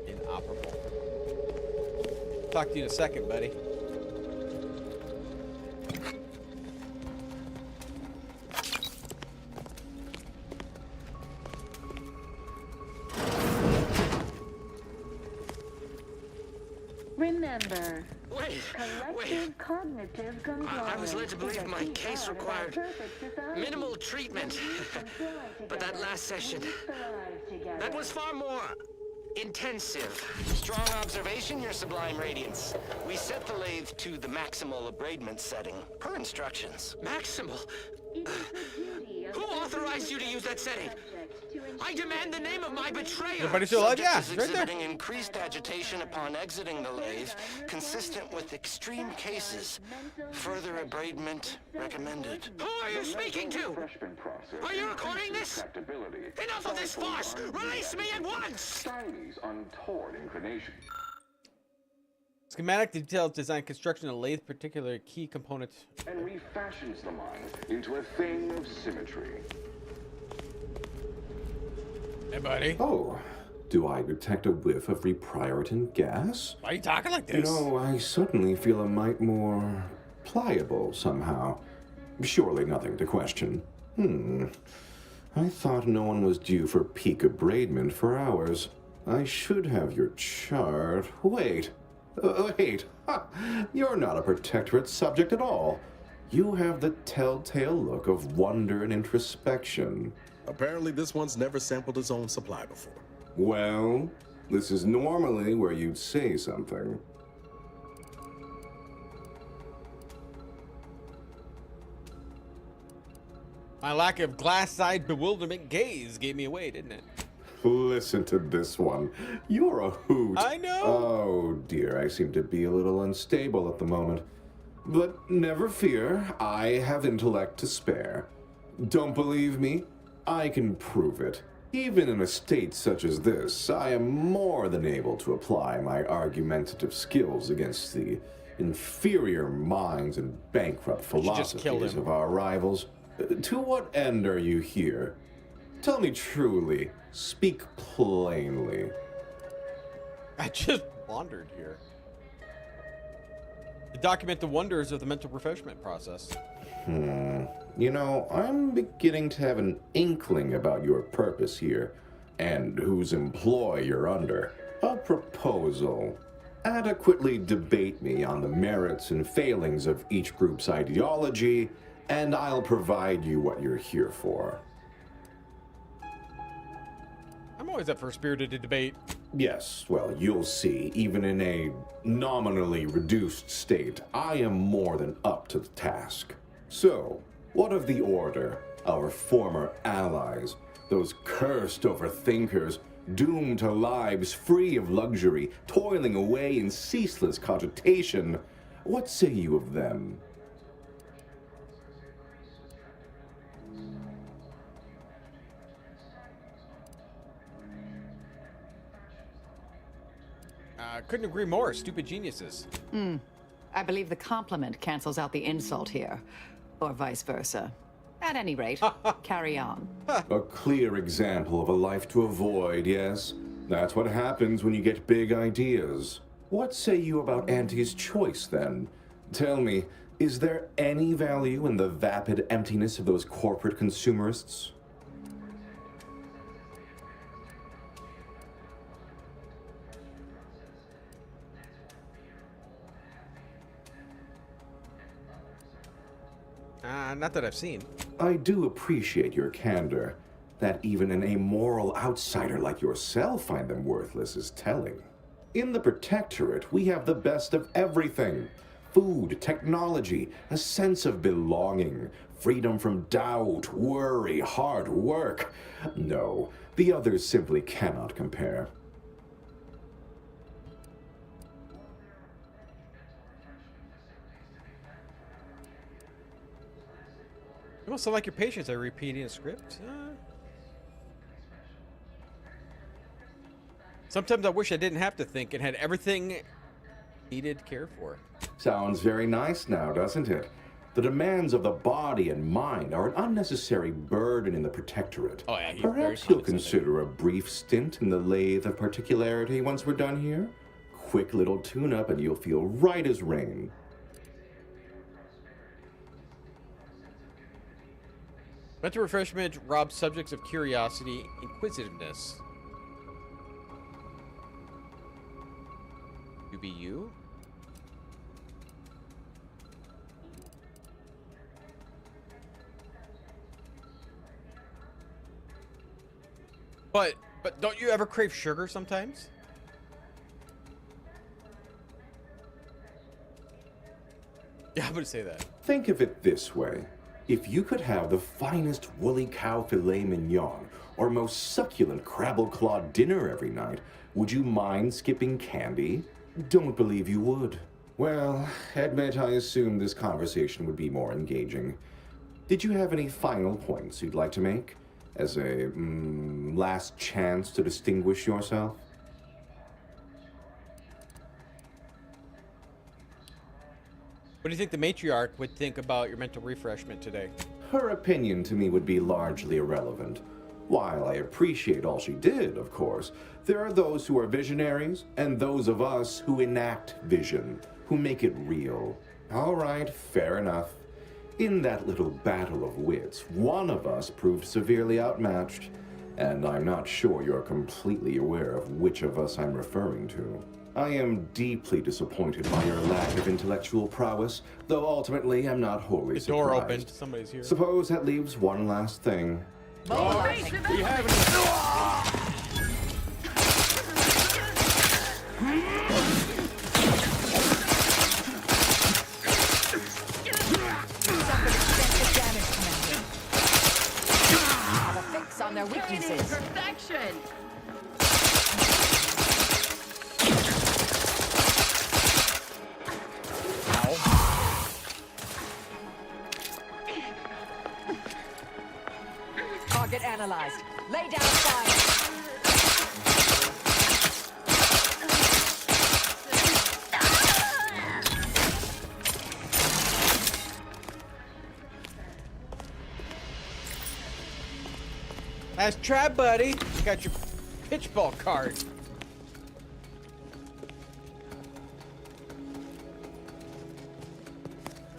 Inoperable. Talk to you in a second, buddy. Remember, Wait. collective cognitive compliance. I was led to believe my case required minimal treatment. But that last session, that was far more intensive. Strong observation, Your Sublime Radiance. We set the lathe to the maximal abradement setting, per instructions. Maximal? Who authorized you to use that setting? I demand the name of my betrayer. Everybody still alive? Yeah, Subject is right there. exhibiting increased agitation upon exiting the lathe, consistent with extreme cases. Further abradement recommended. Who are you speaking to? Are you recording this? Enough of this farce! Release me at once! Chinese untoward inclination. Schematic details design construction of lathe particular key components. And refashions the mind into a thing of symmetry. Hey, buddy. Oh, do I detect a whiff of reprioritin gas? Why are you talking like You this? know, I certainly feel a mite more pliable somehow. Surely nothing to question. I thought no one was due for peak abradement for hours. I should have your chart. Wait. Wait. Ha! You're not a Protectorate subject at all. You have the telltale look of wonder and introspection. Apparently this one's never sampled its own supply before. Well, this is normally where you'd say something. My lack of glass-eyed bewilderment gaze gave me away, didn't it? Listen to this one. You're a hoot. I know. Oh dear, I seem to be a little unstable at the moment. But never fear, I have intellect to spare. Don't believe me? I can prove it. Even in a state such as this, I am more than able to apply my argumentative skills against the inferior minds and bankrupt philosophies of our rivals. To what end are you here? Tell me truly. Speak plainly. I just wandered here. To document the wonders of the mental refreshment process. You know, I'm beginning to have an inkling about your purpose here, and whose employ you're under. A proposal. Adequately debate me on the merits and failings of each group's ideology, and I'll provide you what you're here for. I'm always up for a spirited debate. Yes, well, you'll see. Even in a nominally reduced state, I am more than up to the task. So, what of the Order, our former allies, those cursed overthinkers, doomed to lives free of luxury, toiling away in ceaseless cogitation? What say you of them? Couldn't agree more. Stupid geniuses. I believe the compliment cancels out the insult here. Or vice versa. At any rate, carry on. A clear example of a life to avoid, yes? That's what happens when you get big ideas. What say you about Auntie's choice, then? Tell me, is there any value in the vapid emptiness of those corporate consumerists? Not that I've seen. I do appreciate your candor. That even an amoral outsider like yourself find them worthless is telling. In the Protectorate, we have the best of everything. Food, technology, a sense of belonging, freedom from doubt, worry, hard work. No, the others simply cannot compare. You must sound like your patients are repeating a script. Sometimes I wish I didn't have to think and had everything needed cared for. Sounds very nice now, doesn't it? The demands of the body and mind are an unnecessary burden in the Protectorate. Oh, yeah, Perhaps you'll consider a brief stint in the lathe of particularity once we're done here. Quick little tune-up and you'll feel right as rain. Mental refreshment robs subjects of curiosity, inquisitiveness. You be you? But don't you ever crave sugar sometimes? Yeah, I'm gonna say that. Think of it this way. If you could have the finest woolly cow filet mignon or most succulent crabble-clawed dinner every night, would you mind skipping candy? Don't believe you would. Well, admit I assumed this conversation would be more engaging. Did you have any final points you'd like to make? As a, last chance to distinguish yourself? What do you think the matriarch would think about your mental refreshment today? Her opinion to me would be largely irrelevant. While I appreciate all she did, of course, there are those who are visionaries and those of us who enact vision, who make it real. All right, fair enough. In that little battle of wits, one of us proved severely outmatched, and I'm not sure you're completely aware of which of us I'm referring to. I am deeply disappointed by your lack of intellectual prowess, though ultimately I'm not wholly surprised. The door opened. Somebody's here. Suppose that leaves one last thing. We have On their weaknesses. Perfection! Target analyzed. Lay down fire. Nice try, buddy. Got your pitchball card.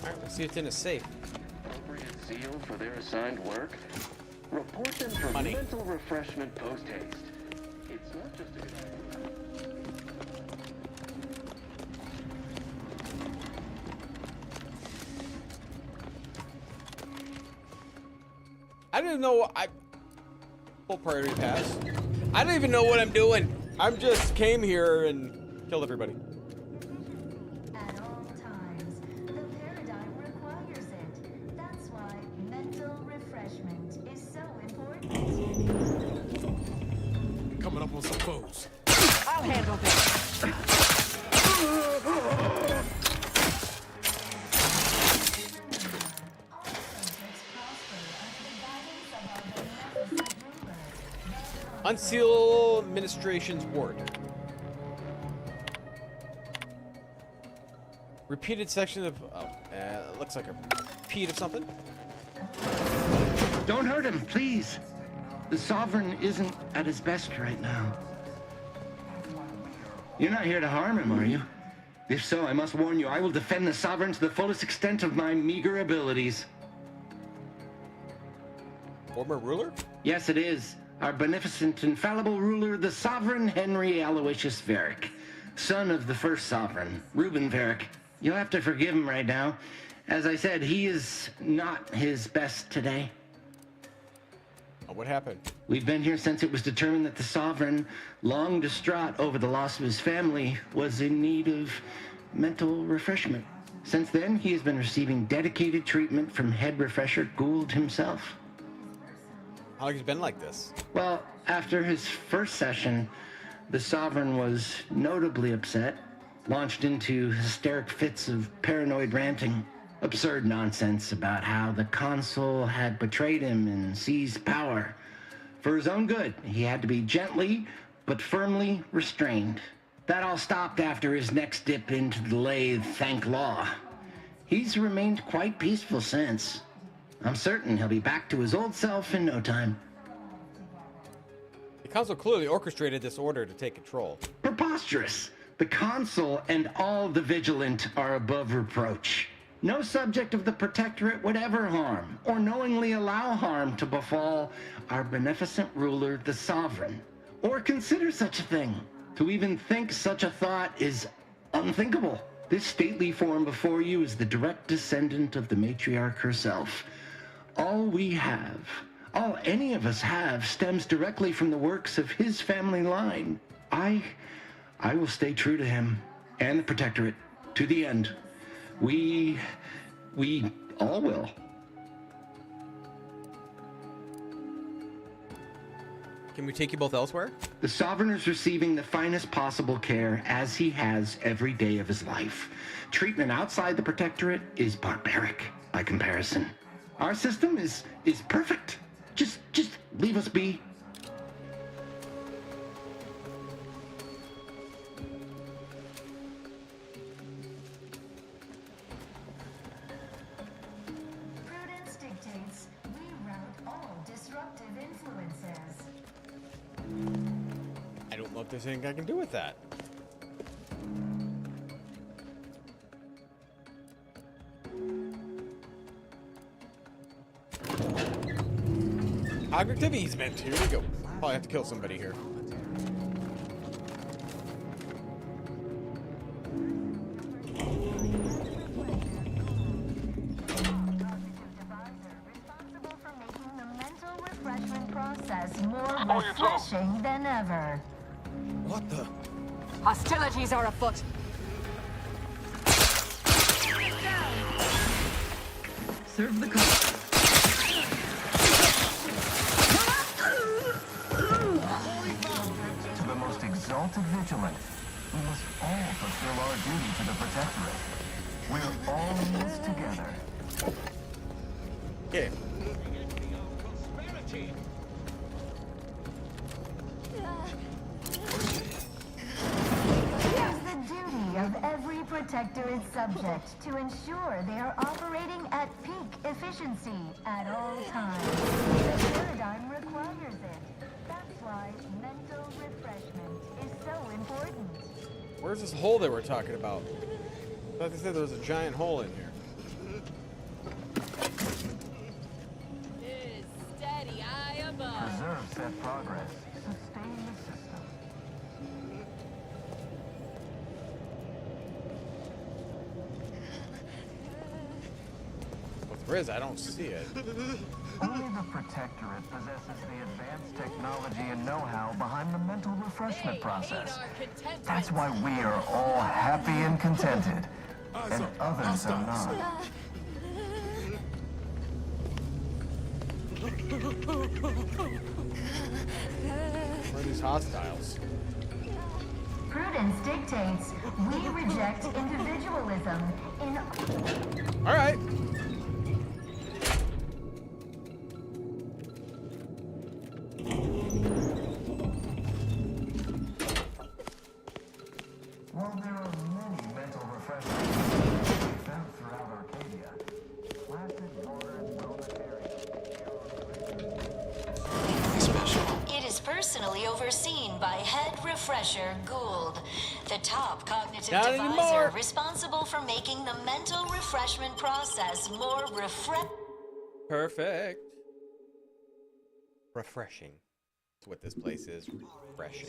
Alright, let's see what's in a safe. Appropriate seal for their assigned work. Report them for mental refreshment post-haste. It's not just a good idea. I don't even know. Full priority pass. I don't even know what I'm doing. I'm just came here and killed everybody. At all times, the paradigm requires it. That's why mental refreshment is so important. Coming up on some foes. I'll handle this. Unseal Administration's Ward. Repeated section of... looks like a repeat of something. Don't hurt him, please. The Sovereign isn't at his best right now. You're not here to harm him, are you? If so, I must warn you, I will defend the Sovereign to the fullest extent of my meager abilities. Former ruler? Yes, it is. Our beneficent, infallible ruler, the Sovereign Henry Aloysius Varick, son of the first Sovereign, Reuben Varick. You'll have to forgive him right now. As I said, he is not his best today. What happened? We've been here since it was determined that the Sovereign, long distraught over the loss of his family, was in need of mental refreshment. Since then, he has been receiving dedicated treatment from head refresher Gould himself. How long has it been like this? Well, after his first session, the Sovereign was notably upset, launched into hysteric fits of paranoid ranting, absurd nonsense about how the consul had betrayed him and seized power. For his own good, he had to be gently but firmly restrained. That all stopped after his next dip into the lathe, thank law. He's remained quite peaceful since. I'm certain he'll be back to his old self in no time. The council clearly orchestrated this order to take control. Preposterous! The consul and all the vigilant are above reproach. No subject of the Protectorate would ever harm, or knowingly allow harm to befall our beneficent ruler, the Sovereign, or consider such a thing. To even think such a thought is unthinkable. This stately form before you is the direct descendant of the matriarch herself. All we have, all any of us have, stems directly from the works of his family line. I will stay true to him and the Protectorate to the end. We all will. Can we take you both elsewhere? The Sovereign is receiving the finest possible care, as he has every day of his life. Treatment outside the Protectorate is barbaric by comparison. Our system is perfect. Just leave us be. Prudence dictates we rout all disruptive influences. I don't know if there's anything I can do with that. Cognitive easement. Here we go. Probably have to kill somebody here. More refreshing than ever. What the? Hostilities are afoot. Serve the cause. To the most exalted vigilant, we must all fulfill our duty to the Protectorate. We're all in this together. Okay. It is the duty of every Protectorate subject to ensure they are operating at peak efficiency at all times. The paradigm requires it. That's why mental refreshment is so important. Where's this hole they were talking about? I thought they said there was a giant hole in here. Steady eye above. Preserve said progress. Sustain the system. With Riz, I don't see it. Only the Protectorate possesses the advanced technology and know-how behind the mental refreshment process. That's why we are all happy and contented, and others are not. Where are these hostiles? Prudence dictates we reject individualism in... All right. While there are many mental refreshments to be found throughout Arcadia, placid water and It is personally overseen by Head Refresher Gould, the top cognitive Not devisor anymore. responsible for making the mental refreshment process more Perfect. Refreshing. That's what this place is. Refreshing.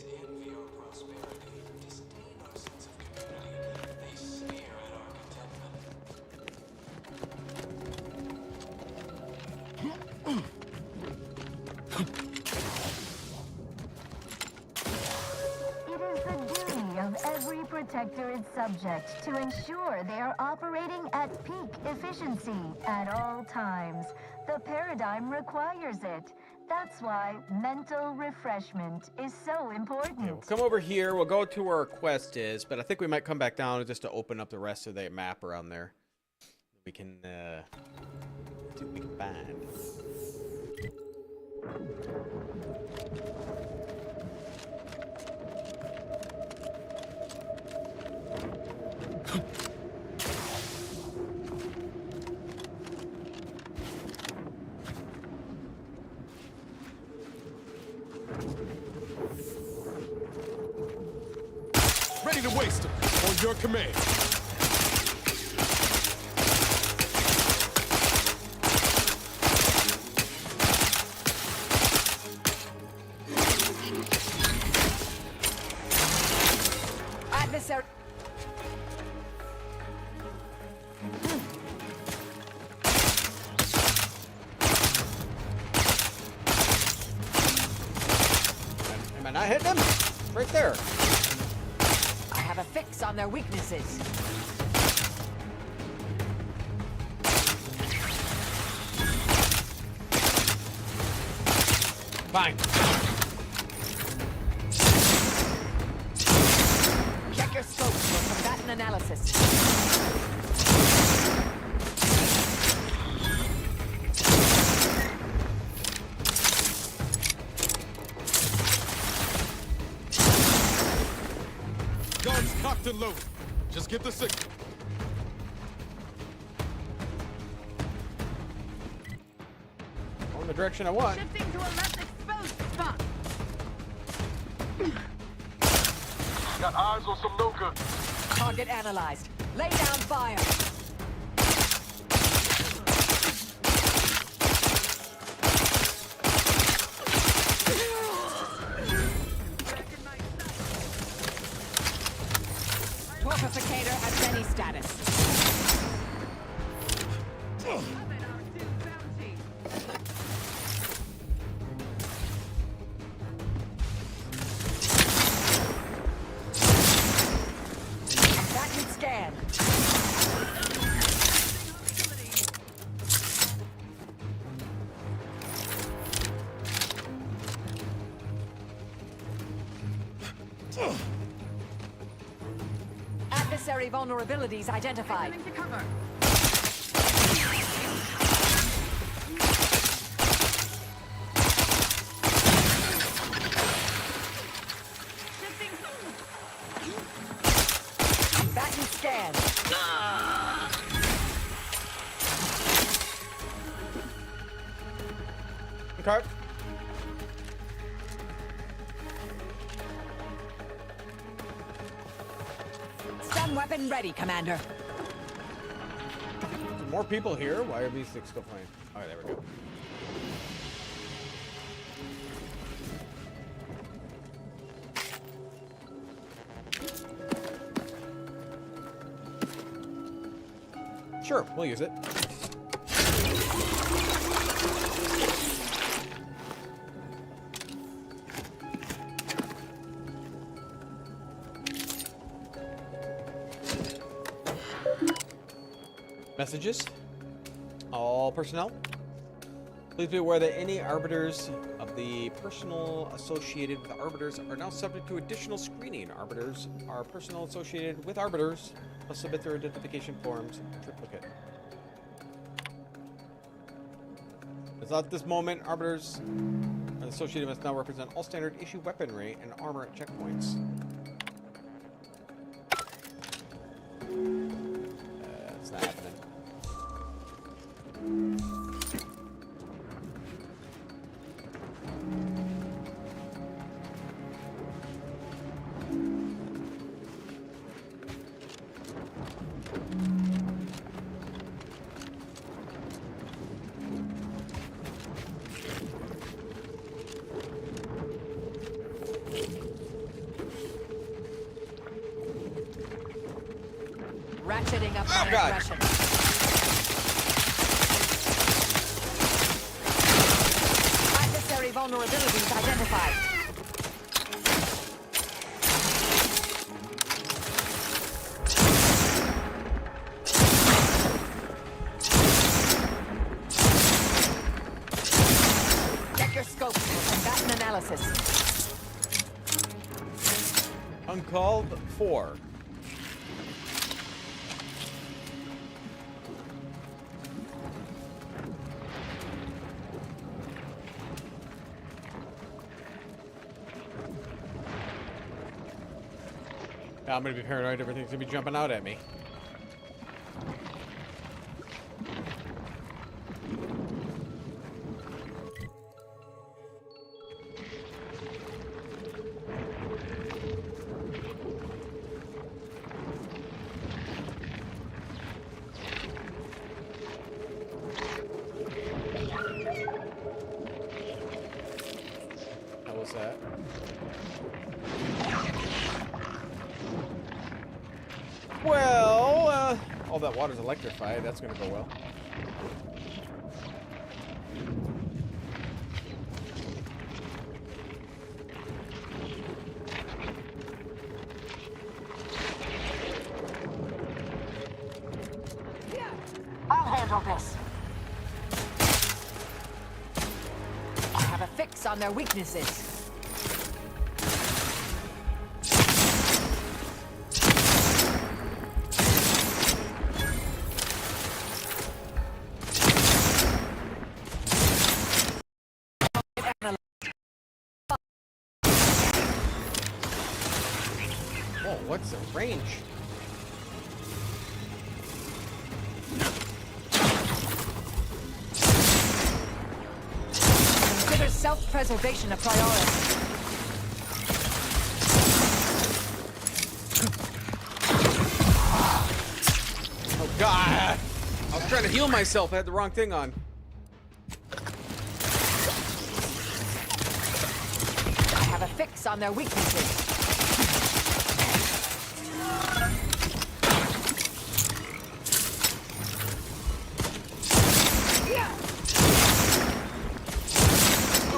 It is the duty of every Protectorate subject to ensure they are operating at peak efficiency at all times. The paradigm requires it. That's why mental refreshment is so important. Okay, we'll come over here. We'll go to where our quest is, but I think we might come back down just to open up the rest of the map around there. We can see what we can find. Ready to waste them. On your command. Adversary. Am I not hitting him? Right there. I have a fix on their weaknesses. Fine. Check your scopes for combatant analysis. Guns cocked and loaded. Just get the signal. Going the direction I want. Shifting to a less exposed spot. Got eyes on some no-good. Target analyzed. Lay down fire. again. Adversary vulnerabilities identified. Into cover. Baton scan. Okay. Stun weapon ready, Commander. More people here. Why are these six still playing? All right, there we go. Sure, we'll use it. Messages. All personnel. Please be aware that any arbiters of the personnel associated with arbiters are now subject to additional screening. Arbiters are personnel associated with arbiters must submit their identification forms in triplicate. As at this moment, arbiters associated must now represent all standard issue weaponry and armor at checkpoints. That's not happening. Ratcheting up my God. aggression. Adversary vulnerabilities identified. Check your scope for combatant analysis. Uncalled 4. I'm gonna be paranoid. Everything's gonna be jumping out at me. How was that? Well, all that water's electrified. That's gonna go well. I'll handle this. I have a fix on their weaknesses. Whoa, what's the range? Consider self-preservation a priority. Oh God! I was trying to heal myself. I had the wrong thing on. I have a fix on their weaknesses.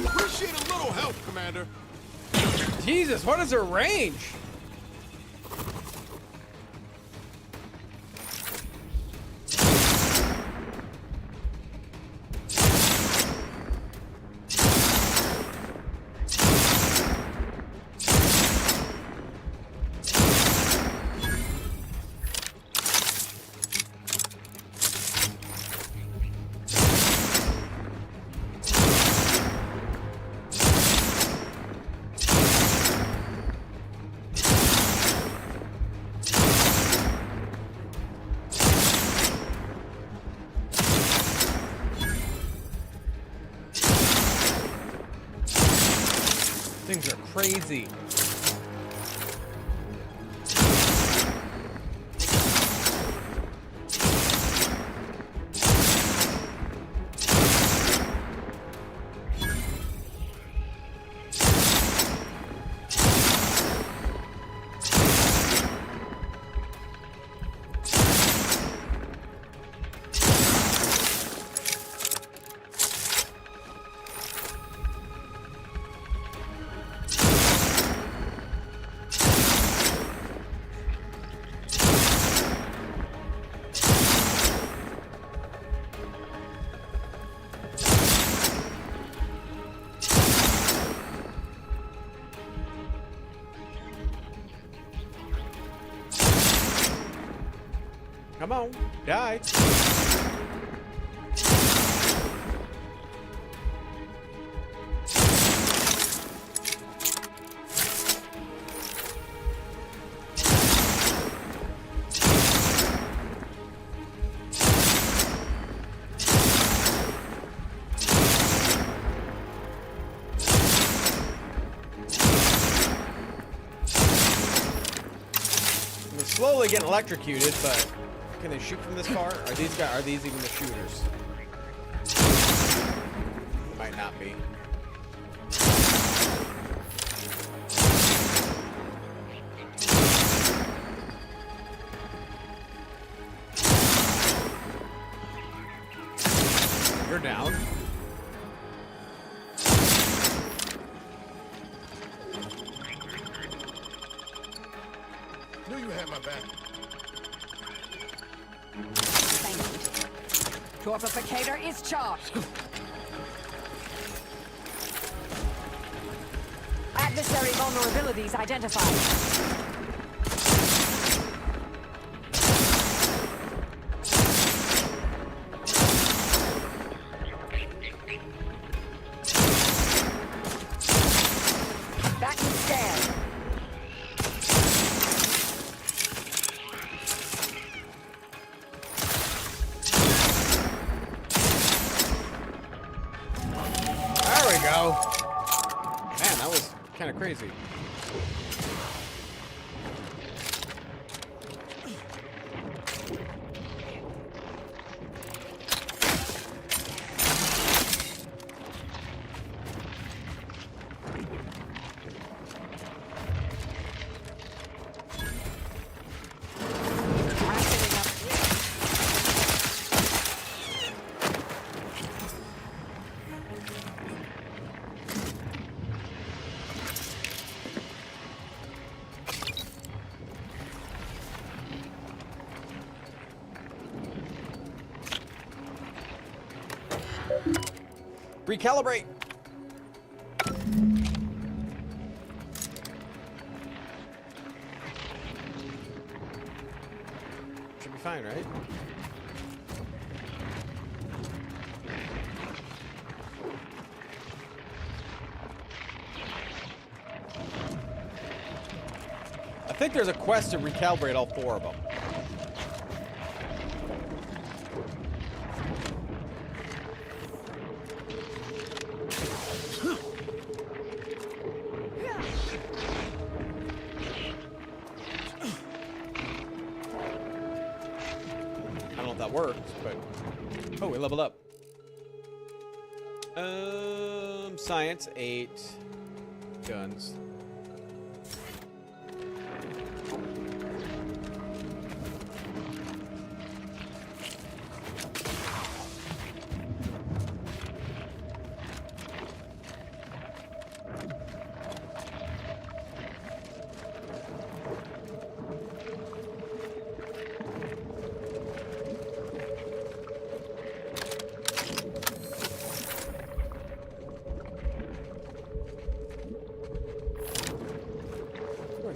Appreciate a little help, Commander. Jesus, what is her range? Things are crazy. Come on, die. We're slowly getting electrocuted, but can they shoot from this far? Are these even the shooters? Might not be. You're down. Knew you had my back. Torpificator is charged. Adversary vulnerabilities identified. Man, that was kind of crazy. Recalibrate. Should be fine, right? I think there's a quest to recalibrate all 4 of them. That worked, but oh, we leveled up. Science 8, guns.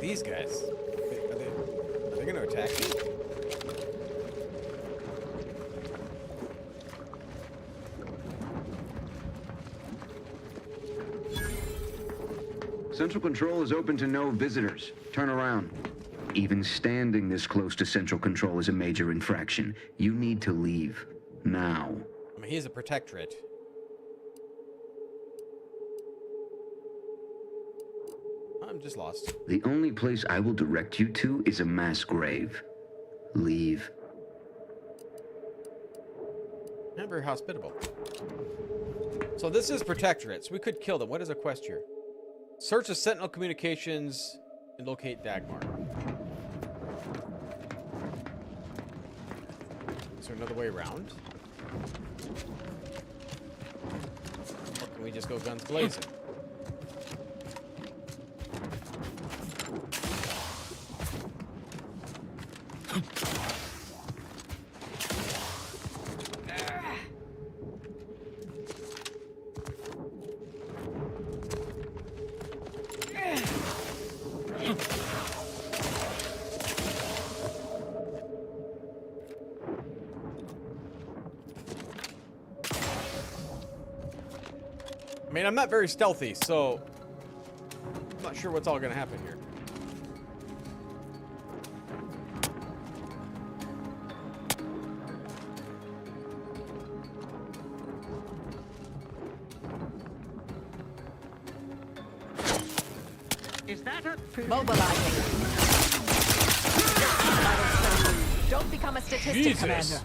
These guys, are they going to attack me? Central Control is open to no visitors. Turn around. Even standing this close to Central Control is a major infraction. You need to leave. Now. I mean, he's a protectorate. I'm just lost. The only place I will direct you to is a mass grave. Leave. Not very hospitable. So this is Protectorate, so we could kill them. What is a quest here? Search the Sentinel communications and locate Dagmar. Is there another way around? Or can we just go guns blazing? I mean, I'm not very stealthy, so I'm not sure what's all going to happen here. Is that a... Mobilizing. Don't become a statistic, Jesus. Commander.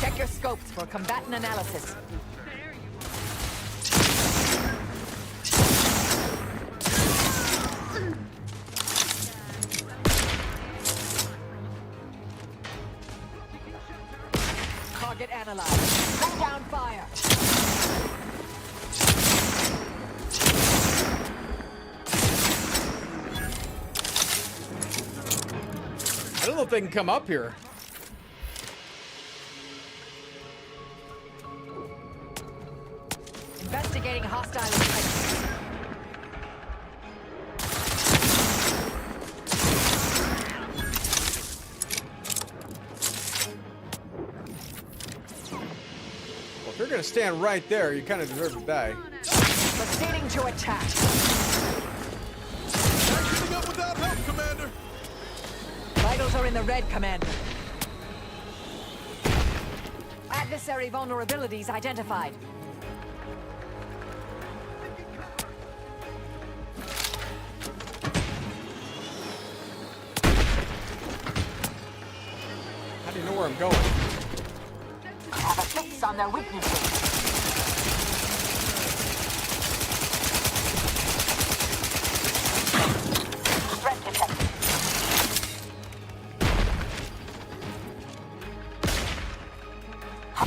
Check your scopes for combatant analysis. Target analyzed. Bring down fire. I don't know if they can come up here. Investigating hostile intelligence. Well, if you're going to stand right there, you kind of deserve to die. Proceeding to attack. Acting up without help, Commander. Vitals are in the red, Commander. Adversary vulnerabilities identified. How do you know where I'm going? Have a fix on their weaknesses. Threat detected.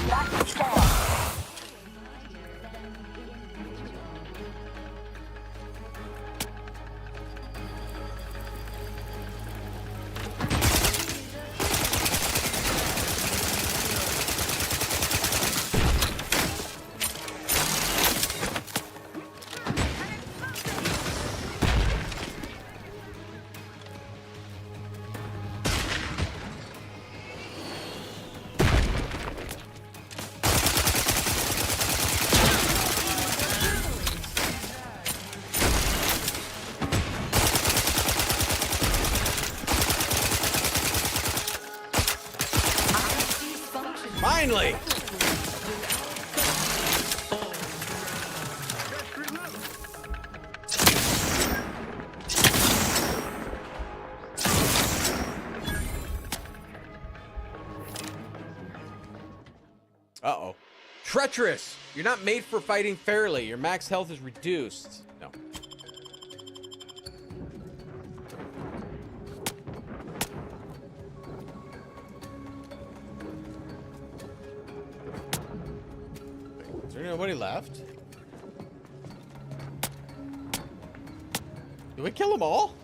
Back to scale. Finally! Uh-oh. Treacherous! You're not made for fighting fairly. Your max health is reduced. No. Is there nobody left? Did we kill them all?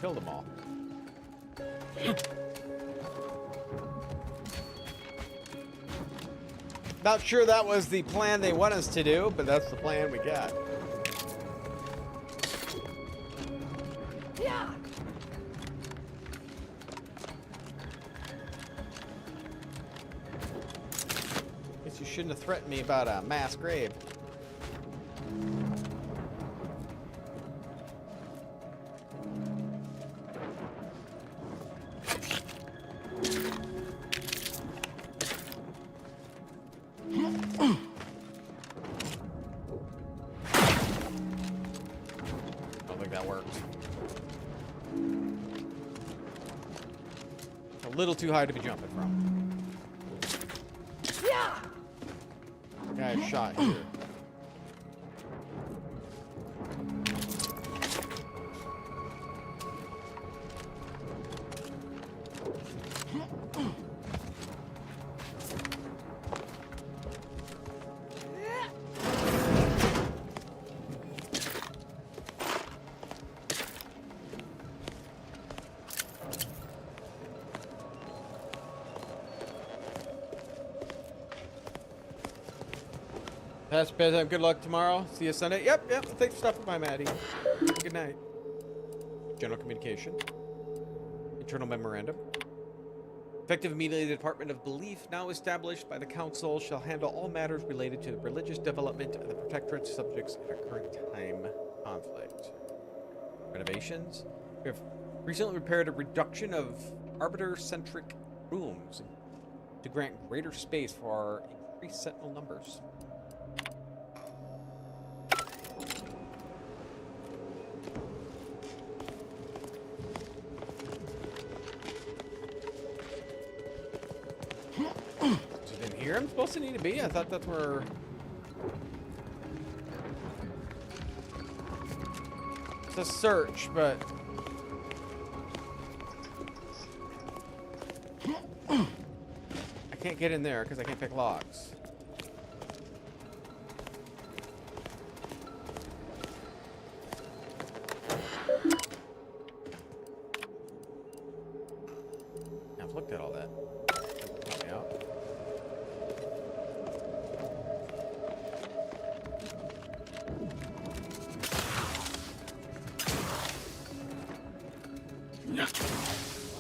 killed them all. Not sure that was the plan they want us to do, but that's the plan we got. Yeah. Guess you shouldn't have threatened me about a mass grave. A little too high to be jumping from. Yeah. Guy shot here. Past bedtime. Good luck tomorrow. See you Sunday. Yep. Thanks for stopping by, Maddie. Good night. General communication. Internal memorandum. Effective immediately, the Department of Belief, now established by the Council, shall handle all matters related to the religious development of the Protectorate subjects in a current time conflict. Renovations. We have recently repaired a reduction of arbiter-centric rooms to grant greater space for our increased sentinel numbers. Here I'm supposed to need to be? I thought that's where... It's a search, but... I can't get in there because I can't pick locks. I've looked at all that. Help me out.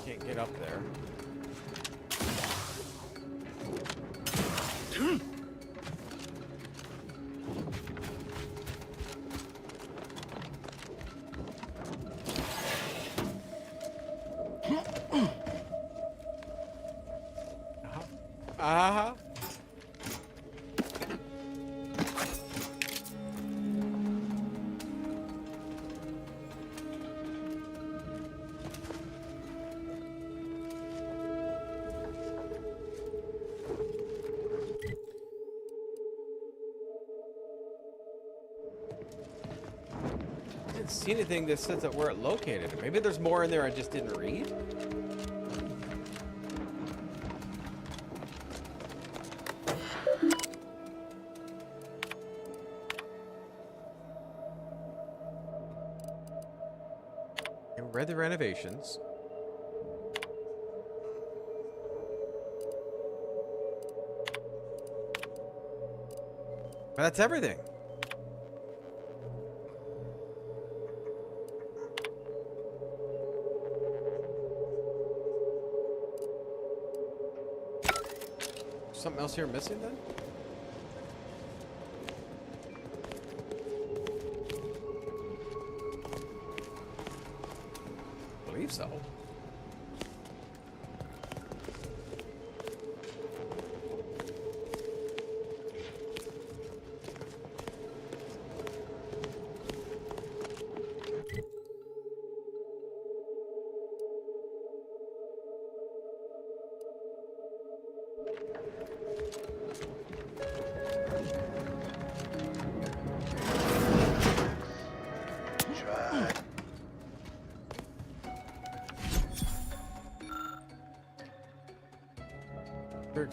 Can't get up there. Uh-huh. I didn't see anything that says that where it located. Maybe there's more in there I just didn't read. I read the renovations. But that's everything. Something else here missing then? I believe so.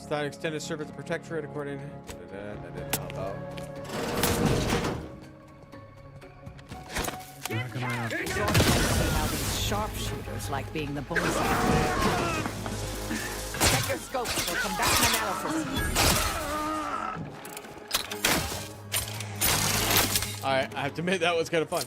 That extended service to Protectorate according to... See how these sharpshooters like being the bullseye. Check your scopes for combatant analysis. Alright, I have to admit that was kind of fun.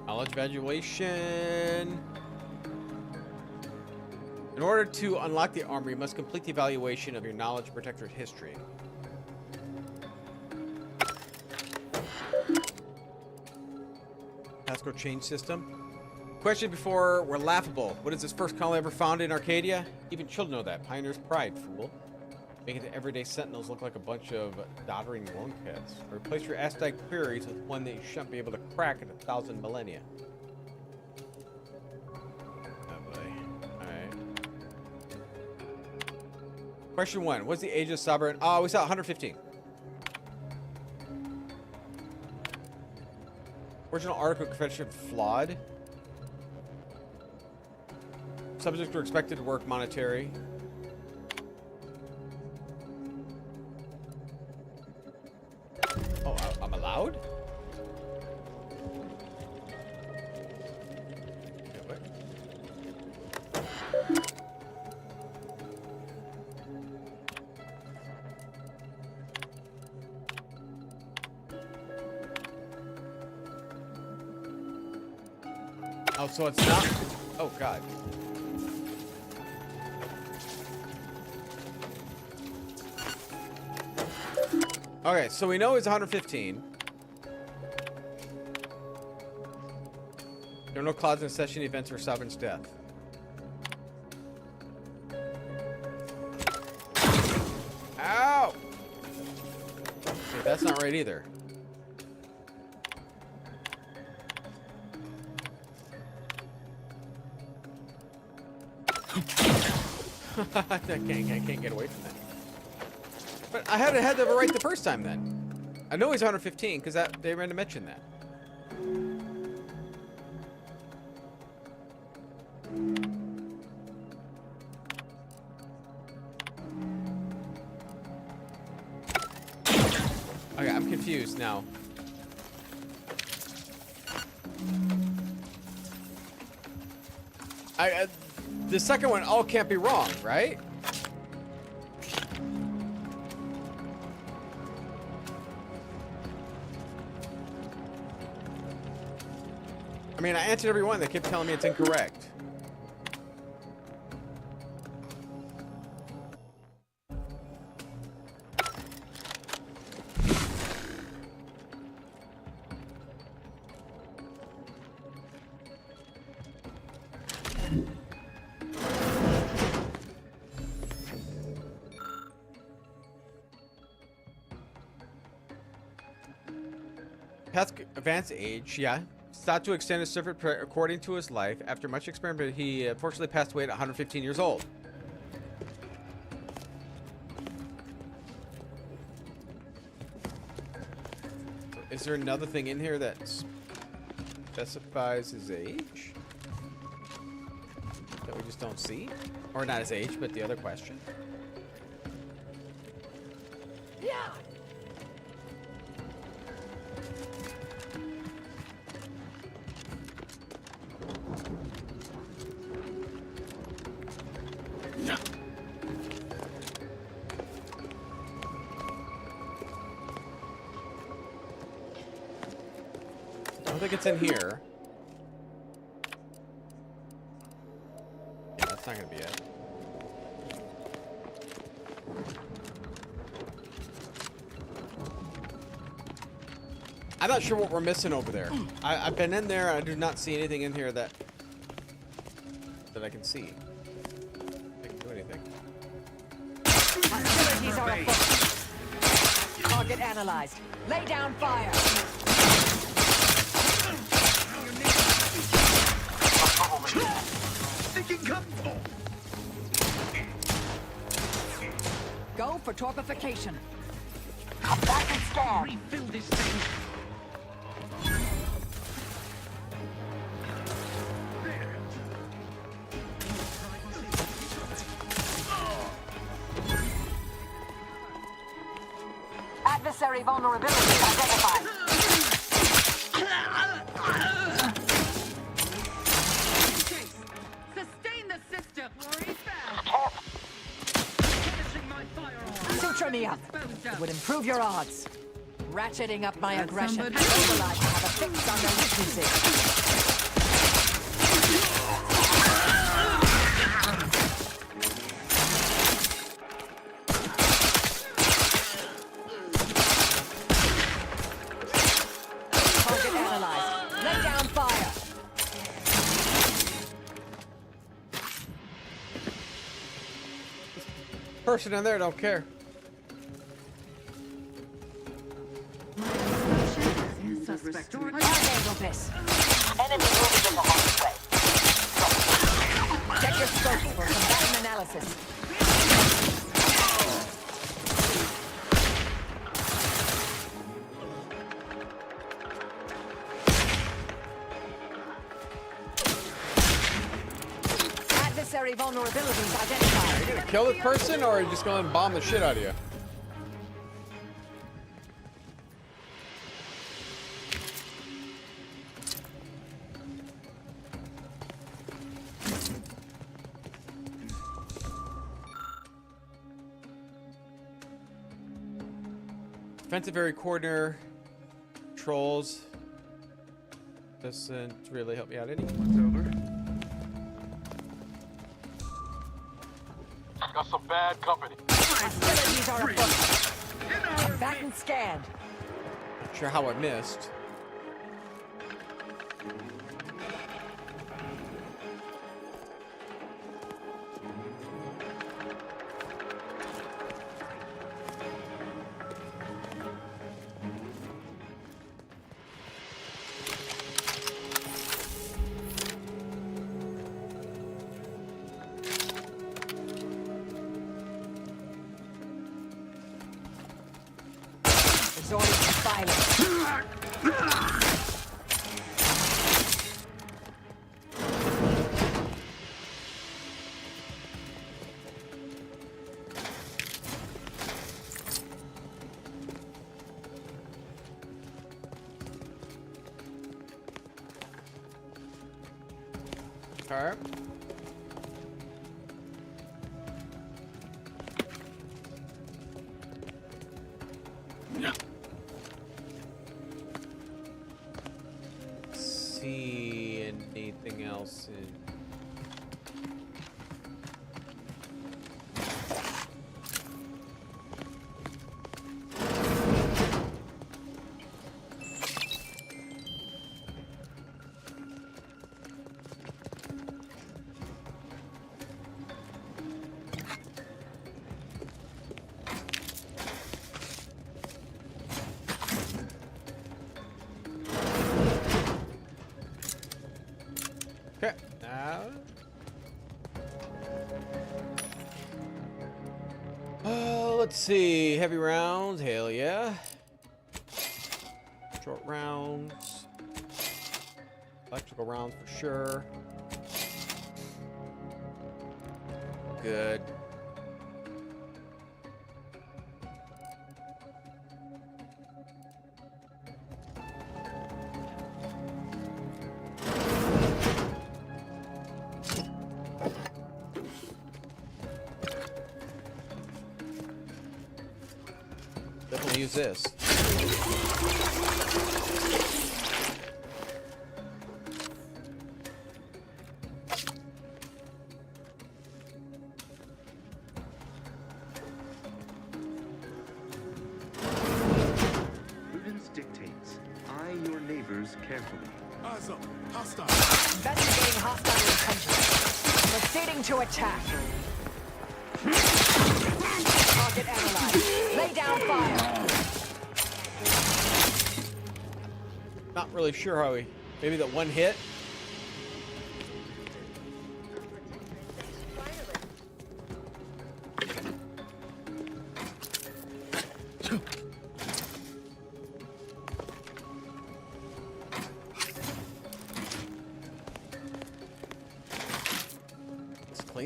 Knowledge evaluation. In order to unlock the armor, you must complete the evaluation of your knowledge protectorate history. Passcode change system. Question before were laughable. What is this first colony ever found in Arcadia? Even children know that. Pioneer's pride, fool. Making the everyday sentinels look like a bunch of doddering lunkheads. Replace your ask-type queries with one that you shouldn't be able to crack in 1,000 millennia. Oh boy. Alright. Question 1. What's the age of Sovereign? Oh, we saw 115. Original article confession flawed. Subjects were expected to work monetary. Oh, I'm allowed? Okay, what? Oh, so it's not. Oh, God. Okay, so we know it's 115. There are no clouds in session events or Sovereign's death. Ow! Okay, that's not right either. I can't get away from that. But I had it right the first time then. I know he's 115 because they ran to mention that. Okay, I'm confused now. The second one all can't be wrong, right? I mean, I answered every one. They kept telling me it's incorrect. Past advanced age, yeah. Sought to extend his servant according to his life. After much experiment, he unfortunately passed away at 115 years old. So is there another thing in here that specifies his age? That we just don't see? Or not his age, but the other question. Yeah. I don't think it's in here. Yeah, that's not gonna be it. I'm not sure what we're missing over there. I've been in there. I do not see anything in here that I can see. I can do anything. Hostilities are afoot. Target analyzed. Lay down fire. Thinking come. Go for torpification. Come back and scan. Refill this thing. Adversary vulnerability identified. Sustain the system. Suture me up. It would improve your odds. Ratcheting up my aggression. Override to have a fix on their weaknesses. Target analyzed. Lay down fire. Person in there don't care. Suspect. Handle this. Enemy moving in the hallway. Check your scope for combatant analysis. Adversary vulnerabilities identified. Are you gonna kill this person, or are you just gonna bomb the shit out of you? Defensive area coordinator trolls doesn't really help me out any. It's over. Got some bad company. Hostilities are afoot. Combatant scanned. Not sure how I missed. Resorting to violence. All right. See anything else in? Okay, now. Let's see. Heavy rounds, hell yeah. Short rounds. Electrical rounds for sure. Good. Definitely use this. Prudence dictates. Eye your neighbors carefully. Eyes up. Hostile. Investigating hostile intentions. Proceeding to attack. Target analyzed. Lay down fire. Not really sure how he. Maybe that one hit.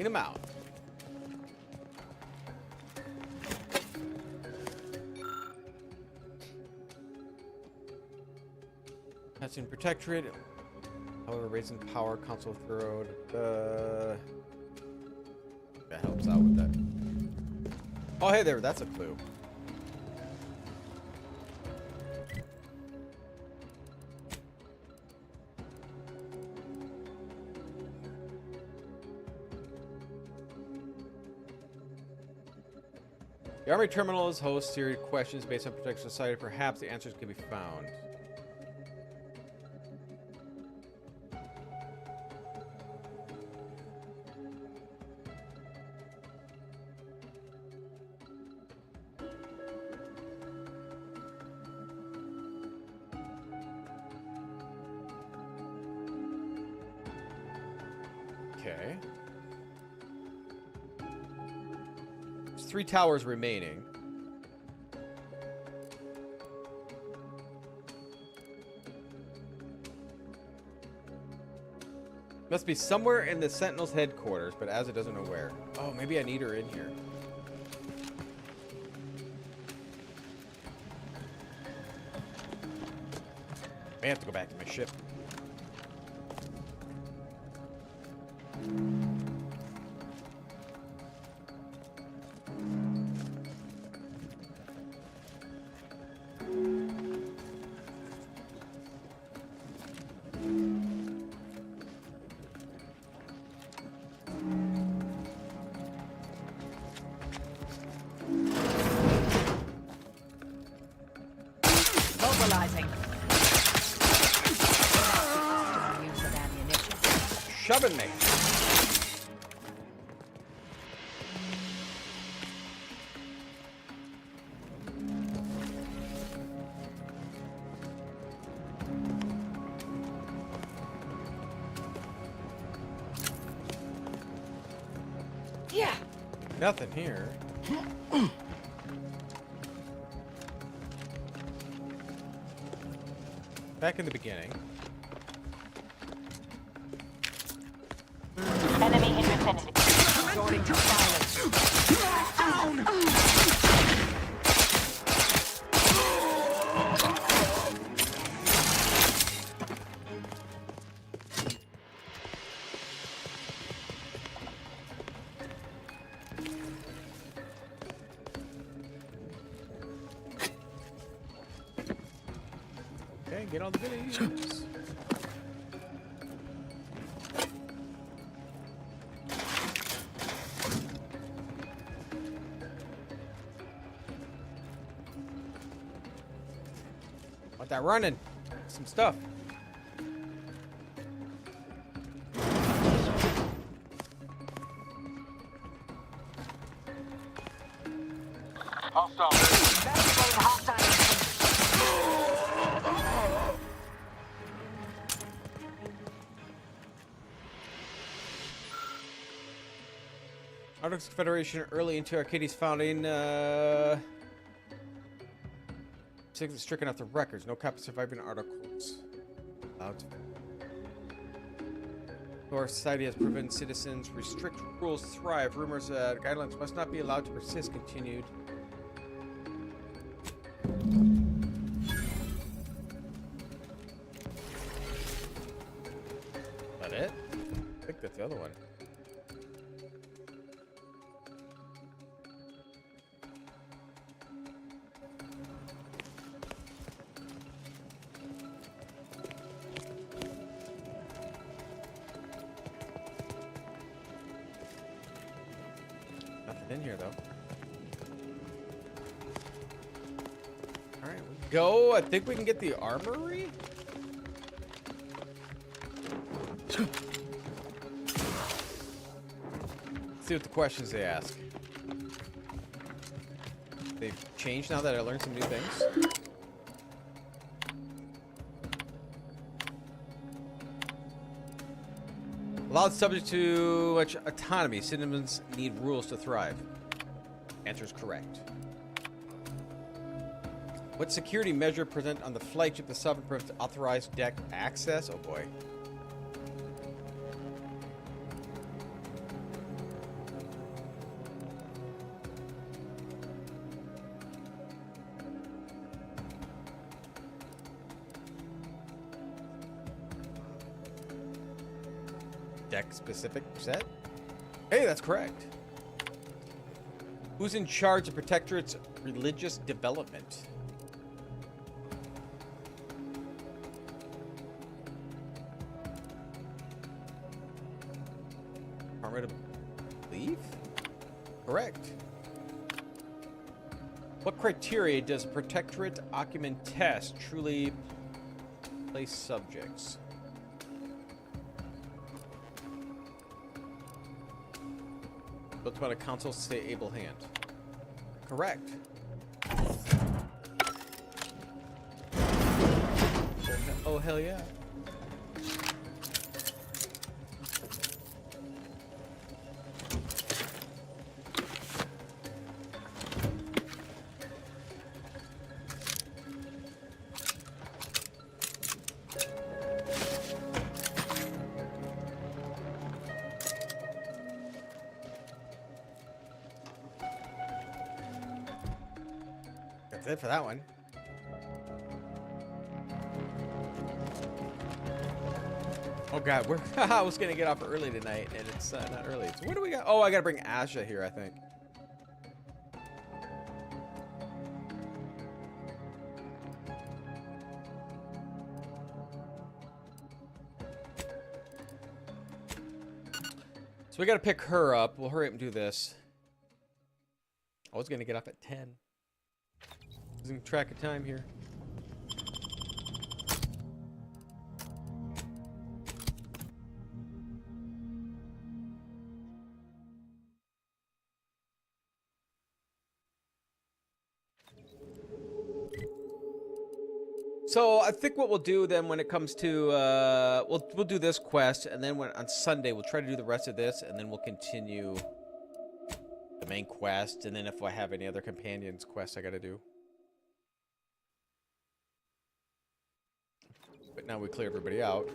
Clean them out. That's in Protectorate. However, raising power, console throw. That helps out with that. Oh, hey there. That's a clue. The Army Terminals host series of questions based on Protector Society. Perhaps the answers can be found. Okay. There's 3 towers remaining. Must be somewhere in the Sentinel's headquarters, but Asa doesn't know where. Oh, maybe I need her in here. I have to go back to my ship. Mobilizing. Shoving me. Yeah. Nothing here. Back in the beginning. Enemy in vicinity. Resorting to violence. Down. Okay, get on the goodies. Want that running? Some stuff. Arctic Federation early into Arcadia's founding. Stricken off the records. No copy surviving articles. Allowed to. Our society has proven citizens restrict rules thrive. Rumors that guidelines must not be allowed to persist continued. That it? I think that's the other one. In here though. All right, we go. I think we can get the armory. See what the questions they ask. They've changed now that I learned some new things. Allowed subject to much autonomy. Citizens need rules to thrive. Answer is correct. What security measure present on the flagship the Sovereign prevents authorized deck access? Oh boy. deck-specific set? Hey, that's correct. Who's in charge of Protectorate's religious development? Department of Belief? Correct. What criteria does a Protectorate Ocumen test truly place subjects? Built upon a council stable hand. Correct. Oh, hell yeah. That's it for that one. Oh god, we're I was gonna get off early tonight, and it's not early. So what do we got? Oh, I gotta bring Asha here, I think. So we gotta pick her up. We'll hurry up and do this. I was gonna get up at 10. Losing track of time here. So I think what we'll do then when it comes to we'll do this quest, and then on Sunday we'll try to do the rest of this, and then we'll continue the main quest, and then if I have any other companions quests I gotta do. But now we clear everybody out.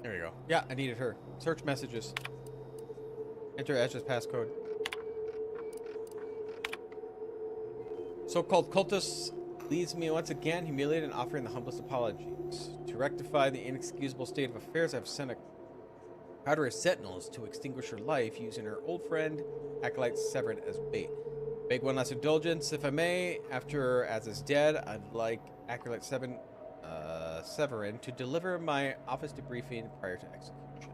There we go. Yeah, I needed her. Search messages. Enter Asha's passcode. So-called cultists leaves me once again humiliated and offering the humblest apologies. To rectify the inexcusable state of affairs, I've sent a cadre of sentinels to extinguish her life using her old friend, Acolyte Severin, as bait. Beg one last indulgence, if I may. After Az is dead, I'd like Acolyte Severin to deliver my office debriefing prior to execution.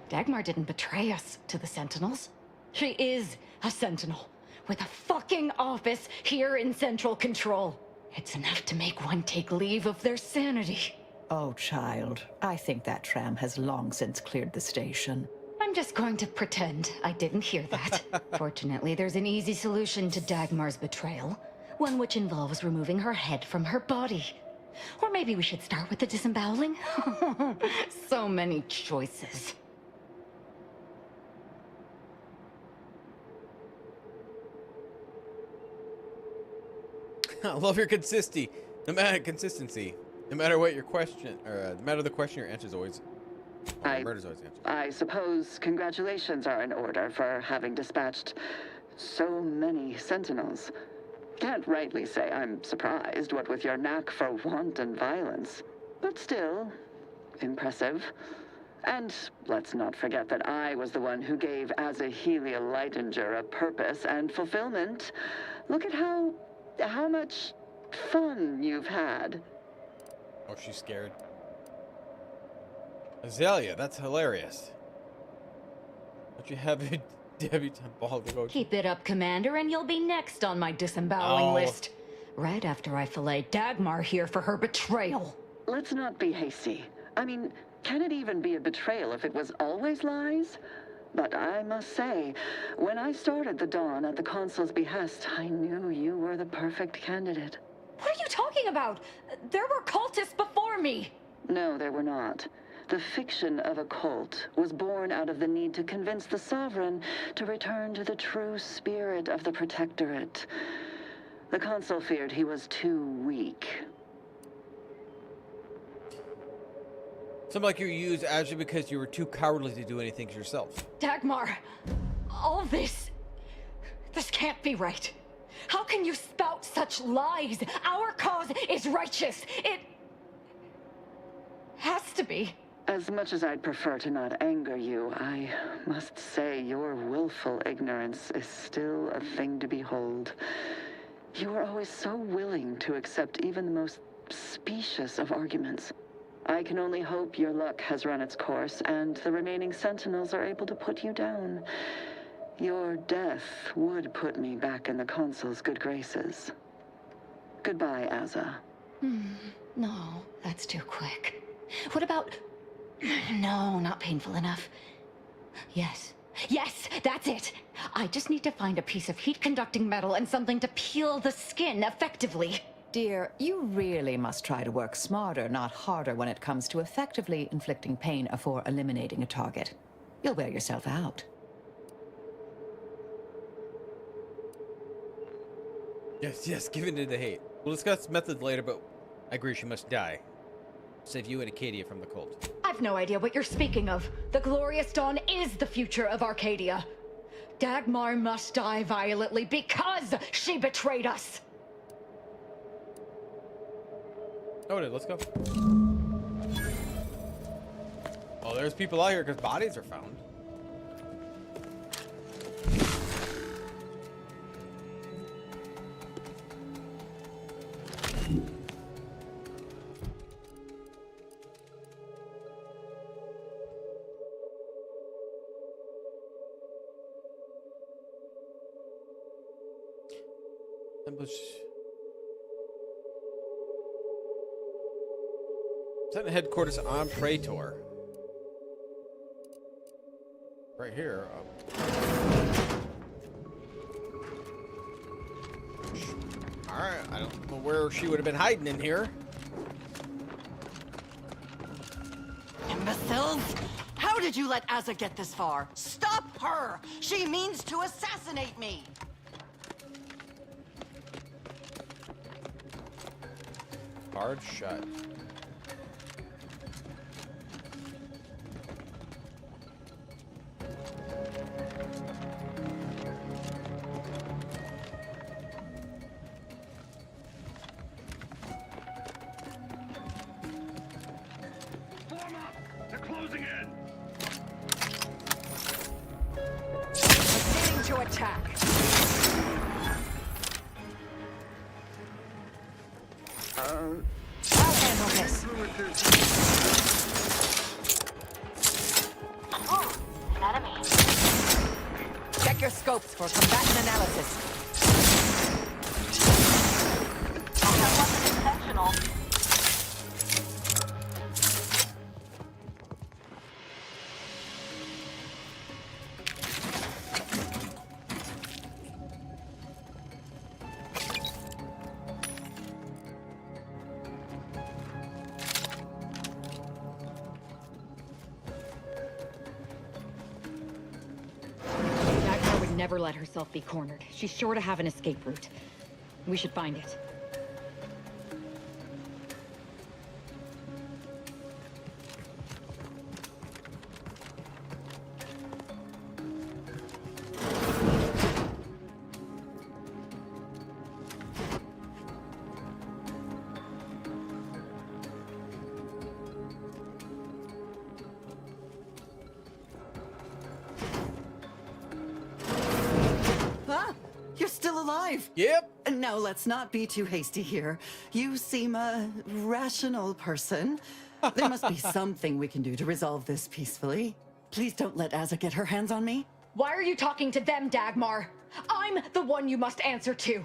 Dagmar didn't betray us to the Sentinels. She is a Sentinel with a fucking office here in Central Control. It's enough to make one take leave of their sanity. Oh, child, I think that tram has long since cleared the station. I'm just going to pretend I didn't hear that. Fortunately, there's an easy solution to Dagmar's betrayal. One which involves removing her head from her body. Or maybe we should start with the disemboweling? So many choices. I love your consistency. No matter what your question, or no matter the question, your answer is always. Murder's always the answer. I suppose congratulations are in order for having dispatched so many sentinels. Can't rightly say I'm surprised, what with your knack for wanton violence. But still, impressive. And let's not forget that I was the one who gave Azahelia Leitinger a purpose and fulfillment. Look at how much fun you've had. Oh, she's scared. Azalea, that's hilarious. Don't you have a debutante ball to go to? Keep it up, Commander, and you'll be next on my disemboweling list. Right after I fillet Dagmar here for her betrayal. Let's not be hasty. I mean, can it even be a betrayal if it was always lies? But I must say, when I started the Dawn at the Consul's behest, I knew you were the perfect candidate. What are you talking about? There were cultists before me. No, there were not. The fiction of a cult was born out of the need to convince the Sovereign to return to the true spirit of the Protectorate. The Consul feared he was too weak. Something like you used actually because you were too cowardly to do anything yourself. Dagmar, all this can't be right. How can you spout such lies? Our cause is righteous. It has to be. As much as I'd prefer to not anger you, I must say your willful ignorance is still a thing to behold. You are always so willing to accept even the most specious of arguments. I can only hope your luck has run its course and the remaining sentinels are able to put you down. Your death would put me back in the Consul's good graces. Goodbye, Azza. No, that's too quick. What about... No, not painful enough. Yes, that's it. I just need to find a piece of heat-conducting metal and something to peel the skin effectively. Dear, you really must try to work smarter, not harder, when it comes to effectively inflicting pain before eliminating a target. You'll wear yourself out. Yes, give in to the hate. We'll discuss methods later, but I agree she must die. Save you and Acadia from the cult. I've no idea what you're speaking of. The Glorious Dawn is the future of Arcadia. Dagmar must die violently because she betrayed us. Noted, let's go. Oh, there's people out here because bodies are found. Senate headquarters on Praetor. Right here. Alright, I don't know where she would have been hiding in here. Imbeciles! How did you let Azza get this far? Stop her! She means to assassinate me! Hard shut. They're closing in! Proceeding to attack. I'll handle this. Enemy. Check your scopes for combatant analysis. That wasn't intentional. Never let herself be cornered. She's sure to have an escape route. We should find it. Yep. Now, let's not be too hasty here. You seem a rational person. There must be something we can do to resolve this peacefully. Please don't let Azza get her hands on me. Why are you talking to them, Dagmar? I'm the one you must answer to.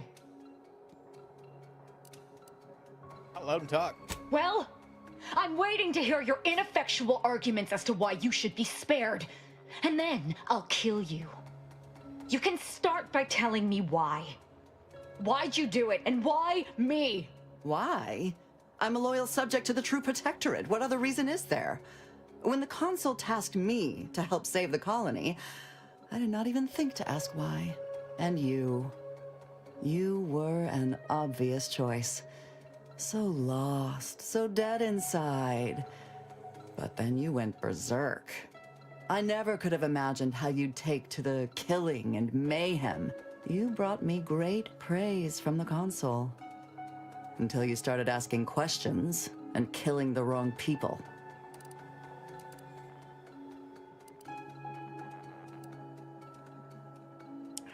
I'll let him talk. Well, I'm waiting to hear your ineffectual arguments as to why you should be spared. And then I'll kill you. You can start by telling me why. Why'd you do it, and why me? Why? I'm a loyal subject to the True Protectorate. What other reason is there? When the Consul tasked me to help save the colony, I did not even think to ask why. And you were an obvious choice. So lost, so dead inside. But then you went berserk. I never could have imagined how you'd take to the killing and mayhem. You brought me great praise from the Consul. Until you started asking questions and killing the wrong people.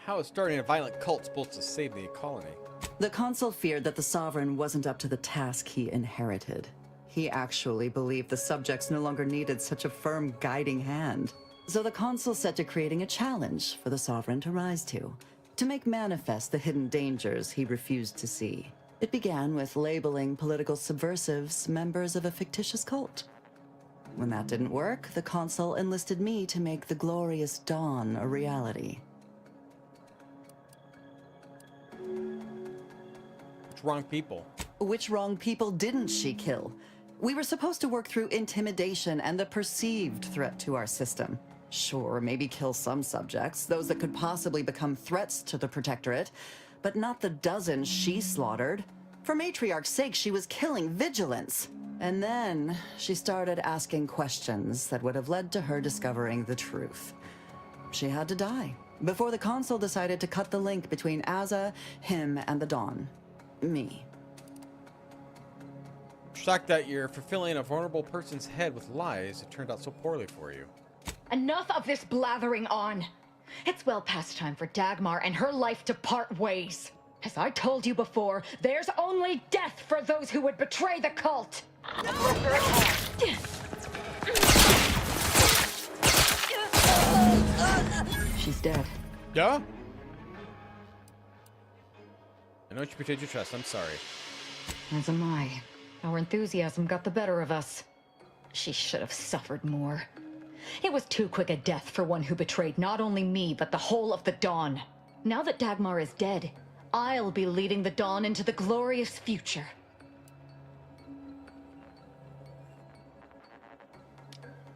How is starting a violent cult supposed to save the colony? The Consul feared that the Sovereign wasn't up to the task he inherited. He actually believed the subjects no longer needed such a firm guiding hand. So the Consul set to creating a challenge for the Sovereign to rise to make manifest the hidden dangers he refused to see. It began with labeling political subversives members of a fictitious cult. When that didn't work, the Consul enlisted me to make the glorious dawn a reality. Wrong people. Which wrong people didn't she kill? We were supposed to work through intimidation and the perceived threat to our system. Sure, maybe kill some subjects, those that could possibly become threats to the Protectorate, but not the dozens she slaughtered. For Matriarch's sake, she was killing vigilance. And then she started asking questions that would have led to her discovering the truth. She had to die before the Consul decided to cut the link between Aza, him, and the Dawn. Me. Shocked that you're fulfilling a vulnerable person's head with lies. It turned out so poorly for you. Enough of this blathering on. It's well past time for Dagmar and her life to part ways. As I told you before, there's only death for those who would betray the cult. She's dead. Yeah? I know you betrayed your trust. I'm sorry. As am I. Our enthusiasm got the better of us. She should have suffered more. It was too quick a death for one who betrayed not only me, but the whole of the Dawn. Now that Dagmar is dead, I'll be leading the Dawn into the glorious future.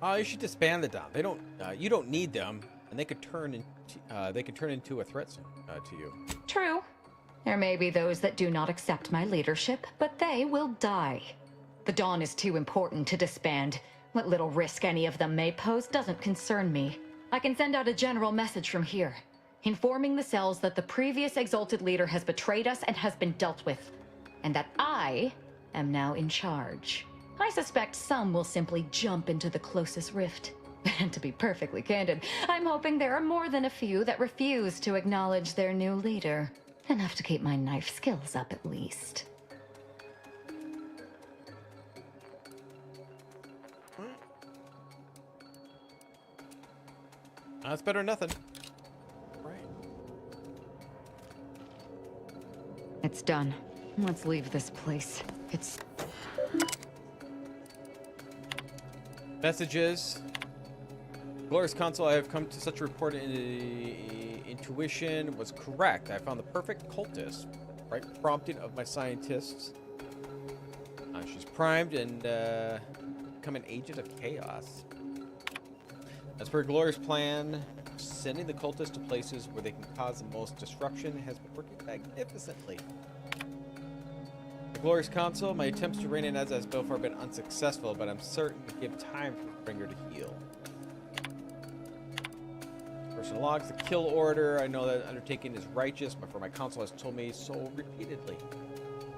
You should disband the Dawn. They don't. You don't need them, and they could turn into a threat to you. True. There may be those that do not accept my leadership, but they will die. The Dawn is too important to disband. What little risk any of them may pose doesn't concern me. I can send out a general message from here, informing the cells that the previous Exalted Leader has betrayed us and has been dealt with, and that I am now in charge. I suspect some will simply jump into the closest rift. And to be perfectly candid, I'm hoping there are more than a few that refuse to acknowledge their new leader. Enough to keep my knife skills up, at least. That's better than nothing. Right. It's done. Let's leave this place. It's... Messages. Glorious Consul, I have come to such a report intuition was correct. I found the perfect cultist. Right prompting of my scientists. She's primed and become an agent of chaos. As per Gloria's plan, sending the cultists to places where they can cause the most disruption has been working magnificently. The Glorious Consul, my attempts to rein in Ezra has so far been unsuccessful, but I'm certain to give time for the bringer to heal. Personal logs, the kill order. I know that undertaking is righteous, but for my Consul has told me so repeatedly.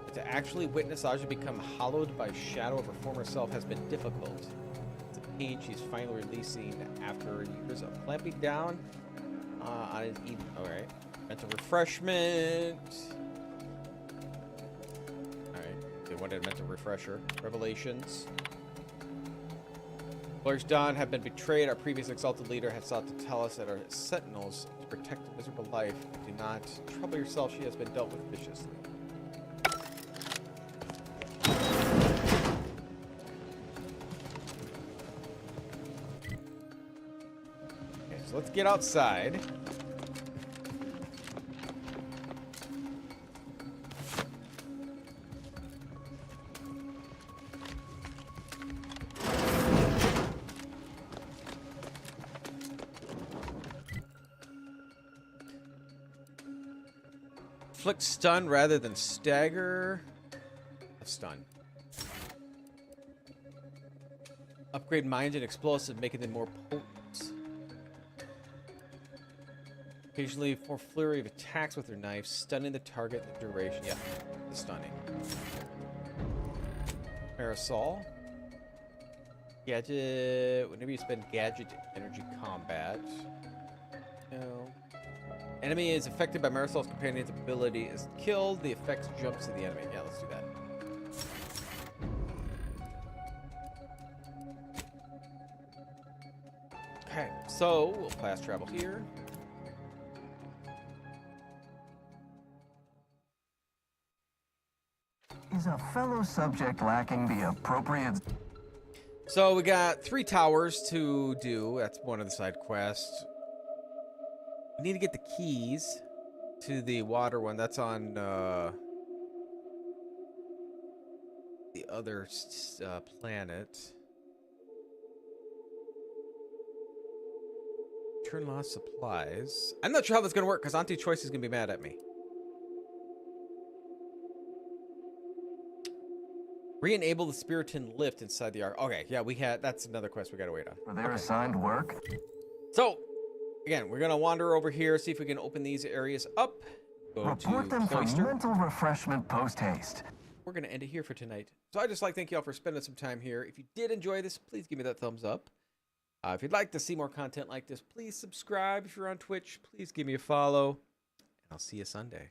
But to actually witness Aja become hollowed by shadow of her former self has been difficult. It's a pain she's finally releasing after years of clamping down on an even. Alright. Mental refreshment. Alright. They wanted a mental refresher. Revelations. Glorious Dawn have been betrayed. Our previous exalted leader has sought to tell us that our sentinels to protect a miserable life. Do not trouble yourself. She has been dealt with viciously. Okay, so let's get outside. Inflict stun rather than stagger. Stun. Upgrade mines and explosives, making them more potent. Occasionally, for flurry of attacks with their knife, stunning the target in the duration. Yeah, the stunning. Parasol. Gadget. Whenever you spend gadget energy combat. No. Enemy is affected by Marisol's companion's ability is killed. The effect jumps to the enemy. Yeah, let's do that. Okay, so we'll fast travel here. Is a fellow subject lacking the appropriate... So we got 3 towers to do. That's one of the side quests. We need to get the keys to the water one. That's on the other planet. Turn lost supplies. I'm not sure how that's going to work because Auntie Choice is going to be mad at me. Re-enable the Spiriton lift inside the ark. Okay, yeah, that's another quest we gotta wait on. For their assigned work? So, again, we're gonna wander over here, see if we can open these areas up. Report them for mental refreshment post-haste. We're gonna end it here for tonight. So I'd just like to thank you all for spending some time here. If you did enjoy this, please give me that thumbs up. If you'd like to see more content like this, please subscribe. If you're on Twitch, please give me a follow. And I'll see you Sunday.